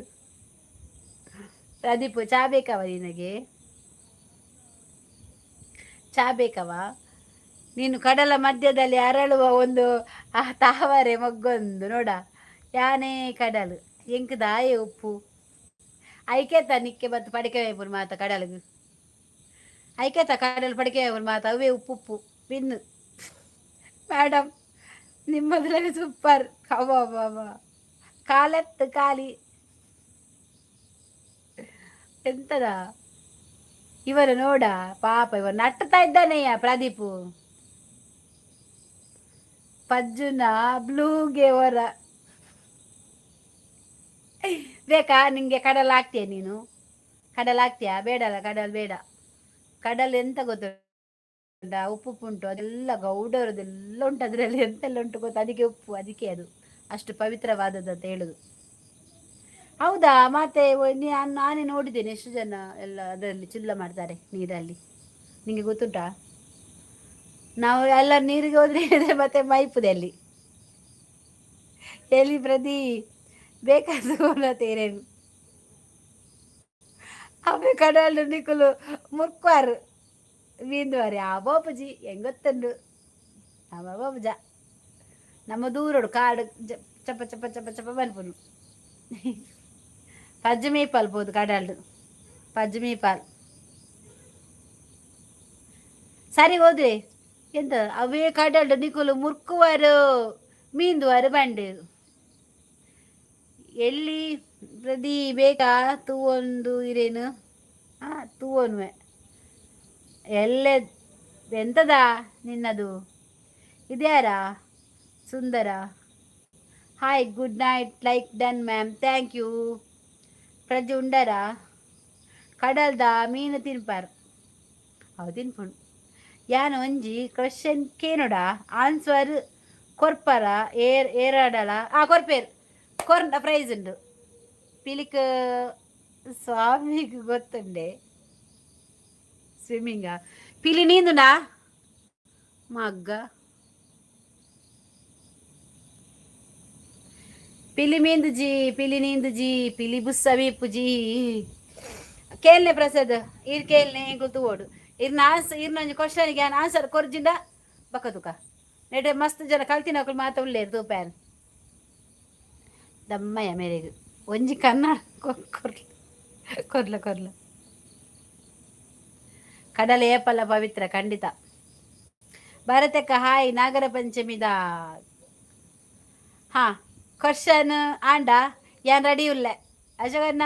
ಪ್ರದೀಪು ಚಾ ಬೇಕವ ನಿನಗೆ ಚಾ ಬೇಕವ ನೀನು ಕಡಲ ಮಧ್ಯದಲ್ಲಿ ಅರಳುವ ಒಂದು ತಾವರೆ ಮೊಗ್ಗೊಂದು ನೋಡ ಯಾನೇ ಕಡಲು ಎಂಕ್ ದಾಯೆ ಉಪ್ಪು ಐಕೆತ ನಿಕ್ಕೆ ಬತ್ತು ಪಡಿಕೆ ಪುರ್ ಮಾತ ಕಡಲಿಗೆ ಐಕೆತ ಕಡಲು ಪಡಿಕೆ ಪುರ್ ಮಾತ ಅವೇ ಉಪ್ಪು ಪಿನ್ನು ಮೇಡಮ್ ನಿಮ್ಮದ್ರಲ್ಲಿ ಸೂಪರ್ ಅವ ಕಾಲೆತ್ತು ಖಾಲಿ ಎಂತದ ಇವರು ನೋಡ ಪಾಪ ಇವರು ನಟ್ಟುತ್ತಾ ಇದ್ದಾನೆಯ ಪ್ರದೀಪು ಪಜ್ಜುನ ಬ್ಲೂಗೆ ಹೊರ ಬೇಕಾ ನಿಂಗೆ ಕಡಲ್ ಹಾಕ್ತೀಯ ನೀನು ಕಡಲ್ ಹಾಕ್ತೀಯಾ ಬೇಡಲ್ಲ ಕಡಲ್ ಬೇಡ ಕಡಲ್ ಎಂತ ಗೊತ್ತುಂಟ ಉಪ್ಪು ಉಂಟು ಅದೆಲ್ಲ ಗೌಡರದೆಲ್ಲ ಉಂಟು ಅದರಲ್ಲಿ ಎಂತೆಲ್ಲ ಉಂಟು ಗೊತ್ತು ಅದಕ್ಕೆ ಉಪ್ಪು ಅದಕ್ಕೆ ಅದು ಅಷ್ಟು ಪವಿತ್ರವಾದದ್ದು ಅಂತ ಹೇಳುದು ಹೌದಾ ಮತ್ತೆ ನಾನೇ ನೋಡಿದ್ದೇನೆ ಎಷ್ಟು ಜನ ಎಲ್ಲ ಅದರಲ್ಲಿ ಚಿಲ್ಲ ಮಾಡ್ತಾರೆ ನೀರಲ್ಲಿ ನಿಂಗೆ ಗೊತ್ತುಂಟಾ ನಾವು ಎಲ್ಲ ನೀರಿಗೆ ಹೋದ್ರೆ ಮತ್ತೆ ಮೈಪುದೆ ಅಲ್ಲಿ ಎಲ್ಲಿ ಪ್ರತಿ ಬೇಕಾದ ತೇರೇನು ಅವೇ ಕಡಲು ನಿಕ್ಕಲು ಮುರ್ಕ್ವಾರು ಬೀಂದುವಾರಿ ಆ ಬಾಪುಜಿ ಹೆಂಗ್ ಗೊತ್ತುಂಡು ಬಾಬುಜ ನಮ್ಮ ದೂರೋಡು ಕಾಡು ಚಪ್ಪ ಚಪ್ಪ ಚಪ್ಪ ಚಪ್ಪ ಬನ್ಪುನು ಪಜ್ಜು ಮೀಪಾಲ್ ಪೋದು ಕಡಲ್ಡು ಪಜ್ಜು ಮೀಪಾಲ್ ಸರಿ ಹೋದ್ರೆ ಎಂತ ಅವೇ ಕಡಲ್ಡು ನಿಕುಲು ಮುರ್ಕುವಾರು ಮೀಂದುವಾರು ಬಂಡೇರು ಎಲ್ಲಿ ಪ್ರದಿ ಬೇಕಾ ತೂವೊಂದು ಇರೇನು ತೂವೊನ್ವೆ ಎಲ್ಲೆ ಎಂತದ ನಿನ್ನದು ಇದ್ಯಾರಾ ಸುಂದರ hi good night like done ma'am thank you ಪ್ರಜೆ ಉಂಡರ ಕಡಲ್ದ ಮೀನು ತಿನ್ಪಾರ್ ಅವು ತಿನ್ಪುಂಡು ಯಾನು ಒಂಜಿ ಕ್ವಶನ್ ಕೇನೋಡ ಆನ್ಸರ್ ಕೊರ್ಪರ ಏರಾಡಲ ಕೊರ್ಪೇರು ಕೊರ್ನ ಪ್ರೈಸ್ ಉಂಡು ಪಿಲಿಕ್ ಸ್ವಾಮಿಗೆ ಗೊತ್ತುಂಡೆ ಸ್ವಿಮ್ಮಿಂಗ ಪಿಲಿ ನೀಂದುನಾ ಮಗ್ಗ ಪಿಲಿ ಮೀಂದು ಜಿ ಪಿಲಿ ನೀಂದು ಜಿ ಪಿಲಿ ಬುಸ್ಸ ವೀಪು ಜಿ ಕೇಳ್ನೆ ಪ್ರಸಾದ್ ಇರ್ ಕೇಳ್ನೆ ಗೊತ್ತು ಓಡು ಇರ್ನೊಂಜಿ ಕ್ವಶನ್ಗೆ ಆನ್ಸರ್ ಕೊರ್ಜಿಂದ ಬಕ್ಕತುಕ ನೆಡೆ ಮಸ್ತ್ ಜನ ಕಲ್ತಿನ ಮಾತ ಉಳ್ಳೇರು ತೂಪ್ಯಾನ್ ದಮ್ಮಯ್ಯ ಮೇರೆಗೆ ಒಂಜಿ ಕನ್ನಡ ಕೊರ್ಲ ಕೊರ್ಲ ಕಡಲ ಏಪಲ್ಲ ಪವಿತ್ರ ಖಂಡಿತ ಭಾರತಕ್ಕ ಹಾಯ್ ನಾಗರ ಪಂಚಮಿದ ಕ್ವಶನ್ ಆಂಡ ಯಾನ್ ರೆಡಿ ಉಲ್ಲೆ ಅಶೋಕನ್ನ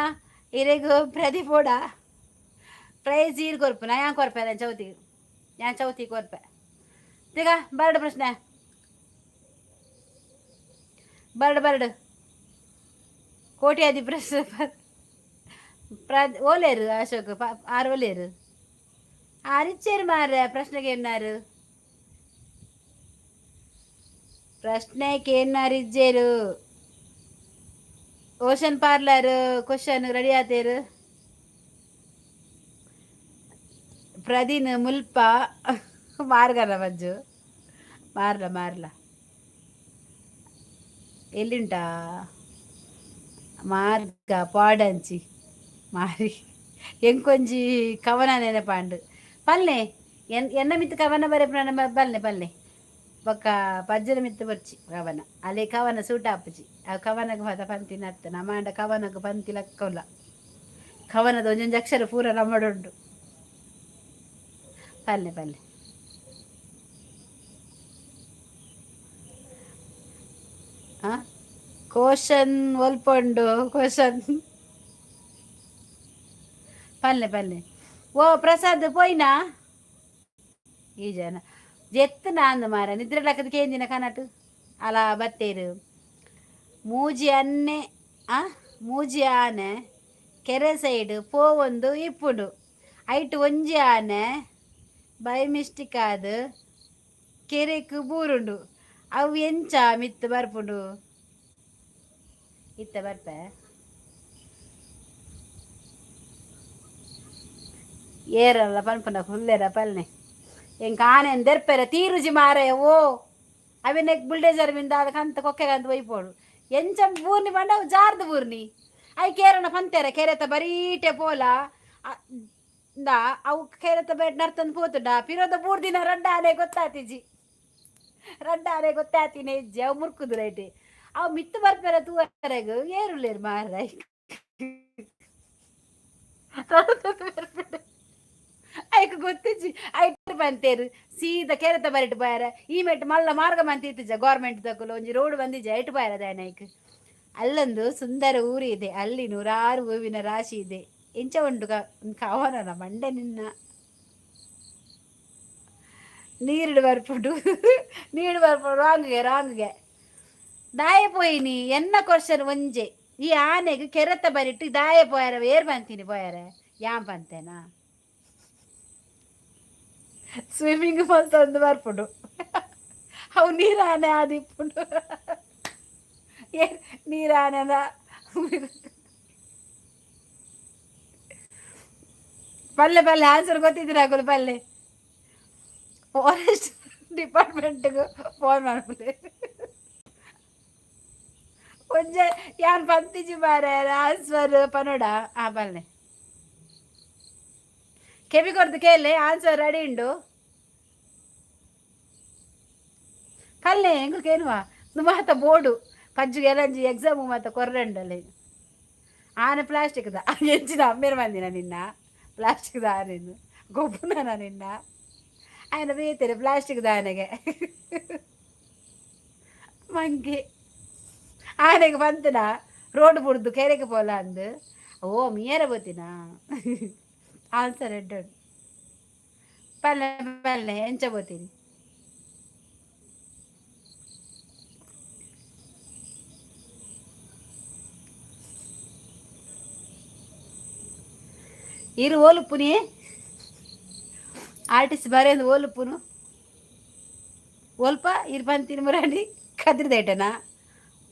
ಇರೆಗು ಪ್ರದೀಪೋಡ ಪ್ರೈಸ್ ಈರ್ ಕೊರ್ಪು ನಾ ಯಾನ್ ಕೊರ್ಪೆ ಯಾನ್ ಚೌತಿ ಕೊರ್ಪೆ ಈಗ ಬರ್ಡು ಪ್ರಶ್ನೆ ಬರ್ಡು ಕೋಟ್ಯಾದಿ ಪ್ರಶ್ನೆ ಓಲೇರು ಅಶೋಕ್ ಆರು ಓಲೇರು ಆರಿಚ್ಚೇರು ಮಾರ್ರೆ ಪ್ರಶ್ನೆಗೆ ಏನಾರು ಪ್ರಶ್ನೆಗೆ ಏನಾರು ಇಜ್ಜೇರು ಓಷನ್ ಪಾರ್ಲರ್ ಕ್ವಶನ್ ರೆಡಿ ಆತೇರು ಪ್ರದೀನ್ ಮುಲ್ಪ ಮಾರ್ಗರ ಮಜ್ಜು ಮಾರ್ಲ ಎಲ್ಲಿಂಟಾ ಮಾರ್ಗ ಪಾಡಂಚಿ ಮಾರಿ ಎಂಕೊಂಜಿ ಕವನ ನೆನಪಾಂಡು ಪಲ್ಲೆ ಎನ್ನ ಮಿತ್ತು ಕವನ ಬರೆ ಬಲ್ಲೆ ಬೊಕ್ಕ ಪಜ್ಜನ ಮಿತ್ತು ಬರ್ಚಿ ಕವನ ಅಲ್ಲೇ ಕವನ ಸೂಟ ಆಪುಜಿ ಆ ಕವನಗ ಪದ ಪಂತಿ ನತ್ತ ನಮಾಂಡ ಕವನಗ ಪಂತಿ ಲಕ್ಕಲ್ಲ ಕವನದ ಒಂದೊಂದು ಅಕ್ಷರ ಪೂರ ನಮ್ಮಡುಂಡು ಪಲ್ಲೆ ಕ್ವಶನ್ ಒಲ್ಪೊಂಡು ಕ್ವಶನ್ ಪಲ್ಲೆ ಓ ಪ್ರಸಾದ್ ಪೋಯ್ನಾ ಈ ಜನ ಜೆತ್ತು ನಾಂದು ಮಾರ ನಿದ್ರೆ ಲಕ್ಕದ ಕೇಂದಿನ ಕನಟು ಅಲ ಬತ್ತೇರು ಮೂಜಿ ಆನೆ ಕೆರೆ ಸೈಡ್ ಪೋವೊಂದು ಇಪ್ಪುಂಡು ಐಟ್ ಒಂಜಿ ಆನೆ ಬೈ ಮಿಸ್ಟೇಕ್ ಆದ್ ಕೆರೆಕ್ ಬೂರುಂಡು ಅವು ಎಂಚ ಮಿತ್ತು ಬರ್ಪುಂಡು ಇತ್ತ ಬರ್ಪೆ ಏರಲ್ಲ ಪನ್ಪುನ ಫುಲ್ಲೇರ ಪಲ್ನೆ ಎಂಕ ಆನೆನ್ ದೆರ್ಪೆರ ತೀರುಜಿ ಮಾರೆ ಓ ಅವಿನೆಕ್ ಬುಲ್ಡೇಜರ್ ಮಿಂದ ಅದಕ್ಕಂತ ಕೊಕ್ಕೆಗಂತ ಒಯ್ಪೋಡು ಎಂಚ ಬೂರ್ನಿ ಬಂಡ ಅವು ಜಾರ್ದು ಬೂರ್ನಿ ಐ ಕೇರನ ಪಂತೆರ ಕೆರೆತ ಬರೀಟೆ ಪೋಲ ಅವು ಕೆರೆತ ಬೇಟ್ ನರ್ತಂದು ಪೋತುಂಡ ಪಿರೋದ ಮೂರು ದಿನ ರಡ್ಡ ಆನೆ ಗೊತ್ತಾತಿನ ಹೆಜ್ಜೆ ಅವು ಮುರ್ಕುದು ರೈಟ್ ಅವು ಮಿತ್ತು ಬರ್ಪೆರ ತೂವರೆಗು ಏರುಲ್ಲೇರು ಮಾರ್ರೆ ಐಕ್ ಗೊತ್ತಿಜ್ಜಿ ಐಟ್ ಬಂತೇರು ಸೀದಾ ಕೆರೆತ ಬರಿಟ್ ಬಾರ ಈ ಮೆಟ್ ಮಲ್ಲ ಮಾರ್ಗ ಮಂತಿಜ್ಜ ಗೌರ್ಮೆಂಟ್ ತಕುಲು ಒಂಜಿ ರೋಡ್ ಬಂದಿಜ್ಜ ಐಟ್ ಬಾರದಾಯನ ಐಕ್ ಅಲ್ಲೊಂದು ಸುಂದರ ಊರು ಇದೆ ಅಲ್ಲಿ ನೂರಾರು ಹೂವಿನ ರಾಶಿ ಇದೆ ಎಂಚ ಉಂಟು ಕವನನ ಮಂಡೆ ನಿನ್ನ ನೀರು ಬರ್ಪುಂಡು ರಾಂಗ್ಗೆ ದಾಯ ಪೋಯಿನಿ ಎನ್ನ ಕ್ವಶನ್ ಒಂಜೆ ಈ ಆನೆಗೆ ಕೆರೆತ ಬರಿಟ್ಟು ದಾಯ ಪೋಯಾರ ಏರ್ ಬಂತೀನಿ ಪೋಯಾರ ಯಾನ್ ಪಂತೇನಾ ಸ್ವಿಮ್ಮಿಂಗ್ ಪೂಲ್ ತಂದು ಬರ್ಪುಂಡು ಅವು ನೀರಾನೆ ಆದಿಪ್ಪುಂಡು ನೀರಾನೆದ ಪಲ್ಲೆ ಆನ್ಸರ್ ಗೊತ್ತಿದ್ದೀರ ಹಾಕಲು ಪಲ್ಲೆ ಫಾರೆಸ್ಟ್ ಡಿಪಾರ್ಟ್ಮೆಂಟ್ಗೆ ಫೋನ್ ಮಾಡ್ಬಿಟ್ಟೆ ಒಂಜ ಯಾನ್ ಪಂತಿಜಿ ಬಾರ ಆನ್ಸರ್ ಪನೋಡ ಪಲ್ಲೆ ಕೆಬಿ ಕೊರ್ದು ಕೇಳಿ ಆನ್ಸರ್ ರೆಡಿ ಉಂಡು ಪಲ್ಲೆ ಹೆಂಗ್ ಕೇನುವ ಮಾತ ಬೋರ್ಡು ಪಜ್ಜು ಎಲಂಜಿ ಎಕ್ಸಾಮು ಮಾತ ಕೊರ್ರೆಂಡಲ್ಲಿ ಆನೆ ಪ್ಲಾಸ್ಟಿಕ್ದ ಎಂಚಿನ ಅಮ್ಮೇರು ಮಂದಿನ ನಿನ್ನ ಪ್ಲಾಸ್ಟಿಕ್ದ ಆನೆನು ಗೊಬ್ಬನ ನಿನ್ನ ఆయన ಬೀತೀರಿ ಪ್ಲಾಸ್ಟಿಕ್ ಆನೆಗೆ ಮಂಗೆ ಆನೆಗೆ ಬಂತನ ರೋಡ್ ಬುಡ್ದು ಕೆರೆಗೆ ಪೋಲ ಅಂದು ಓ ಮೀಯರ ಬೋತಿನ ಆನ್ಸರ್ ಎಡ್ಡೋಡು ಪಲ್ಲೆ ಪಲ್ಲೆ ಎಂಚ ಬೋತೀನಿ ಇರು ಓಲುಪ್ಪುನಿ ಆರ್ಟಿಸ್ಟ್ ಬರೆಯೋದು ಓಲುಪ್ಪುನು ಓಲ್ಪ ಇರು ಬಂತೀನಿ ಮುರಾಡಿ ಕದ್ರದೇಟನಾ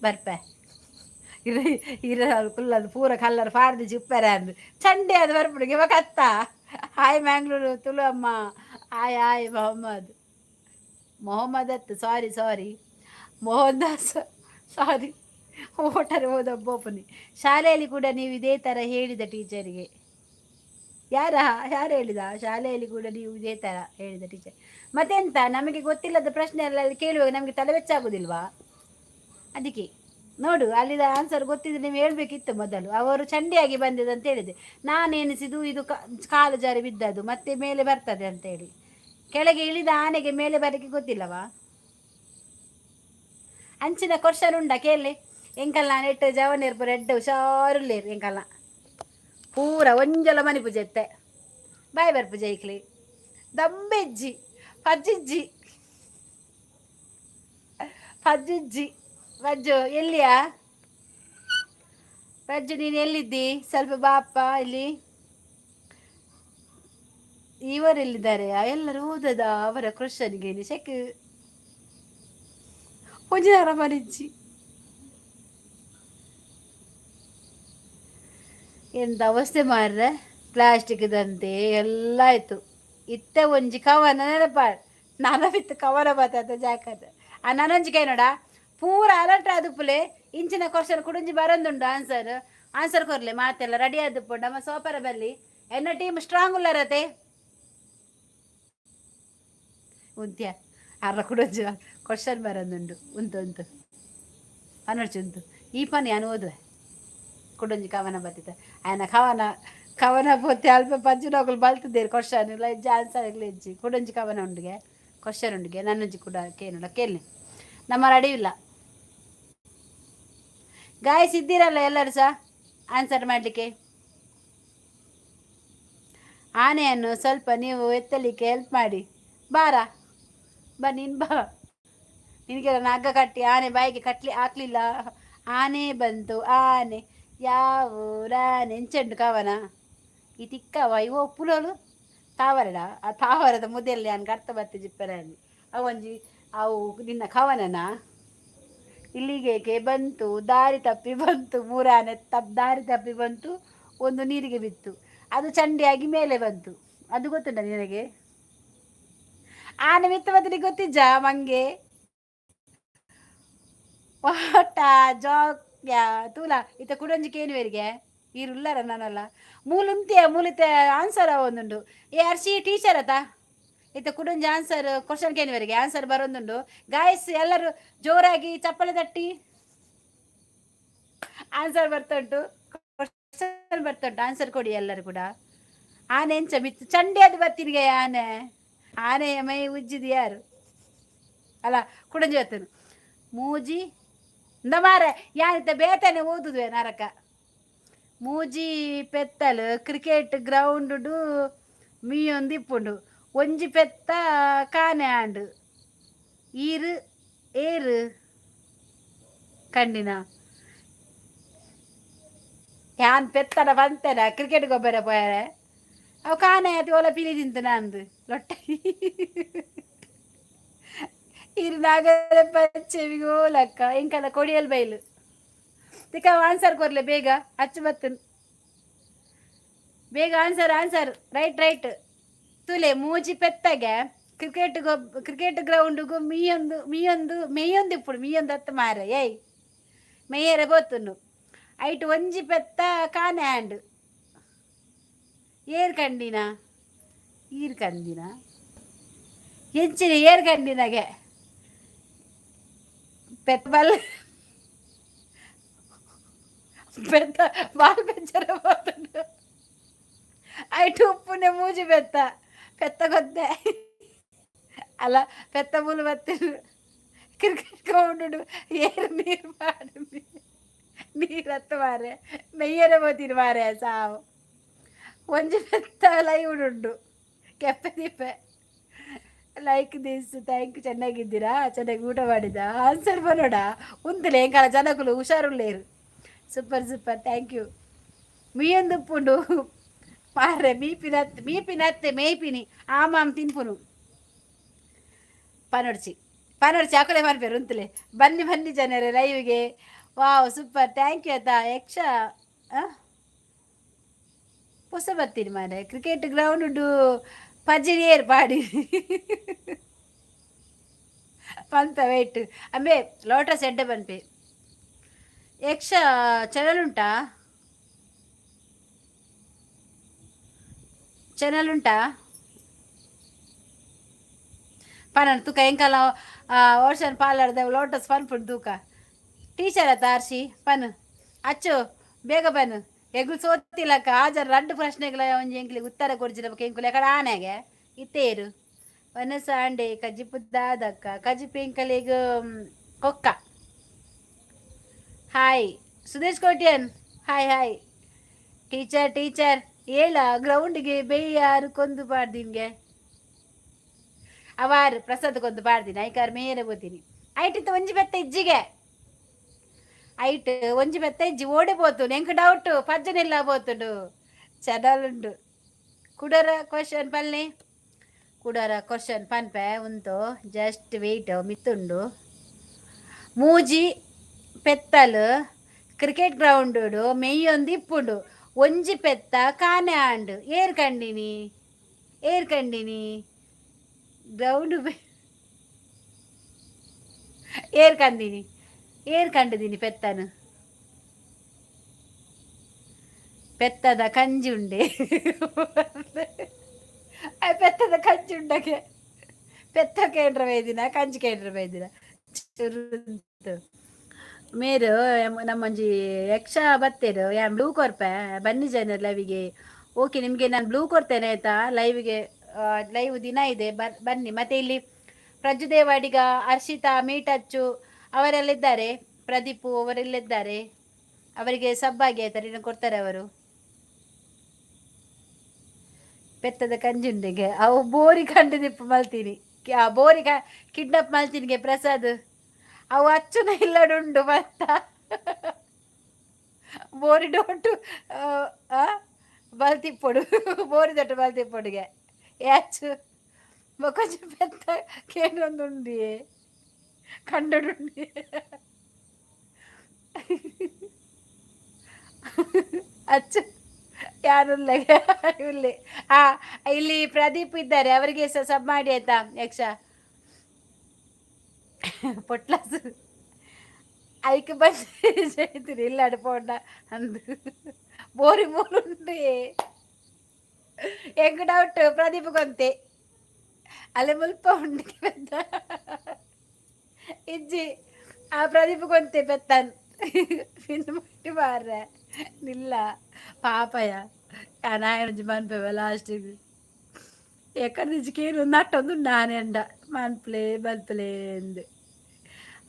ಬರ್ಪೆ ಇರ ಇರ ಕುಲ್ಲದು ಪೂರ ಕಲ್ಲರ್ ಪಾರ್ದು ಚಿಪ್ಪರೆ ಅಂದು ಚಂಡೆ ಅದು ಬರ್ಬಿಡಿಗೆ ಇವಾಗ ಅತ್ತ ಹಾಯ್ ಮ್ಯಾಂಗ್ಳೂರು ತುಳು ಅಮ್ಮ ಹಾಯ್ ಹಾಯ್ ಮೊಹಮ್ಮದ್ ಅತ್ತು ಸಾರಿ ಸಾರಿ ಮೋಹನ್ ದಾಸ್ ಸಾರಿ ಓಟರ್ ಓದೊಬ್ಬೊಬ್ಬನಿ ಶಾಲೆಯಲ್ಲಿ ಕೂಡ ನೀವು ಇದೇ ಥರ ಹೇಳಿದ ಟೀಚರಿಗೆ ಯಾರು ಹೇಳಿದ ಶಾಲೆಯಲ್ಲಿ ಕೂಡ ನೀವು ಇದೇ ಥರ ಹೇಳಿದ ಟೀಚರ್ ಮತ್ತೆಂತ ನಮಗೆ ಗೊತ್ತಿಲ್ಲದ ಪ್ರಶ್ನೆ ಎಲ್ಲ ಕೇಳುವಾಗ ನಮಗೆ ತಲೆ ಬೆಚ್ಚಾಗೋದಿಲ್ವಾ ಅದಕ್ಕೆ ನೋಡು ಅಲ್ಲಿದ ಆನ್ಸರ್ ಗೊತ್ತಿದ್ರೆ ನೀವು ಹೇಳ್ಬೇಕಿತ್ತು ಮೊದಲು ಅವರು ಚಂಡಿಯಾಗಿ ಬಂದಿದೆ ಅಂತ ಹೇಳಿದೆ ನಾನು ಎನಿಸಿದ್ದು ಇದು ಕಾಲು ಜಾರಿ ಬಿದ್ದದ್ದು ಮತ್ತೆ ಮೇಲೆ ಬರ್ತದೆ ಅಂತೇಳಿ ಕೆಳಗೆ ಇಳಿದ ಆನೆಗೆ ಮೇಲೆ ಬರಕ್ಕೆ ಗೊತ್ತಿಲ್ಲವಾ ಅಂಚಿನ ಕ್ವಶನ್ ಉಂಡ ಕೇಳಿ ಎಂಕಲ್ಲ ನೆಟ್ಟು ಜವನೇರ್ಪು ರೆಡ್ ಹುಷಾರುಲ್ಲೇರು ಎಂಕಲ್ಲ ಪೂರ ಒಂಜಲ ಮನಿ ಪೂಜೆತ್ತೆ ಬಾಯ್ ಬರ್ಪು ಜೈಕ್ಲಿ ದಮ್ಮೆಜ್ಜಿ ಪಜ್ಜಿಜ್ಜಿ ಪಜ್ಜಿಜ್ಜಿ ಪಜ್ಜು ಎಲ್ಲಿಯಾ ಪಜ್ಜು ನೀನು ಎಲ್ಲಿದ್ದಿ ಸ್ವಲ್ಪ ಬಾಪ್ಪ ಇಲ್ಲಿ ಇವರೆಲ್ಲಿದ್ದಾರೆ ಎಲ್ಲರೂ ಓದದ ಅವರ ಕ್ವಶನ್ಗೆ ಶೆಕ್ ಪೂಜಾರ ಮನಿಜ್ಜಿ ಎಂತ ಅವಸ್ಥೆ ಮಾರ್ರೆ ಪ್ಲಾಸ್ಟಿಕ್ದಂತೆ ಎಲ್ಲ ಆಯ್ತು ಇತ್ತೆ ಒಂಜಿ ಕವನ ನೆನಪ ನರವಿತ್ತು ಕವನ ಬತ್ತ ಜಾಕದ ಆ ನನೊಂಜಿಗೆ ನೋಡ ಪೂರ ಅಲರ್ಟ್ ಆದುಪ್ಪುಲೆ ಇಂಚಿನ ಕ್ವಶನ್ ಕುಡುಂಜಿ ಬರೊಂದುಂಡು ಆನ್ಸರ್ ಕೊರ್ಲೆ ಮಾತೆಲ್ಲ ರೆಡಿ ಆದುಪ್ಪು ನಮ್ಮ ಸೋಪರ ಬಲ್ಲಿ ಎನ್ನ ಟೀಮ್ ಸ್ಟ್ರಾಂಗ್ ಉಲ್ಲರತೆ ಉಂತ್ಯ ಅರ್ರ ಕುಡುಂಜಿ ಕ್ವಶನ್ ಬರೊಂದುಂಡು ಉಂತು ಅನರ್ಚುಂತು ಈ ಪನಿ ನಾನು ಓದುವೆ ಕುಡುಂಜಿ ಕವನ ಬತ್ತಿತ ಆಯ್ನ ಕವನ ಪೋತೆ ಅಲ್ಪ ಪಂಚುನೋಕಲು ಬಲ್ತಿದ್ದೇರು ಕ್ವಶನ್ ಇಲ್ಲ ಇಜ್ಜಿ ಆನ್ಸರ್ ಇಲ್ಲ ಇಜ್ಜಿ ಕುಡುಂಜಿ ಕವನ ಉಂಡಿಗೆ ಕ್ವಶನ್ ಉಂಡಿಗೆ ನನ್ನಜ್ಜಿ ಕೂಡ ಕೇಳೋಣ ಕೇಳಿ ನಮ್ಮ ರೆಡಿ ಇಲ್ಲ ಗಾಯಸ್ ಇದ್ದೀರಲ್ಲ ಎಲ್ಲರೂ ಸಹ ಆನ್ಸರ್ ಮಾಡಲಿಕ್ಕೆ ಆನೆಯನ್ನು ಸ್ವಲ್ಪ ನೀವು ಎತ್ತಲಿಕ್ಕೆ ಹೆಲ್ಪ್ ಮಾಡಿ ಬಾರ ಬಾ ನೀನು ಬಾ ನಿನಗೆಲ್ಲ ಹಗ್ಗ ಕಟ್ಟಿ ಆನೆ ಬಾಯಿಗೆ ಹಾಕ್ಲಿಲ್ಲ ಆನೆ ಬಂತು ಆನೆ ಯಾವ ಊರಾನೆ ಎಂಚೆಂಡು ಕವನ ಈ ತಿಕ್ಕವ ಇವು ಪುಲೋಲು ತಾವರಡ ಆ ತಾವರದ ಮುದೆಲ್ಲಿ ನಾನು ಅರ್ಥ ಬರ್ತಿ ಜಿಪ್ಪರಲ್ಲಿ ಅವಂಜಿ ಅವು ನಿನ್ನ ಕವನನ ಇಲ್ಲಿಗೆ ಬಂತು ದಾರಿ ತಪ್ಪಿ ಬಂತು ಮೂರಾನೆ ದಾರಿ ತಪ್ಪಿ ಬಂತು ಒಂದು ನೀರಿಗೆ ಬಿತ್ತು ಅದು ಚಂಡಿಯಾಗಿ ಮೇಲೆ ಬಂತು ಅದು ಗೊತ್ತುಂಟ ನಿನಗೆ ಆನೆ ಬಿತ್ತು ಬದಲಿಗೆ ಗೊತ್ತಿಜ್ಜ ಮಂಗೆ ಓಟ ಜೋಕ್ಯ ತೂಲ ಇತ್ತ ಕುಡಂಜಿಕೆ ಏನುವರಿಗೆ ಈರುಳ್ಳರ ನಾನಲ್ಲ ಮೂಲತೆ ಆನ್ಸರ್ ಒಂದುಂಡು ARC ಟೀಚರ್ ಅತ ಇತ್ತ ಕುಡಂಜಿ ಆನ್ಸರ್ ಕ್ವಶನ್ ಕೇನುವರಿಗೆ ಆನ್ಸರ್ ಬರೋದುಂಡು ಗಾಯಸ್ ಎಲ್ಲರೂ ಜೋರಾಗಿ ಚಪ್ಪಳೆ ತಟ್ಟಿ ಆನ್ಸರ್ ಬರ್ತುಂಟು ಕ್ವಶನ್ ಬರ್ತುಂಟು ಆನ್ಸರ್ ಕೊಡಿ ಎಲ್ಲರೂ ಕೂಡ ಆನೆ ಎಂಚ ಬಿತ್ತು ಚಂಡಿ ಅದು ಬರ್ತಿನಿಗೆ ಆನೆ ಮೈ ಉಜ್ಜಿದ ಯಾರು ಅಲ್ಲ ಕುಡಂಜಿ ಬರ್ತನು ಮೂಜಿ ಮಾರೆ ಯಾನಿತ್ತ ಬೇತನೆ ಓದುದುವೆ ನರಕ ಮೂಜಿ ಪೆತ್ತಲು ಕ್ರಿಕೆಟ್ ಗ್ರೌಂಡ್ ಮೀಯೊಂದು ಇಪ್ಪುಂಡು ಒಂಜಿ ಪೆತ್ತ ಕಾನೆ ಆಂಡು ಏರು ಕಂಡಿನ ಯಾನ್ ಪೆತ್ತನ ಬಂತೇನ ಕ್ರಿಕೆಟ್ ಗೊಬ್ಬರ ಪೋಯಾರೆ ಅವು ಕಾನೆ ಆಯ್ತು ಓಲ ಪಿಲಿ ತಿಂತು ನಂದು ಲೊಟ್ಟೆ ಇರುನಾಗದ ಪಚ್ಚೆವಿಗೋ ಲಕ್ಕ ಇಂಕಲ್ಲ ಕೊಡಿಯಲ್ ಬೈಲು ತಿಕ್ಕ ಆನ್ಸರ್ ಕೊರ್ಲೆ ಬೇಗ ಹಚ್ಚು ಬತ್ತನ್ ಬೇಗ ಆನ್ಸರ್ ರೈಟ್ ತುಲೆ ಮೂಜಿ ಪೆತ್ತಗೆ ಕ್ರಿಕೆಟ್ ಗ್ರೌಂಡ್ಗೂ ಮೇಯೊಂದು ఇప్పుడు ಮೀಯೊಂದು ಹತ್ತು ಮಾರ ಏಯ್ ಮೇಯರೆ ಬೋತುನು ಐಟ್ ಒಂಜಿ ಪೆತ್ತ ಕಾನೆ ಹ್ಯಾಂಡ್ ಏರ್ ಕಂಡಿನ ಹೆಚ್ಚಿನ ಏರ್ ಕಂಡಿನಾಗೆ ಪೆತ್ತ ಬಲ್ పెద్ద బాల్ పెంచరబోతుండు అయితే ఉప్పునే మూజి పెద్ద కొద్దే అలా పెద్ద పూలు బతిండు క్రికెట్ గ్రౌండ్ ఏరు నీరు పాడింది ನೀರತ್ತು ಮಾರೆ ಮೆಯ್ಯನೆ పోತೀನಿ ಮಾರೆ ಸಾವು ಒಂಜಿ ಪೆತ್ತ ಲೈವ್ ಉಂಡು ಕೆಪ್ಪೆ ದೀಪೆ ಲೈಕ್ ದಿಸ್ ಥ್ಯಾಂಕ್ ಚೆನ್ನಾಗಿದ್ದೀರಾ ಚೆನ್ನಾಗಿ ಊಟ ಮಾಡಿದ ಆನ್ಸರ್ ಬರೋಡ ಉಂತಲೇ ಎಂಕಾಲ ಜನಕುಲು ಹುಷಾರುಳ್ಳೇರು ಸೂಪರ್ ಸೂಪರ್ ಥ್ಯಾಂಕ್ ಯು మీయందు పుండు మారే మీ పినత్తే మేయిపిని ఆమాం తిన్పును పనొడిచి అక్కడే మనిపోయారు ఉంతులే బన్ని ಜನರೇ ಲೈವ್ಗೆ ವಾವ್ ಸೂಪರ್ ಥ್ಯಾಂಕ್ ಯು ಅತ್ತ ಯಕ್ಷ ಹೊಸ ಬರ್ತೀನಿ ಮಾರೆ ಕ್ರಿಕೆಟ್ ಗ್ರೌಂಡ್ ಪಜ್ಜಿನಿ ಏರ್ಪಾಡಿ ಪಂತ ವೇಟ್ ಅಂಬೆ ಲೋಟಸ್ ಎಡ್ಡೆ ಬನ್ಪೆ ಯಕ್ಷ ಚಾನಲ್ ಉಂಟಾ ಪನ ತೂಕ ಎಂಕಲ್ಲ ಓಷನ್ ಪಾರ್ಲರ್ದ ಲೋಟಸ್ ಪನ್ಪುಂಡು ತೂಕ ಟೀಚರ್ ಅತ್ತ ಆರ್ಷಿ ಪನ್ ಅಚ್ಚು ಬೇಗ ಬನ್ ಎಗ್ಲು ಸೋತಿಲಕ್ಕ ಹಾಜರ್ 2 ಪ್ರಶ್ನೆಗಳ ಒಂಜಿ ಎಂಕ್ಲಿಗೆ ಉತ್ತರ ಕೊಡ್ಜಿರ ಎಂಕುಲು ಎಕಡ ಆನೆಗೆ ಇತ್ತೇರು ವನಸ ಅಂಡೆ ಕಜ್ಜಿಪು ದಾದಕ್ಕ ಕಜ್ಜಿಪು ಎಂಕಲಿಗ ಕೊಕ್ಕ hi Sudesh Kotian hi teacher ಹೇಳ ಗ್ರೌಂಡ್ಗೆ ಬೇಯಾರು ಕೊಂದು ಪಾಡ್ದಿನ್ಗೆ ಅವಾರು ಪ್ರಸಾದ್ ಕೊಂದು ಪಾಡ್ತೀನಿ ಐಕಾರ್ ಮೇರೆ ಬೋತೀನಿ ಐಟಿತ್ತು ಒಂಜಿ ಬೆತ್ತ ಇಜ್ಜಿಗೆ ಐಟ್ ಒಂಜಿ ಬೆತ್ತ ಇಜ್ಜಿ ಓಡಿపోతు ಎಂಕ್ ಡೌಟ್ ಪಜ್ಜನೆಲ್ಲ పోతుండు ಚದಲುಂಡು ಕುಡರ ಕ್ವಶನ್ ಪನ್ಪೆ ಉಂತು ಜಸ್ಟ್ ವೆಯ್ಟ್ ಮಿತ್ತುಂಡು ಮೂಜಿ ಪೆತ್ತಲು ಕ್ರಿಕೆಟ್ ಗ್ರೌಂಡ್ ಮೆಯ್ಯೊಂದು ಇಪ್ಪುಂಡು ಒಂಜಿ ಪೆತ್ತ ಕಾನೆ ಆಂಡು ಏರ್ ಕಂಡಿನಿ ಗ್ರೌಂಡ್ ಏರ್ ಕಂಡಿದೀನಿ ಪೆತ್ತದ ಕಂಜಿ ಉಂಡೆ ಪೆತ್ತದ ಕಂಜಿ ಉಂಡಗೆ ಪೆತ್ತ ಕೇಂದ್ರ ಬೇದಿನ ಕಂಜಿ ಕೇಂದ್ರ ಬೇದಿನ ಮೇರು ನಮ್ಮಂಜಿ ಯಕ್ಷ ಬತ್ತೇರು ಯಾನ್ ಬ್ಲೂ ಕೊರ್ಪೆ ಬನ್ನಿ ಜನರು ಲೈವಿಗೆ ಓಕೆ ನಿಮಗೆ ನಾನು ಬ್ಲೂ ಕೊಡ್ತೇನೆ ಆಯ್ತಾ ಲೈವ್ ದಿನ ಇದೆ ಬನ್ನಿ ಮತ್ತೆ ಇಲ್ಲಿ ಪ್ರಜುದೇವಾಡಿಗ ಹರ್ಷಿತಾ ಮೀಟಚ್ಚು ಅವರೆಲ್ಲಿದ್ದಾರೆ ಪ್ರದೀಪು ಅವರೆಲ್ಲಿದ್ದಾರೆ ಅವರಿಗೆ ಸಬ್ಬಾಗಿ ಆಯ್ತಾರೆ ಇನ್ನು ಕೊಡ್ತಾರೆ ಅವರು ಪೆತ್ತದ ಕಂಜುಂಡೆಗೆ ಅವು ಬೋರಿ ಕಂಡು ದಿಪ್ಪು ಮಲ್ತೀನಿ ಬೋರಿ ಕಿಡ್ನಾಪ್ ಮಲ್ತೀನಿಗೆ ಪ್ರಸಾದ್ ಅವು ಅಚ್ಚುನ ಇಲ್ಲಡುಂಡು ಮತ್ತ ಬೋರಿ ಡೊಟ್ಟು ಬಲ್ತಿಪ್ಪೊಡು ಬೋರಿ ದೊಟ್ಟು ಬಲ್ತಿಪ್ಪೊಡುಗೆ ಯಾಚು ಕೊಂచెం పెద్ద కేంద్రందుండి కండుండి ಅಚ್ಚು ಯಾರುಲ್ಲ ಇಲ್ಲಿ ಪ್ರದೀಪ್ ಇದ್ದಾರೆ ಅವರಿಗೆ ಸಬ್ ಮಾಡಿ ಆಯ್ತಾ ಯಕ್ಷ ಪೊಟ್ಲಾಸು ಐಕ್ ಬಂದು ಇಲ್ಲ ಅಡ್ಪೋಂಡ ಅಂದು ಬೋರಿ ಮೂರುಂಡು ಎಂಕ್ ಡೌಟ್ ಪ್ರದೀಪ್ ಗೊಂತೆ ಅಲ್ಲೇ ಮುಲ್ಪ ಉಂಡು ಪೆತ್ತ ಇಜ್ಜಿ ಆ ಪ್ರದೀಪ್ ಗೊಂತೆ ಪೆತ್ತನ್ ಪಿನ್ ಮಾಡಿ ಮಾರ್ರೆ ನಿಲ್ಲ ಪಾಪಯ ನಾಯನಜ್ಜಿ ಮನ್ಪೆವ ಲಾಸ್ಟಿಗೆ ಎಕ್ಕಡ ನಿಜ್ಕೇನು ನಟ್ಟೊಂದು ನಾನೇ ಅಂಡ ಮಲ್ಪಲೆ ಎಂದು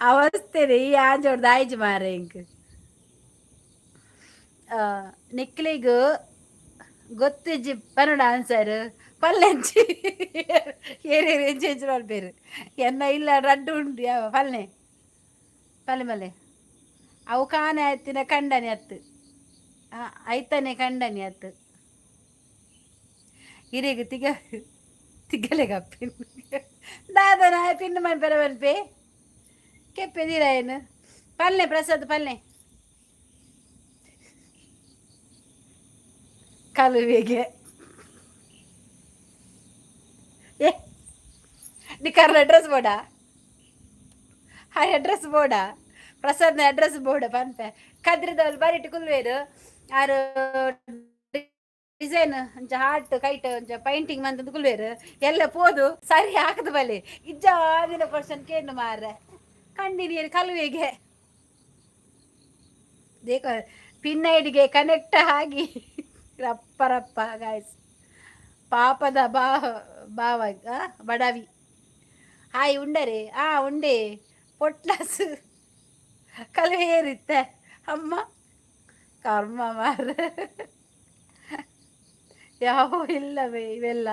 ಅವಸ್ಥೆನೆ ಈ ಆಂಜೋಡ್ದು ಆಯ್ಜು ಮಾರೆ ಇಂಕ್ ನಿಕ್ಲಿಗೂ ಗೊತ್ತಿಜ್ಜಿ ಪನ್ನಡ ಆನ್ಸರ್ ಪಲ್ಲೆಂಚಿ ಏನೇನು ಎಂಚು ಮಲ್ಪೇರು ಎನ್ನ ಇಲ್ಲ ರಡ್ಡು ಉಂಡು ಯಾವ ಪಲ್ಲೆ ಮಲ್ಲೆ ಅವು ಕಾನೆ ಆಯ್ತಿನ ಕಂಡನಿ ಅತ್ತು ಐತನೆ ಕಂಡನಿ ಅತ್ತು ಹಿರಿಗ ತಿಗಲೆ ಕಪ್ಪಿನ ದಾದನ ಪಿನ್ನು ಮನ್ಪೆರ ಮನ್ಪೆ ಕೆಪ್ಪೆದಿರ ಏನು ಪಲ್ಲೆ ಪ್ರಸಾದ್ ಪಲ್ಲೆ ಕಲುವೆಗೆ ನಿಖರ್ನ ಅಡ್ರೆಸ್ ಬೋರ್ಡಾ ಹಾಯ್ ಅಡ್ರೆಸ್ ಬೋರ್ಡಾ ಪ್ರಸಾದ್ನ ಅಡ್ರೆಸ್ ಬೋರ್ಡ ಪನ್ಪೆ ಕದ್ರಿದವ್ರು ಬರಿಟ್ಟು ಕುಲ್ವೇರು ಆರು ಡಿಸೈನ್ ಒಂಚ ಹಾರ್ಟ್ ಕೈಟ್ ಒಂಚ ಪೈಂಟಿಂಗ್ ಮಂತಂದು ಕುಲ್ವೇರು ಎಲ್ಲ ಪೋದು ಸರಿ ಹಾಕದ ಬಲೆ ಇಜ್ಜಾದಿನ ಪರ್ಸನ್ ಕೇನು ಮಾರ್ರೆ ಕಂಡಿನಿ ಕಲುವೆಗೆ ದೇಕ ಪಿನ್ ಐಡಿಗೆ ಕನೆಕ್ಟ್ ಆಗಿ ರಪ್ಪ ರಪ್ಪ ಗಾಯ್ಸ್ ಪಾಪದ ಬಾವ ಬಡವಿ ಹಾಯ್ ಉಂಡರೆ ಉಂಡೆ ಪೊಟ್ಲಾಸ್ ಕಲವೆ ಏರಿತ್ತೆ ಅಮ್ಮ ಕರ್ಮ ಮಾರ ಯಾವ ಇಲ್ಲವೇ ಇವೆಲ್ಲ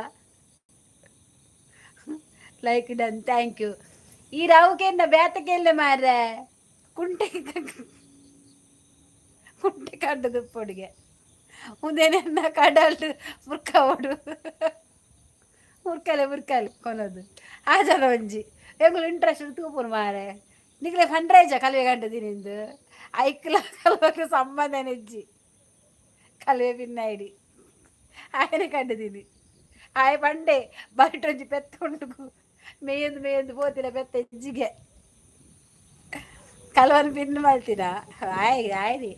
ಲೈಕ್ ಡನ್ ಥ್ಯಾಂಕ್ ಯು ಈ ರಾವುಕೆನ್ನ ಬ್ಯಾತಕ್ಕೆಲ್ಲ ಮಾರ್ರೆ ಕುಂಟೆ ಕುಂಟೆ ಕಂಡದು ಪೊಡಿಗೆ ಮುಂದೇನ ಕಡಲ್ದು ಮುರ್ಕವಡು ಮುರ್ಕಲೆ ಕೊನದು ಆ ಜನ ಒಂಜಿ ಎಂಗುಲು ಇಂಟ್ರೆಸ್ಟ್ ತೂಪುರು ಮಾರೆ ನಿಗ್ಲೆ ಫಂಡ್ರೈಜ ಕಲ್ವೆ ಕಂಡದಿ ನಿಂದು ಐಕ್ಲ ಕಲ್ವಕ್ಕೆ ಸಂಬಂಧ ನೆಜ್ಜಿ ಕಲ್ವೆ ಪಿನ್ನೈಡಿ ಆಯ್ನೆ ಕಂಡದೀನಿ ಆಯ್ ಪಂಡೆ ಬರಿಟೊಂಜಿ ಪೆತ್ತ ಉಂಟು ಮೇಯಂದು ಪೋತಿನ ಪೆತ್ತ ಎಜ್ಜಿಗೆ ಕಲ್ವನ್ ಪಿನ್ ಮಾಡ್ತೀನ ಆಯ್ರಿ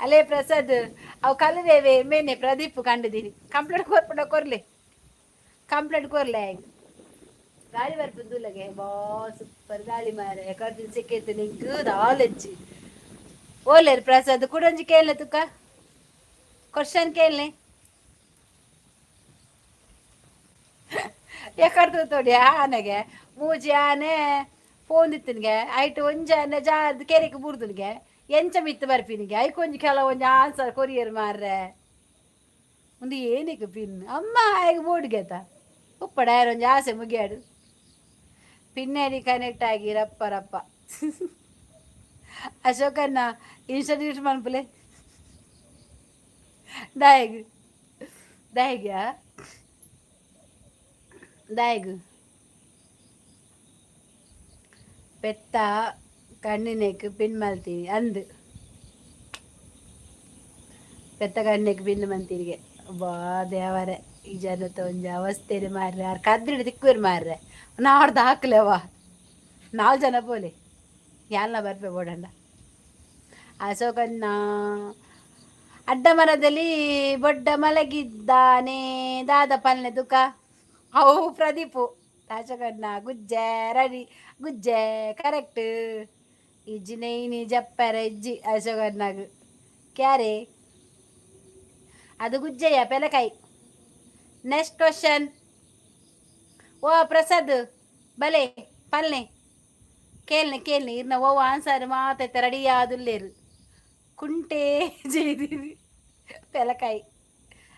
ಅಲ್ಲೇ ಪ್ರಸಾದ್ ಅವು ಕಲುವೆವೆ ಮೇನೆ ಪ್ರದೀಪ್ ಕಂಡಿದ್ದೀನಿ ಕಂಪ್ಲೇಂಟ್ ಕೊರ್ಲೆ ಕಂಪ್ಲೇಂಟ್ ಕೊರ್ಲೆ ಗಾಳಿ ಬರ್ಪುದುಲ್ಲಗೆ ಬಾ ಸೂಪರ್ ಗಾಳಿ ಮಾರೆ ಕರ್ದಿನ ಸಿಕ್ಕೈತೆ ನಿಂಕು ದಾಲೆಜ್ಜಿ ಓಲೇರು ಪ್ರಸಾದ್ ಕುಡಂಜಿ ಕೇಳಲೆ ತುಕ ಕ್ವಶನ್ ಕೇಳಲೆ ಯಾಕಡ್ತು ತೋಡಿ ಆನೆಗೆ ಮೂಜಿ ಆನೆ ಫೋನ್ ಇತ್ತನಿಗೆ ಐಟು ಒಂಜಿ ಆನೆ ಜಾರ್ದು ಕೆರೆಗೆ ಬುಡ್ದನಿಗೆ ಎಂಚ ಮಿತ್ತು ಬರ್ಪಿನಿಗೆ ಐಕೊಂಜಿ ಕೆಲವೊಂಜಿ ಆನ್ಸರ್ ಕೊರಿಯರ್ ಮಾರ್ರೆ ಒಂದು ಏನಕ್ಕೆ ಪಿನ್ ಅಮ್ಮ ಆಯ್ಗೆ ಬೋರ್ಡ್ಗೆತ ಉಪ್ಪಡ ಯಾರೊಂಜಿ ಆಸೆ ಮುಗಿಯಾಡು ಪಿನ್ನೇಡಿ ಕನೆಕ್ಟ್ ಆಗಿ ರಪ್ಪ ರಪ್ಪ ಅಶೋಕನ್ನ ಇನ್ಸ್ಟಿಟ್ಯೂಟ್ ಮನ್ಪುಲೆ ದಾಯಗ್ ದಾಯಗ್ಯಾ ದಾಯಗು ಪೆತ್ತ ಕಣ್ಣಿನೆಕ್ ಪಿನ್ ಮಲ್ತೀನಿ ಅಂದು ಪೆತ್ತ ಕಣ್ಣಿಗೆ ಪಿನ್ ಮಂತಿರಿಗೆ ಬಾ ದೇವರೇ ಈ ಜನತ ಒಂಜಿ ಅವಸ್ಥೆರಿ ಮಾರ್ರೆ ಯಾರು ಕದ್ರಿಡು ತಿಕ್ಕುವರು ಮಾರ್ರೆ ನಾಡ್ದು ಹಾಕ್ಲೆವ 4 ಜನ ಪೋಲೆ ಯಾಲ್ನ ಬರ್ಪೆ ಬೋಡಂಡ ಅಶೋಕನ್ನ ಅಡ್ಡ ಮರದಲ್ಲಿ ಬೊಡ್ಡ ಮಲಗಿದ್ದಾನೆ ದಾದ ಪಲ್ನೆ ತುಕ ಅವು ಪ್ರದೀಪು ಅಶೋಕನ್ನ ಗುಜ್ಜೆ ರೆಡಿ ಗುಜ್ಜೆ ಕರೆಕ್ಟ್ ಇಜ್ಜಿ ನೈನಿ ಜಪ್ಪರ ಇಜ್ಜಿ ಅಶೋಕನ್ನಾಗ ಕ್ಯಾರೆ ಅದು ಗುಜ್ಜೆಯ ಪೆಲಕಾಯಿ ನೆಕ್ಸ್ಟ್ ಕ್ವಶನ್ ಓ ಪ್ರಸಾದ್ ಬಲೆ ಪಲ್ನೆ ಕೇಳ್ನೆ ಇರ್ನ ಓ ಆನ್ಸರ್ ಮಾತೈತೆ ರೆಡಿ ಆದುಲ್ಲೇರು ಕುಂಟೆ ಜೈದೀವಿ ಪೆಲಕಾಯಿ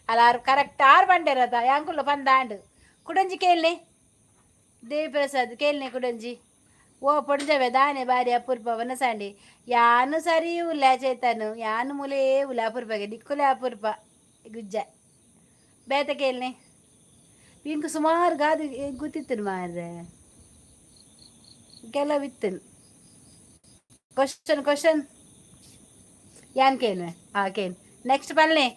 ಅಲ್ಲ ಕರೆಕ್ಟ್ 6 ಬಂಡೇರದ ಯಾಂಕುಲ್ಲ ಪಂದಾಂಡು ಕುಡಂಜಿ ಕೇಳ್ನೆ ದೇವಿ ಪ್ರಸಾದ್ ಕೇಳ್ನೆ ಕುಡಂಜಿ ಓ ಪೊಡ್ಜವೆ ದಾನೆ ಬಾರಿ ಅಪೂರ್ಪ ವನಸಾಂಡಿ ಯಾನು ಸರಿ ಉಲ್ಲ ಚೇತನು ಯಾನು ಮುಲೇ ಉಲ್ಲ ಅಪೂರ್ಪಗೆ ದಿಕ್ಕುಲೆ ಅಪೂರ್ಪ ಗುಜ್ಜ ಬೇತ ಕೇಳ್ನೆ ಇಂಕು ಸುಮಾರು ಗಾದು ಗೊತ್ತಿತ್ತು ಮಾರ್ರೆ ಕೆಲವಿತ್ತನು ಕ್ವಶನ್ ಯಾನ್ ಕೇಳ್ವೆ ಕೇಳ್ ನೆಕ್ಸ್ಟ್ ಬಲ್ಲೆ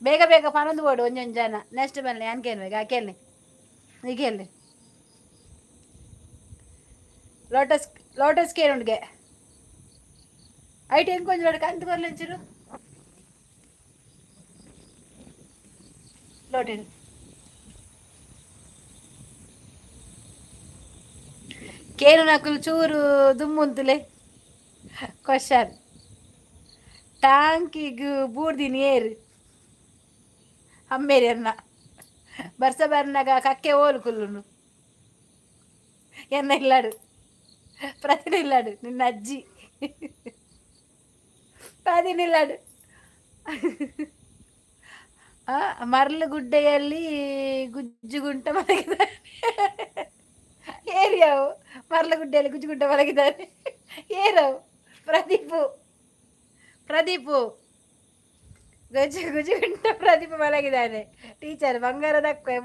ಬೇಗ ಪನ್ನೊಂದು ಬೋಡು ಒಂದೊಂದು ಜನ ನೆಕ್ಸ್ಟ್ ಬಲ್ಲೆ ಯಾನ್ ಕೇಳ್ವೆ ಕೇಳ್ನೆ ಈಗ ಕೇಳ್ನೆ ಲೋಟಸ್ ಕೇಳುಂಡ್ಗೆ ಐಟಿ ಎಂಕೊಂಜಿ ಲೋಟ ಕಂತು ಕೊರ್ಲೆಂಚಿರು ಲೋಟೆನ್ ಕೇನು ನಕುಲು ಚೂರು ದುಮ್ಮುಂತುಲೆ ಕ್ವಶನ್ ಟಾಂಕಿಗೆ ಬೂಡ್ದಿನಿ ಏರು ಅಮ್ಮೇರಿ ಅನ್ನ ಬರ್ಸ ಬರ್ನಾಗ ಕಕ್ಕೆ ಓಲು ಕುಲ್ಲುನು ಎನ್ನ ಇಲ್ಲಾಡು ಪ್ರತಿನ ಇಲ್ಲಾಡು ನಿನ್ನ ಅಜ್ಜಿ ಪ್ರತಿನ ಇಲ್ಲಾಡು ಮರಳು ಗುಡ್ಡೆಯಲ್ಲಿ ಗುಜ್ಜುಗುಂಟ ಮಲಗಿದ್ದಾನೆ ಏರಿಯಾವು ಮರಳಗುಡ್ಡೆಯಲ್ಲಿ ಗುಜ್ಜುಗುಡ್ಡ ಮಲಗಿದ್ದಾನೆ ಏರವು ಪ್ರದೀಪು ಗುಜ್ಜುಗುಂಟ ಪ್ರದೀಪ ಮಲಗಿದ್ದಾನೆ ಟೀಚರ್ ಬಂಗಾರದಕ್ವೆ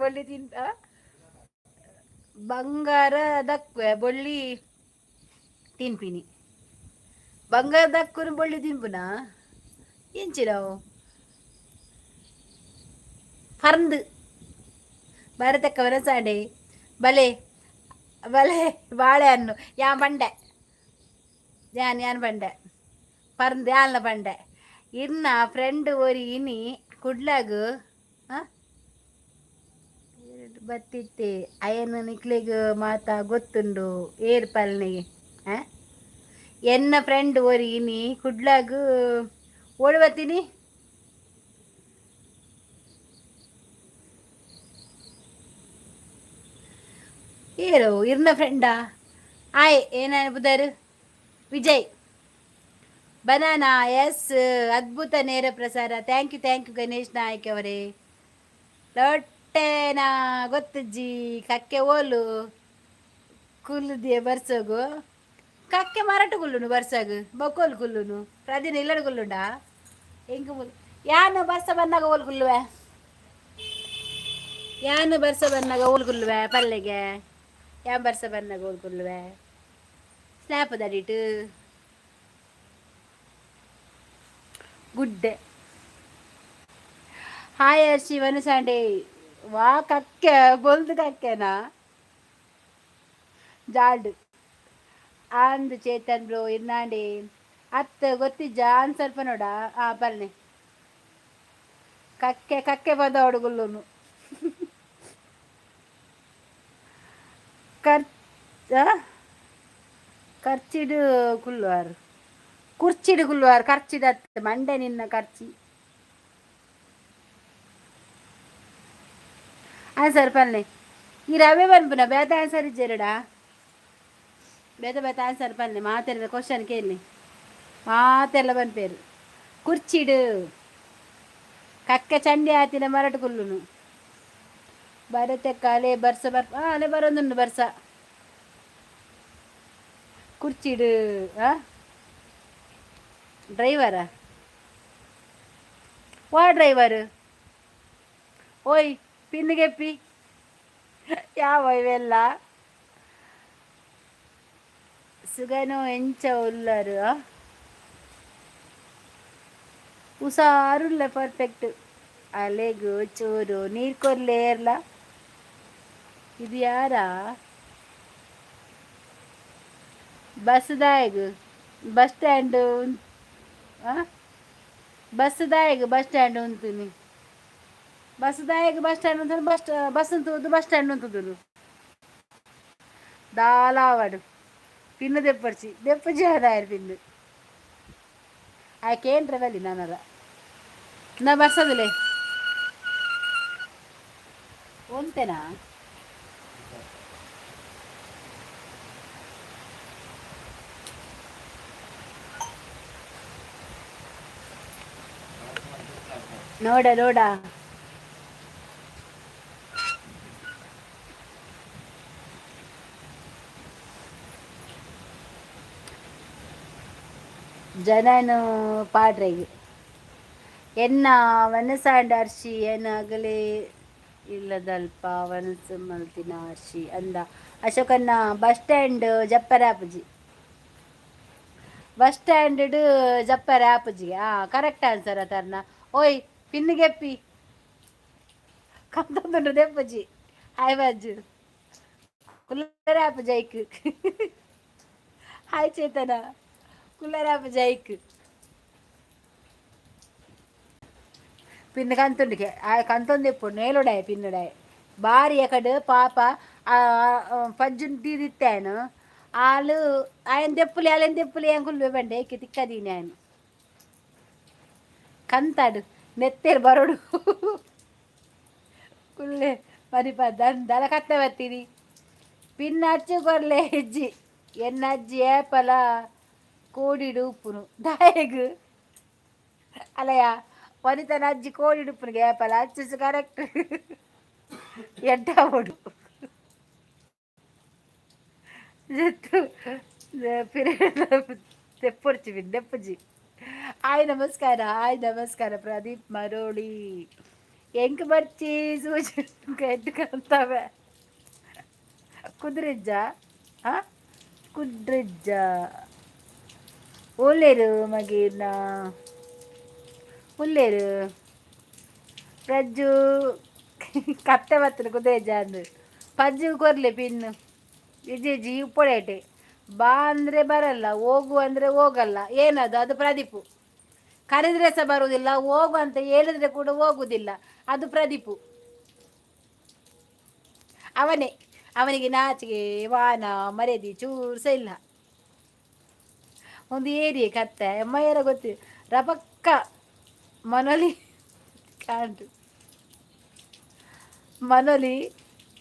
ಬೊಳ್ಳಿ ತಿನ್ಪಿನಿ ಬಂಗಾರದಕ್ಕೂ ಬೊಳ್ಳಿ ತಿನ್ಪುನ ಎಂಚಿರಾವು ಪರಂದು ಭಾರತಕ್ಕ ವನಸಾಡೆ ಬಲೆ ಬಾಳೆಹಣ್ಣು ಯಾನ್ ಬಂಡೆ ಯಾನ್ ಬಂಡೆ ಪರಂದು ಯಾಲ್ನ ಬಂಡೆ ಇನ್ನ ಫ್ರೆಂಡ್ ಒರಿ ಇನಿ ಕುಡ್ಲಾಗು ಬತ್ತಿತ್ತೆ ಅಯ್ಯನ ನಿಕ್ಲಿಗೆ ಮಾತಾ ಗೊತ್ತುಂಡು ಏರ್ ಪಲ್ನಿಗೆ ಎನ್ನ ಫ್ರೆಂಡ್ ಓರಿ ಇನಿ ಕುಡ್ಲಾಗ್ ಓಡ್ಬತ್ತೀನಿ. ಏರು ಇರ್ನ ಫ್ರೆಂಡಾ ಆಯ್ ಏನ ಬುದಾರು ವಿಜಯ್ ಬನಾನಾ ಎಸ್ ಅದ್ಭುತ ನೇರ ಪ್ರಸಾರ. ಥ್ಯಾಂಕ್ ಯು ಗಣೇಶ್ ನಾಯ್ಕ್ ಅವರೇ. ಲೊಟ್ಟೆನಾ ಗೊತ್ತಜ್ಜಿ ಕಕ್ಕೆ ಓಲು ಕುಲ್ಲುದಿಯ ಬರ್ಸೋಗು ಕಕ್ಕೆ ಮರಾಠ ಕುಲ್ಲುನು ಬರ್ಸಾಗು ಬಕೋಲ್ ಕುಲ್ಲುನು ಪ್ರದಿನ ಇಲ್ಲಡ ಕುಲ್ಲುಂಡಾ ಹೆಂಗ ಯಾನು ಬರ್ಸ ಬಂದಾಗ ಓಲ್ ಕುಲ್ಲುವೆ ಯಾನು ಬರ್ಸ ಬಂದಾಗ ಓಲ್ ಕುಲ್ಲುವೆ ಪಲ್ಲೆಗೆ ಯಾನ್ ಬರ್ಸ ಬಂದಾಗ ಓಲ್ ಕುಲ್ಲುವೆ ಸ್ನ್ಯಾಪ್ ದಡಿಟ್ಟು ಗುಡ್ಡೆ ಹಾಯ್ ಹರ್ಷಿ ವನಸಾಂಡೆ ವಾ ಕಕ್ಕೆ ಬೊಲ್ದು ಕಕ್ಕೆನಾ ಜಾಡು ಅಂದು ಚೇತನ್ ಬ್ರೋ ಇರ್ನಾಂಡೆ ಅತ್ತ ಗೊತ್ತಿಜ್ಜ ಅನ್ ಸ್ವಲ್ಪ ನೋಡ ಬಲ್ನೆ ಕಕ್ಕೆ ಕಕ್ಕೆ ಬಂದ ಹುಡುಗುಲ್ಲುನು ಕರ್ ಖರ್ಚಿಡು ಕುಲ್ವಾರ್ ಕುರ್ಚಿಡು ಕುಲ್ವಾರ್ ಖರ್ಚಿದತ್ತೆ ಮಂಡೆ ನಿನ್ನ ಖರ್ಚಿ ಆನ್ಸರ್ ಪಲ್ಲೆ ಈ ರವೆ ಬಂದ್ಪುನ ಬೇತ ಆನ್ಸರ್ ಇಜ್ಜೆರಡಾ ಬೇತ ಬೇತ ಆನ್ಸರ್ ಪಲ್ಲೆ ಮಾತೆಲ್ಲ ಕ್ವಶನ್ ಕೇಳಿ ಮಾತೆಲ್ಲ ಬಂದ್ಪೇರು ಕುರ್ಚಿಡು ಕಕ್ಕೆ ಚಂಡಿ ಆತಿನ ಮರಟು ಕುಲ್ಲುನು ಬರತೆ ಕಾಲೆ ಬರ್ಸ ಅಲೆ ಬರೋದುಂಡು ಬರ್ಸ ಕುರ್ಚಿಡು ಡ್ರೈವರಾ ವಾ ಡ್ರೈವರ್ ಓಯ್ ಪಿನ್ಗೆಪ್ಪಿ ಯಾವ ಇವೆಲ್ಲ ಸುಗನೋ ಎಂಚ ಉಲ್ಲರು ಉಸಾರುಲ್ಲ ಪರ್ಫೆಕ್ಟ್ ಅಲೆಗು ಚೂರು ನೀರು ಕೊರ್ಲೆ ಇರ್ಲ ಇದು ಯಾರ ಬಸ್ದಾಯಗು ಬಸ್ ಸ್ಟ್ಯಾಂಡ್ ಬಸ್ದಾಯಗು ಬಸ್ ಸ್ಟ್ಯಾಂಡ್ ಉಂತುನಿ ಬಸ್ದಾಯಗು ಬಸ್ ಸ್ಟ್ಯಾಂಡ್ ಅಂತ ಬಸ್ ಉಂತುದು ಬಸ್ ಸ್ಟ್ಯಾಂಡ್ ಉಂತುದು ದಾಲಾವಡು ಪಿನ್ನು ದೆಪ್ಪರ್ಚಿ ಅದಾಯರು ಪಿನ್ನು ಆಯ್ಕೇನ್ರ ಬಲ್ಲಿ ನಾನರ ನಾ ಬರ್ಸದಿಲ್ಲ ಒಂತೆನಾ ನೋಡ ನೋಡ ಜನನು ಪಾಡ್ರೆಗೆ ಎನ್ನ ವನಸಾಂಡ ಅರ್ಷಿ ಏನಾಗಲೇ ಇಲ್ಲದಲ್ಪ ವನಸು ಮಲ್ತಿನ ಅರ್ಷಿ ಅಂದ ಅಶೋಕನ್ನ ಬಸ್ ಸ್ಟ್ಯಾಂಡ್ ಜಪ್ಪರ ಆಪುಜಿ ಬಸ್ ಸ್ಟ್ಯಾಂಡ್ ಜಪ್ಪರ ಆಪುಜಿ ಕರೆಕ್ಟ್ ಆನ್ಸರ್ ಅತರ್ನ ಓಯ್ ಪಿನ್ನುಗೆಪ್ಪಿ ಕಂತೊಂದು ದೆಪ್ಪಜಿ ಹಾಯ್ ಬಾಜು ಕುಲ್ಲರ ಆಪು ಜೈಕ್ ಹಾಯ್ ಚೇತನ ಕುಲ್ಲರ ಆಪು ಜೈಕ್ ಪಿನ್ನು ಕಂತುಂಡಿಗೆ ಕಂತೊಂದು ಎಪ್ಪು ನೇಲುಡಾಯ ಪಿನ್ನುಡಾಯ ಬಾರಿ ಎಕಡು ಪಾಪ ಪಜ್ಜುನ್ ತೀದಿತ್ತೇನು ಆಳು ఆయన తెప్పులి ఆయన తెప్పులి ఏం కుళ్ళు బండి ఎక్కి తిక్కదీని ఆయన కంతాడు నెత్తేరు బరుడు కుళ్ళే మరి దళ కట్ట బత్తిది పిన్నచ్చు కొరలే ಹೆಜ್ಜಿ ಎನ್ನಜ್ಜಿ ಏಪಲ ಕೋಡಿಡು ಉಪ್ಪುನು ದಾಯಗು ಅಲಯ ವನಿತನ ಅಜ್ಜಿ ಕೋಡಿಡು ಉಪ್ಪುನಿಗೆ ಏಪಲ ಅಚ್ಚು ಕರೆಕ್ಟ್ ಎಡ್ಡ ಓಡು ತೆಪ್ಪೊರ್ಚಿ ದೆಪ್ಪಜಿ ಹಾಯ್ ನಮಸ್ಕಾರ ಪ್ರದೀಪ್ ಮರೋಳಿ ಹೆಂಗ್ ಬರ್ಚಿ ಸೂಜಿ ಎದ್ದು ಕಾಣ್ತಾವೆ ಕುದ್ರಿಜ್ಜ ಕುದ್ರಿಜ್ಜ ಒಲ್ಲೇರು ಮಗೀರ್ನ ಉಲ್ಲೇರು ಪ್ರಜ್ಜು ಕತ್ತೆ ಬತ್ತನ ಕುದ್ರೆಜ್ಜ ಅಂದು ಪಜ್ಜು ಕೊರ್ಲೆ ಪಿನ್ನು ವಿಜಯಜಿ ಉಪ್ಪೊಳೇಟೆ ಬಾ ಅಂದರೆ ಬರಲ್ಲ ಹೋಗು ಅಂದರೆ ಹೋಗಲ್ಲ ಏನದು ಅದು ಪ್ರದೀಪು ಕರೆದ್ರೆ ಸಹ ಬರುವುದಿಲ್ಲ ಹೋಗು ಅಂತ ಹೇಳಿದ್ರೆ ಕೂಡ ಹೋಗುವುದಿಲ್ಲ ಅದು ಪ್ರದೀಪು ಅವನಿಗೆ ನಾಚಿಕೆ ವಾನ ಮರ್ಯಾದೆ ಚೂರು ಸಹ ಇಲ್ಲ ಒಂದು ಏರಿಯೆ ಕತ್ತೆ ಅಮ್ಮಯ್ಯರ ಗೊತ್ತಿ ರಪಕ್ಕ ಮನೋಲಿ ಕಾಂಡು ಮನೋಲಿ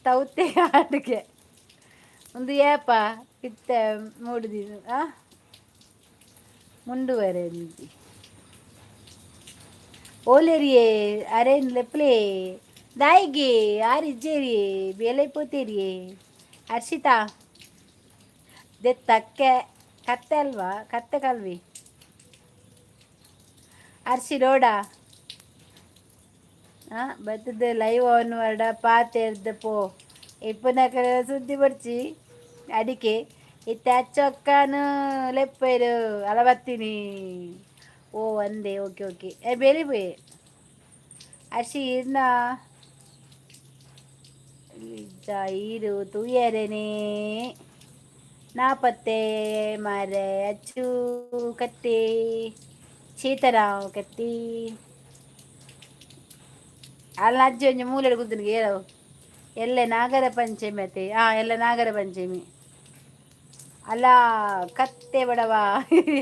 ತೌತೆ ಕಾಂಡಿಗೆ ಒಂದು ಏಪ ಇತ್ತೆ ಮೂಡಿದ ಮುಂದುವರೆದಿ ಓಲೆರಿಯೇ ಅರೇನ್ ಲೆಪ್ಲೆ ದಾಯಿಗೆ ಆರಿಜ್ಜೇರಿಯೇ ಬೇಲೈಪೋತೇರಿಯೇ ಹರ್ಷಿತಾ ದೆತ್ತಕ್ಕೆ ಕತ್ತೆ ಅಲ್ವಾ ಕತ್ತೆ ಕಲ್ವಿ ಅರ್ಶಿ ರೋಡ ಬರ್ತದೆ ಲೈವ್ ಆನ್ ವರ್ಡ ಪಾತೆರ್ದ ಪೋ ಇಪ್ಪನಕ ಸುದ್ದಿ ಬರ್ಚಿ ಅಡಿಕೆ ಇತ್ತೆ ಹಚ್ಚೊಕ್ಕನು ಲೆಪ್ಪೇರು ಅಲವತ್ತೀನಿ ಓ ಒಂದೇ ಓಕೆ ಓಕೆ ಬೇರೆ ಬೇ ಅರ್ಶಿ ಇರ್ನ ಈರು ತೂಯರೇನೇ ನಾಪತ್ತೆ ಮಾರೆ ಅಚ್ಚು ಕತ್ತಿ ಸೀತಾರಾವ್ ಕತ್ತಿ ಅಲ್ಲ ಅಜ್ಜಿ ಒಂಜಿ ಮೂಲೆಡು ಕುದ್ದನಿಗೆ ಹೇಳವು ಎಲ್ಲ ನಾಗರ ಪಂಚಮಿ ಅತ್ತೆ ಎಲ್ಲ ನಾಗರ ಪಂಚಮಿ ಅಲ್ಲ ಕತ್ತೆ ಬಡವ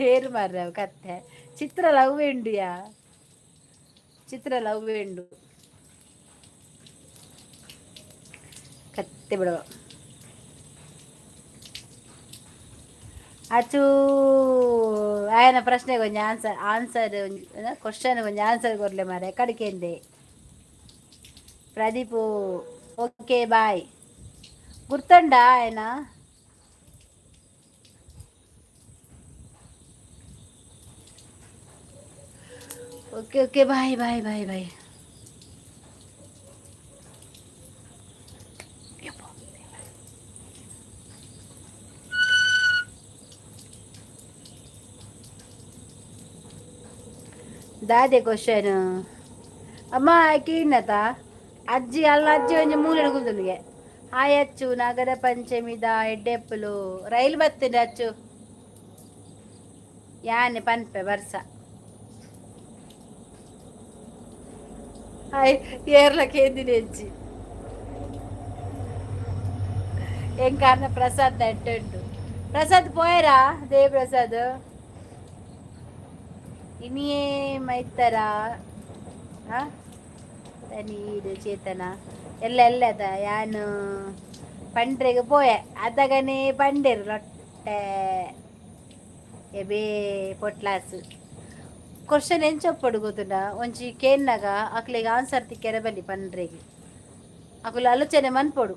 ಏರು ಮಾರ್ರೆ ಕತ್ತೆ ಚಿತ್ರ ಲವ್ ಎಂಡುಯಾ ಚಿತ್ರ ಲವ್ ಎಂಡು ಕತ್ತೆ ಬಿಡವ ಅಚ್ಚು ಆಯನ ಪ್ರಶ್ನೆಗೆ ಒಂಜಿ ಆನ್ಸರ್ ಕ್ವಶನ್ ಒಂಜಿ ಆನ್ಸರ್ ಕೊರ್ಲೆ ಮಾರೆ ಕಡಿಕೆಂದೆ ಪ್ರದೀಪು ಓಕೆ ಬಾಯ್ ಗುರ್ತಂಡ ಆಯನ ಓಕೆ ಓಕೆ ಬಾಯ್ ಬಾಯ್ ಬಾಯ್ ಬಾಯ್ ದಾದೆ ಕ್ವಶನ್ ಅಮ್ಮ ಆಯ್ಕೆನ್ನತ ಅಜ್ಜಿ ಅಲ್ಲ ಅಜ್ಜಿ ಒಂಜಿ ಮೂಲೆ ಕುಂದನಿಗೆ ಹಾಯ್ ಅಚ್ಚು ನಗರ ಪಂಚಮಿದ ಎಡ್ಡೆಪ್ಪಲು ರೈಲ್ ಬರ್ತೇನೆ ಅಚ್ಚು ಯಾನೆ ಪನ್ಪೆ ಬರ್ಸ ಹಾಯ್ ಏರ್ಲ ಕೇಂದಿನಿ ಅಜ್ಜಿ ಎಂಕಾರನ ಪ್ರಸಾದ್ ನೆಟ್ಟು ಪ್ರಸಾದ್ ಪೋಯರಾ ದೇವ್ ಪ್ರಸಾದ್ ಇನಿಯೇ ಮೈತರ ನೀರು ಚೇತನ ಎಲ್ಲ ಎಲ್ಲದ ಯಾನು ಪಂಡ್ರೆಗೆ ಪೋಯೆ ಅದಗನೆ ಪಂಡೇರು ರೊಟ್ಟೆ ಎಬೇ ಪೊಟ್ಲಾಸ್ ಕ್ವಶನ್ ಎಂಚೊಪ್ಪಡು ಗೊತ್ತುಂಡ ಒಂಚಿ ಕೇನ್ನಾಗ ಅಕ್ಲಿಗೆ ಆನ್ಸರ್ ತಿಕ್ಕೆರೆ ಬಲ್ಲಿ ಪಂಡ್ರೆಗೆ ಅಕುಲು ಆಲೋಚನೆ ಮನ್ಪೊಡು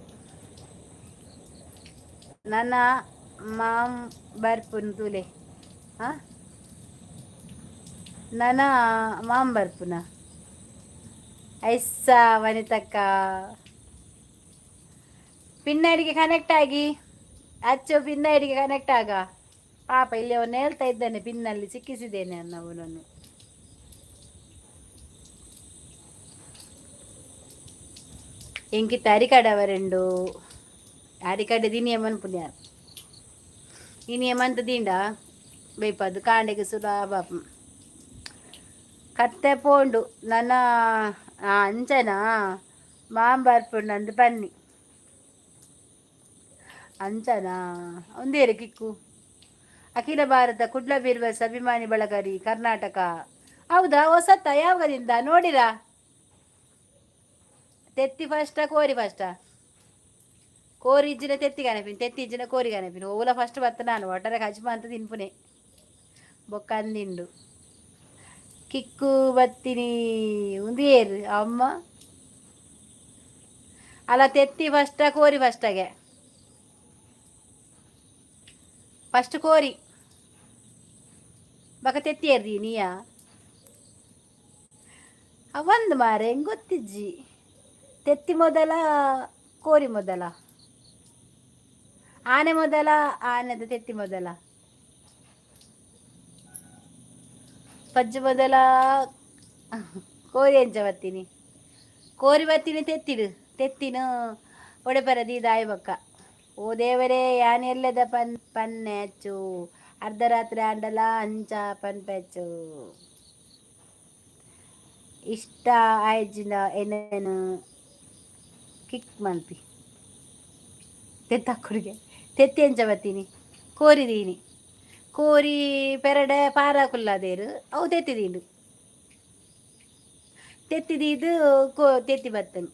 ನನ್ನ ಮಾಮ್ ಬರ್ಪುನ್ ತುಲೆ ನನ್ನ ಮಾಮ್ ಬರ್ಪುನ ಐಸ ವನಿತಕ್ಕ ಪಿನ್ನೈಡಿಗೆ ಕನೆಕ್ಟ್ ಆಗಿ ಅಚ್ಚು ಪಿನ್ನೈಡಿಗೆ ಕನೆಕ್ಟ್ ಆಗ ಪಾಪ ಇಲ್ಲಿ ಅವನು ಹೇಳ್ತಾ ಇದ್ದಾನೆ ಪಿನ್ನಲ್ಲಿ ಸಿಕ್ಕಿಸಿದ್ದೇನೆ ಅನ್ನವನನ್ನು ಎಂಕಿತ್ತ ಅರಿಕಡವರೆಂಡು ಅರಿಕಡೆ ದಿನಿಯಮನ್ ಪುಣ್ಯ ಇನಿಯಮಂತ ದಿಂಡ ಬೈಪದು ಕಾಂಡೆಗೆ ಸುಲಭ ಕತ್ತೆ ಪೋಂಡು ನನ್ನ ಅಂಚನ ಮಾಂಬರ್ಪುಂಡು ಅಂದು ಬನ್ನಿ ಅಂಚನ ಒಂದೇರು ಕಿಕ್ಕು ಅಖಿಲ ಭಾರತ ಕುಡ್ಲ ಬೀರ್ಬಸ್ ಅಭಿಮಾನಿ ಬಳಗರಿ ಕರ್ನಾಟಕ ಹೌದಾ ಹೊಸತ್ತ ಯಾವಾಗದಿಂದ ನೋಡಿರಾ ತೆತ್ತಿ ಫಸ್ಟ ಕೋರಿ ಫಸ್ಟ ಕೋರಿ ಇಜ್ಜಿನ ತೆತ್ತಿ ಕನಪಿನ ತೆತ್ತಿ ಇಜ್ಜಿನ ಕೋರಿ ಕನಪಿನ ಓಲ ಫಸ್ಟ್ ಬತ್ತ ನಾನು ಒಟ್ಟರೆ ಹಜ್ಮ ಅಂತ ತಿನ್ಪುನೆ ಬೊಕ್ಕ ಅಂದಿಂಡು ಕಿಕ್ಕು ಬತ್ತಿನಿ ಉಂದಿಯೇರು ಅಮ್ಮ ಅಲ್ಲ ತೆತ್ತಿ ಫಸ್ಟ ಕೋರಿ ಫಸ್ಟಾಗೆ ಫಸ್ಟ್ ಕೋರಿ ಬಕ ತೆತ್ತಿ ಏರ್ದಿ ನೀಯ ಒಂದು ಮಾರೆ ಹೆಂಗೆ ಗೊತ್ತಿಜ್ಜಿ ತೆತ್ತಿ ಮೊದಲ ಕೋರಿ ಮೊದಲ ಆನೆ ಮೊದಲ ಆನೆದ ತೆತ್ತಿ ಮೊದಲ ಪಜ್ಜು ಮೊದಲ ಕೋರಿ ಎಂಚ ಬತ್ತೀನಿ ಕೋರಿ ಬತ್ತೀನಿ ತೆತ್ತಿಡು ತೆತ್ತಿನ ಒಡೆಪರದಿ ದಾಯಿ ಬಕ್ಕ ಓ ದೇವರೇ ಯಾನೆ ಎಲ್ಲದ ಪನ್ನೆ ಹಚ್ಚು ಅರ್ಧರಾತ್ರಿ ಆಂಡಲ ಅಂಚ ಪನ್ಪೆಚ್ಚು ಇಷ್ಟ ಆಯ್ಜಿನ ಎಣ್ಣೆನು ಕಿಕ್ ಮಲ್ಪಿ ತೆತ್ತಕ್ಕುಡಿಗೆ ತೆತ್ತಿ ಎಂಚ ಬತ್ತೀನಿ ಕೋರಿದೀನಿ ಕೋರಿ ಪೆರಡೆ ಪಾರಾಕುಲ್ಲದೇರು ಅವು ತೆತ್ತಿದೀಂಡು ತೆತ್ತಿದೀದು ತೆತ್ತಿ ಬತ್ತನು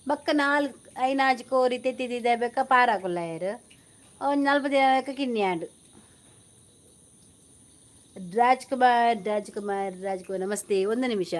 ಬಕ್ಕ ನಾಲ್ಕು ಐನಾಜು ಕೋರಿ ತೆತ್ತಿದಿದ್ದೆ ಬೇಕಾ ಪಾರಾಕುಲ್ಲಾಯರು ಒಂದು 40 ದಿನ ಕಿನ್ನಿಯಾಡು ರಾಜ್ಕುಮಾರ್ ನಮಸ್ತೆ ಒಂದು ನಿಮಿಷ.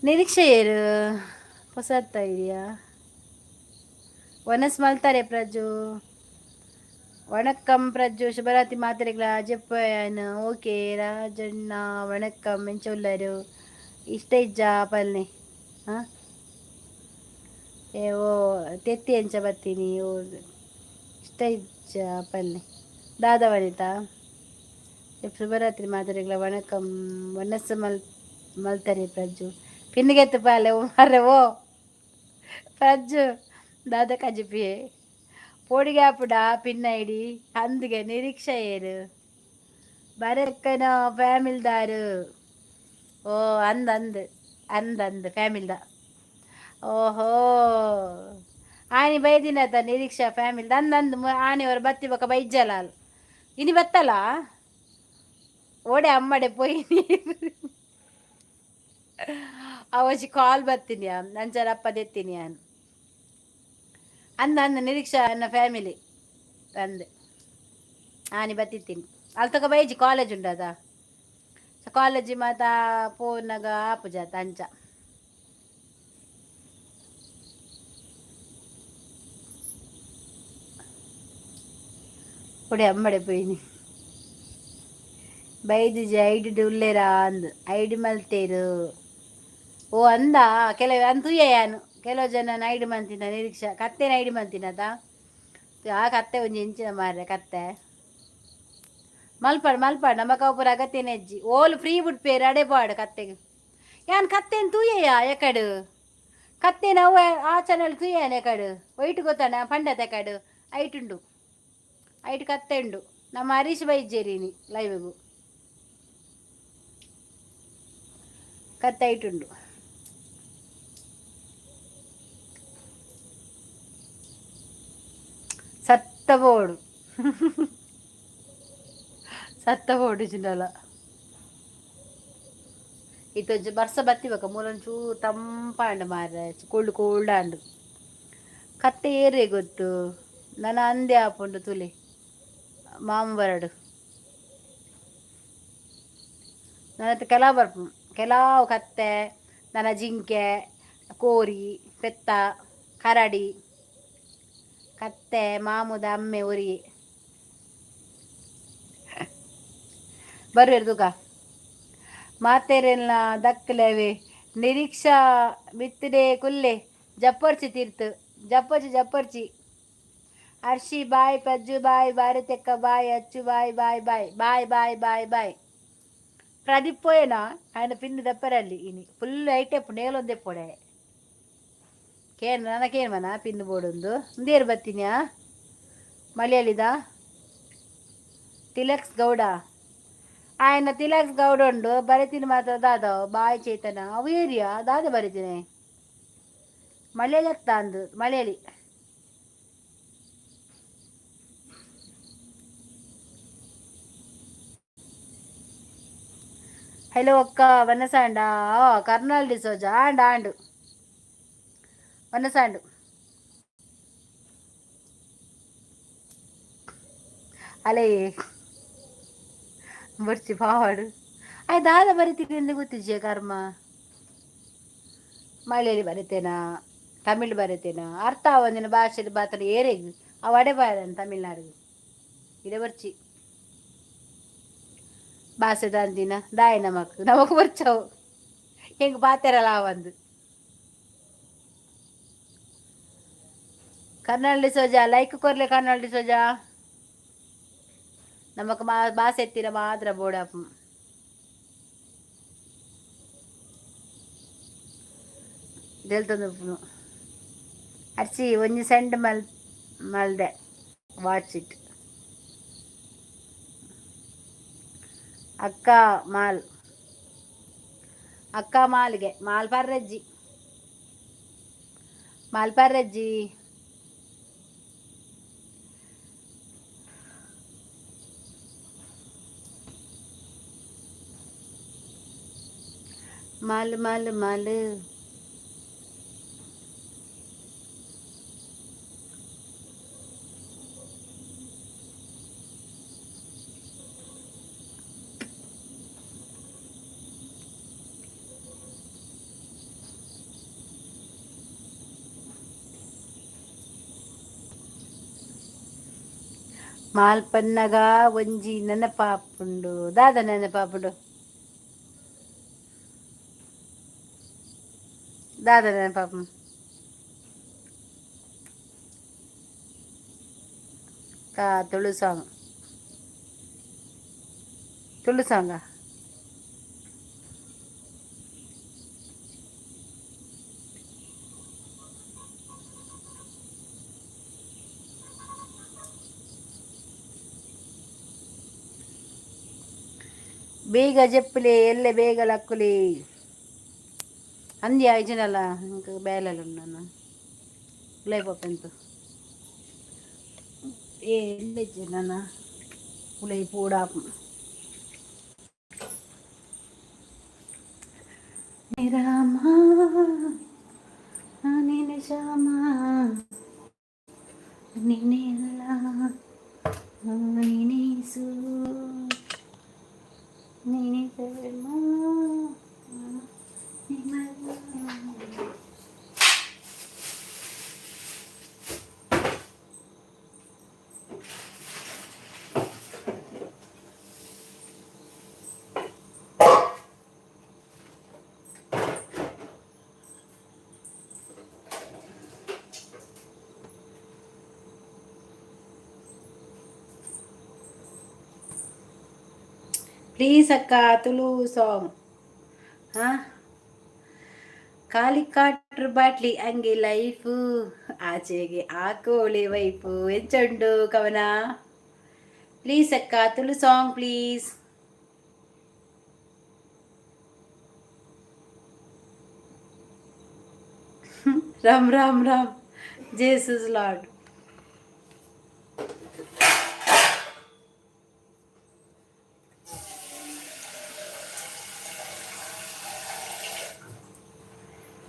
ನಿರೀಕ್ಷೆ ಏರು ಹೊಸತ್ತ ಇದೆಯಾ ಒನಸ್ ಮಲ್ತಾರೆ ಪ್ರಜು ವಣಕ್ಕಂ ಪ್ರಜು ಶುಭರಾತ್ರಿ ಮಾತ್ರೆಗಳ ಜಪ್ಪಯನ್ ಓಕೆ ರಾಜಣ್ಣ ವಣಕ್ಕಂ ಮೆಂಚುಲ್ಲರು ಇಷ್ಟ ಇಜ್ಜ ಪಲ್ನೆ ಹಾಂ ಏ ಓ ತೆತ್ತಿ ಎಂಚ ಬರ್ತೀನಿ ಓ ಇಷ್ಟ ಇಜ್ಜ ಪಲ್ನೆ ದಾದ ವನಿತಾ ಶುಭರಾತ್ರಿ ಮಾತ್ರೆಗಳ ವಣಕ್ಕಂ ಒನಸ್ಸು ಮಲ್ತಾರೆ ಪ್ರಜ್ಜು ಪಿನ್ನಿಗೆತ್ತು ಪಾಲೆ ಮರ್ರೆ ಓ ಪ್ರಜ್ಜು ದಾದ ಕಜಿಪಿಯೆ ಪೋಡಿಗ್ಯಾಪುಡ ಪಿನ್ನ ಇಡಿ ಅಂದಿಗೆ ನಿರೀಕ್ಷೆ ಏರು ಬರಕ್ಕನ ಫ್ಯಾಮಿಲ್ದಾರು ಓ ಅಂದ್ ಫ್ಯಾಮಿಲ್ದ ಓಹೋ ಆನಿ ಬೈದಿನದ ನಿರೀಕ್ಷಾ ಫ್ಯಾಮಿಲ್ದ ಅಂದ್ ಆನೆಯವರು ಬತ್ತಿ ಬಕ್ಕ ಬೈಜ್ಜಲ ಇನಿ ಬತ್ತಲ್ಲ ಓಡೆ ಅಮ್ಮಡೆ ಪೊಯ್ ಅವಜಿ ಕಾಲ್ ಬರ್ತೀನಿ ನಂಚರ ಅಪ್ಪ ತೆತ್ತೀನಿ ಅಂದ ನಿರೀಕ್ಷಾ ನನ್ನ ಫ್ಯಾಮಿಲಿ ಅಂದೆ ಆನಿ ಬತ್ತಿತ್ತೀನಿ ಅಲ್ಲಿ ತಕ ಬೈಜಿ ಕಾಲೇಜ್ ಉಂಡದ ಕಾಲೇಜಿ ಮಾತ ಪೋನಾಗ ಆಪುಜಾತ ಅಂಚ అప్పుడే అమ్మడిపోయింది. ಬೈದಿಜಿ ಐಡಿ ಉಳ್ಳೇರ ಅಂದು ಐಡಿ ಮಲ್ತೇರು ಓ ಅಂದ ಕೆಲವು ಅಂತೂಯಾನು ಕೆಲವು ಜನ ಐಡಿ ಮಂತಿನ ನಿರೀಕ್ಷಾ ಕತ್ತೆನ ಐಡಿ ಮಂತಿನದ ಆ ಕತ್ತೆ ಒಂಜಿ ಇಂಚಿನ ಮಾರ್ರೆ ಕತ್ತೆ ಮಲ್ಪಾಡು ಮಲ್ಪಾಡು ನಮ್ಮ ಕೌಪುರ ಅಗತ್ಯನ ಹೆಜ್ಜಿ ಓಲು ಫ್ರೀ ಬಿಟ್ಪೇರು ಅಡೆಪಾಡು ಕತ್ತೆಗೆ ಯಾನ್ ಕತ್ತೆನ ತೂಯೆಯ ಎಕಡು ಕತ್ತೆ ನಾವು ಆ ಚಾನಲ್ ತೂಯನ ಎಕಡು ವೈಟ್ ಗೊತ್ತಾನ ಪಂಡತ ಎಕಡು ಐಟ್ ಉಂಡು ಐಟ್ ಕತ್ತೆ ಉಂಡು ನಮ್ಮ ಹರೀಶ್ ಬೈಜೇರಿನಿ ಲೈವ್ಗೂ ಕತ್ತೈಟುಂಡು ಸತ್ತಬೋಡು ಸತ್ತಬೋಡು ಚಿನ್ನಲ ಇತ್ತೊಂಚು ಬರ್ಸ ಬತ್ತಿಬೇಕ ಮೂಲೊಂಚೂ ತಂಪಾಂಡು ಮಾರ್ರೆ ಕೋಲ್ಡ್ ಕೋಲ್ಡ್ ಆಂಡು ಕತ್ತೆ ಏರೇ ಗೊತ್ತು ನನ್ನ ಅಂದೆ ಆಪುಂಡು ತುಲೆ ಮಾಮ ಬರಡು ನನ್ನ ಕೆಲವು ಬರ್ಪು ಕೆಲವು ಕತ್ತೆ ನನ್ನ ಜಿಂಕೆ ಕೋರಿ ಪೆತ್ತ ಕರಡಿ ಕತ್ತೆ ಮಾಮುದ ಅಮ್ಮೆ ಒರಿ ಬರುವೆರು ತೂಕ ಮಾತೇರೆಲ್ಲ ದಕ್ಕಲೇವೆ ನಿರೀಕ್ಷಾ ಬಿತ್ತಿಡೆ ಕುಲ್ಲೆ ಜಪ್ಪರ್ಚಿ ತೀರ್ತು ಜಪ್ಪರ್ಚಿ ಜಪ್ಪರ್ಚಿ ಅರ್ಷಿ ಬಾಯ್ ಪಜ್ಜು ಬಾಯ್ ಭಾರತಕ್ಕ ಬಾಯ್ ಅಚ್ಚು ಬಾಯ್ ಬಾಯ್ ಬಾಯ್ ಬಾಯ್ ಬಾಯ್ ಬಾಯ್ ಬಾಯ್ ಪ್ರದೀಪ್ ಪೋಯೇನಾ ఆయన పిన్ను దప్పరండి ఇని ఫుల్ ఐటెప్ నేలొందే పొడే ಕೇನ್ ನನಗೇನು ಮನ ಪಿನ್ ಬೋಡೊಂದು ಮುಂದೇರು ಬತ್ತೀನ್ಯಾ ಮಲಯಾಳಿದ ತಿಲಕ್ಸ್ ಗೌಡ ఆయన ತಿಲಕ್ಸ್ ಗೌಡ ಉಂಡು ಬರಿತೀನಿ ಮಾತ್ರ ದಾದ ಬಾಯ್ ಚೇತನ ಅವು ಏರಿಯಾ ದಾದ ಬರಿತೀನಿ ಮಲಯಾಳಿ ಆಗ್ತಾ ಅಂದು ಮಲಯಾಳಿ హలో అక్క వనసాండా కర్నాల్ డిసోజా ఆండ్ ఆండు వనసాండు ಅಲೇ ಬರ್ಚಿ ಪಾವಾಡು ಆಯ್ ದಾದ ಬರಿತೀನಿ ಎಂದು ಗೊತ್ತಿಜ್ಜೆ ಕರ್ಮ ಮಲಯಾಳಿ ಬರಿತೇನಾ ತಮಿಳ್ ಬರಿತೇನಾ ಅರ್ಥ ಒಂದಿನ ಭಾಷೆದ ಮಾತಾಡಿ ಏರೆಗ್ ಅವು ಅಡೆ ಬಾಯದನ್ ತಮಿಳ್ನಾಡು ಇಡೆ ಬರ್ಚಿ ಭಾಷೆ ದಾಂದಿನ ದಾಯ ನಮಕ್ ಬರ್ಚವು ಹೆಂಗೆ ಪಾತೆರಲ್ಲ ಒಂದು ಕರ್ನಾಲ್ ಡಿಸೋಜಾ ಲೈಕ್ ಕೊರ್ಲೆ ಕರ್ನಾಲ್ ಡಿಸೋಜಾ ನಮಕ್ ಭಾಷೆ ಎತ್ತಿನ ಮಾತ್ರ ಬೋಡಪ್ಪ తెలుతుంది అర్చి ಒಂಜಿ ಸೆಂಡ್ ಮಲ್ದೆ ವಾಚ್ ಇಟ್ ಅಕ್ಕ ಮಾಲ್ ಅಕ್ಕ ಮಾಲ್ಗೆ ಮಾಲ್ ಪರ್ರಜ್ಜಿ ಮಾಲ್ ಪರ್ರಜ್ಜಿ ಮಾಲ್ ಮಾಲ್ ಮಾಲ್ ಮಾಲ್ಪನ್ನಗ ಒಂಜಿ ನೆನಪಾಪುಂಡು ದಾದ ನೆನಪಾಪುಂಡು ದಾದ ನೆನಪಾಪು ಕಾ ತುಳು ಸಾಂಗ್ ತುಳು ಸಾಂಗ ಬೇಗ ಜಪ್ಪಲೆ ಎಲ್ಲೆ ಬೇಗ ಲಕ್ಕುಲಿ ಅಂದಿ ಆಯ್ಜನಲ್ಲ ఇంక ಬೇಲಲ್ಲ ನಾನು ಉಲೈಪಪ್ಪಂತು ಎಲ್ಲೆ ಜನ ಉಲೈ ಪೂಡಾಪ ರಾಮ ನೀನೆ ಶ್ಯಾಮ ನೀನೆ ಅಲ್ಲ ನೀನೇಸು ನೀನೆ ಧರ್ಮ ಪ್ಲೀಸ್ ಅಕ್ಕ ತುಳು ಸಾಂಗ್. ಹಾ, ಖಾಲಿ ಕಾಟ್ರ್ ಬಾಟ್ಲಿ ಹಂಗೆ ಲೈಫು, ಆಚೆಗೆ ಹಾಕೋಳಿ ವೈಫು ಎಂಚುಂಡು ಕವನ. ಪ್ಲೀಸ್ ಅಕ್ಕ Tulu song please. Ram Ram Ram, Jesus lord.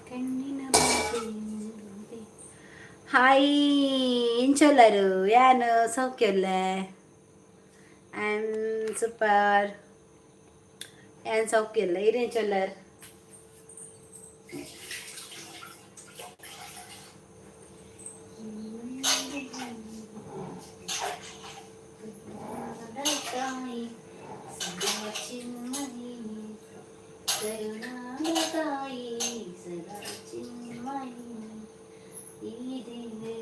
ಕಣ್ಣಿನ ಹಾಯ್ ಎಂಚೊಲ್ಲರು ಯಾನು ಸೌಖ್ಯಲ್ಲ. And super. ಯಾನ್ ಸೌಖ್ಯಲ್ಲ ಇರೇನ್ ಚೊಲ್ಲರ್. ತಾಯಿ ಸದಾ ಚಿನ್ಮಯಿ, ಕರುಣಾದ ತಾಯಿ ಸದಾ ಚಿನ್ಮಯಿ, ಈ ದೇವಿ.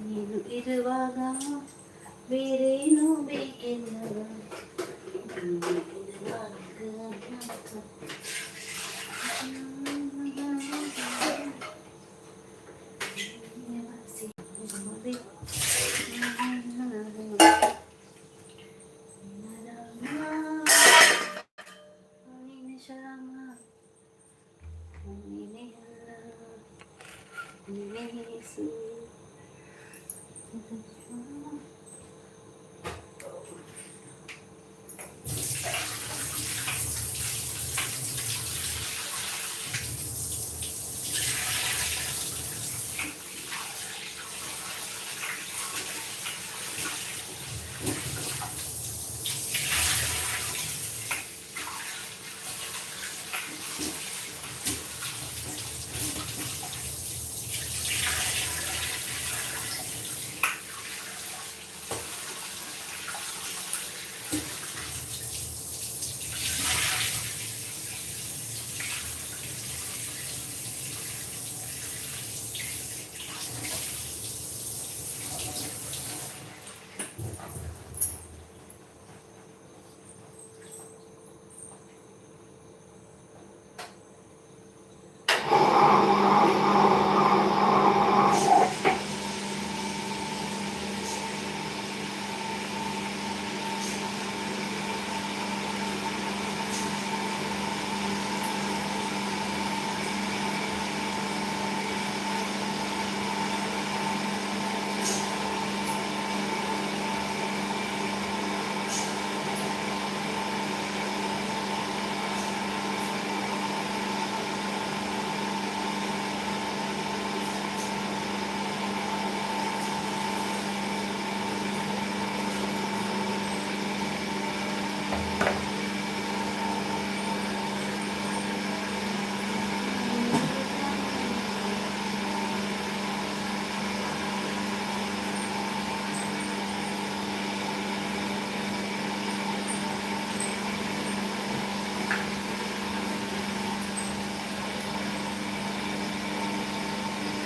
ನೀನು ಇರುವಾಗ ಬೇರೇನೂ ಬೇಕೆಲ್ಲ, ನೀನು ಇರುವಾಗ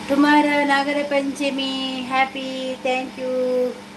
Tomorrow Nagara Panchami. Happy. Thank you.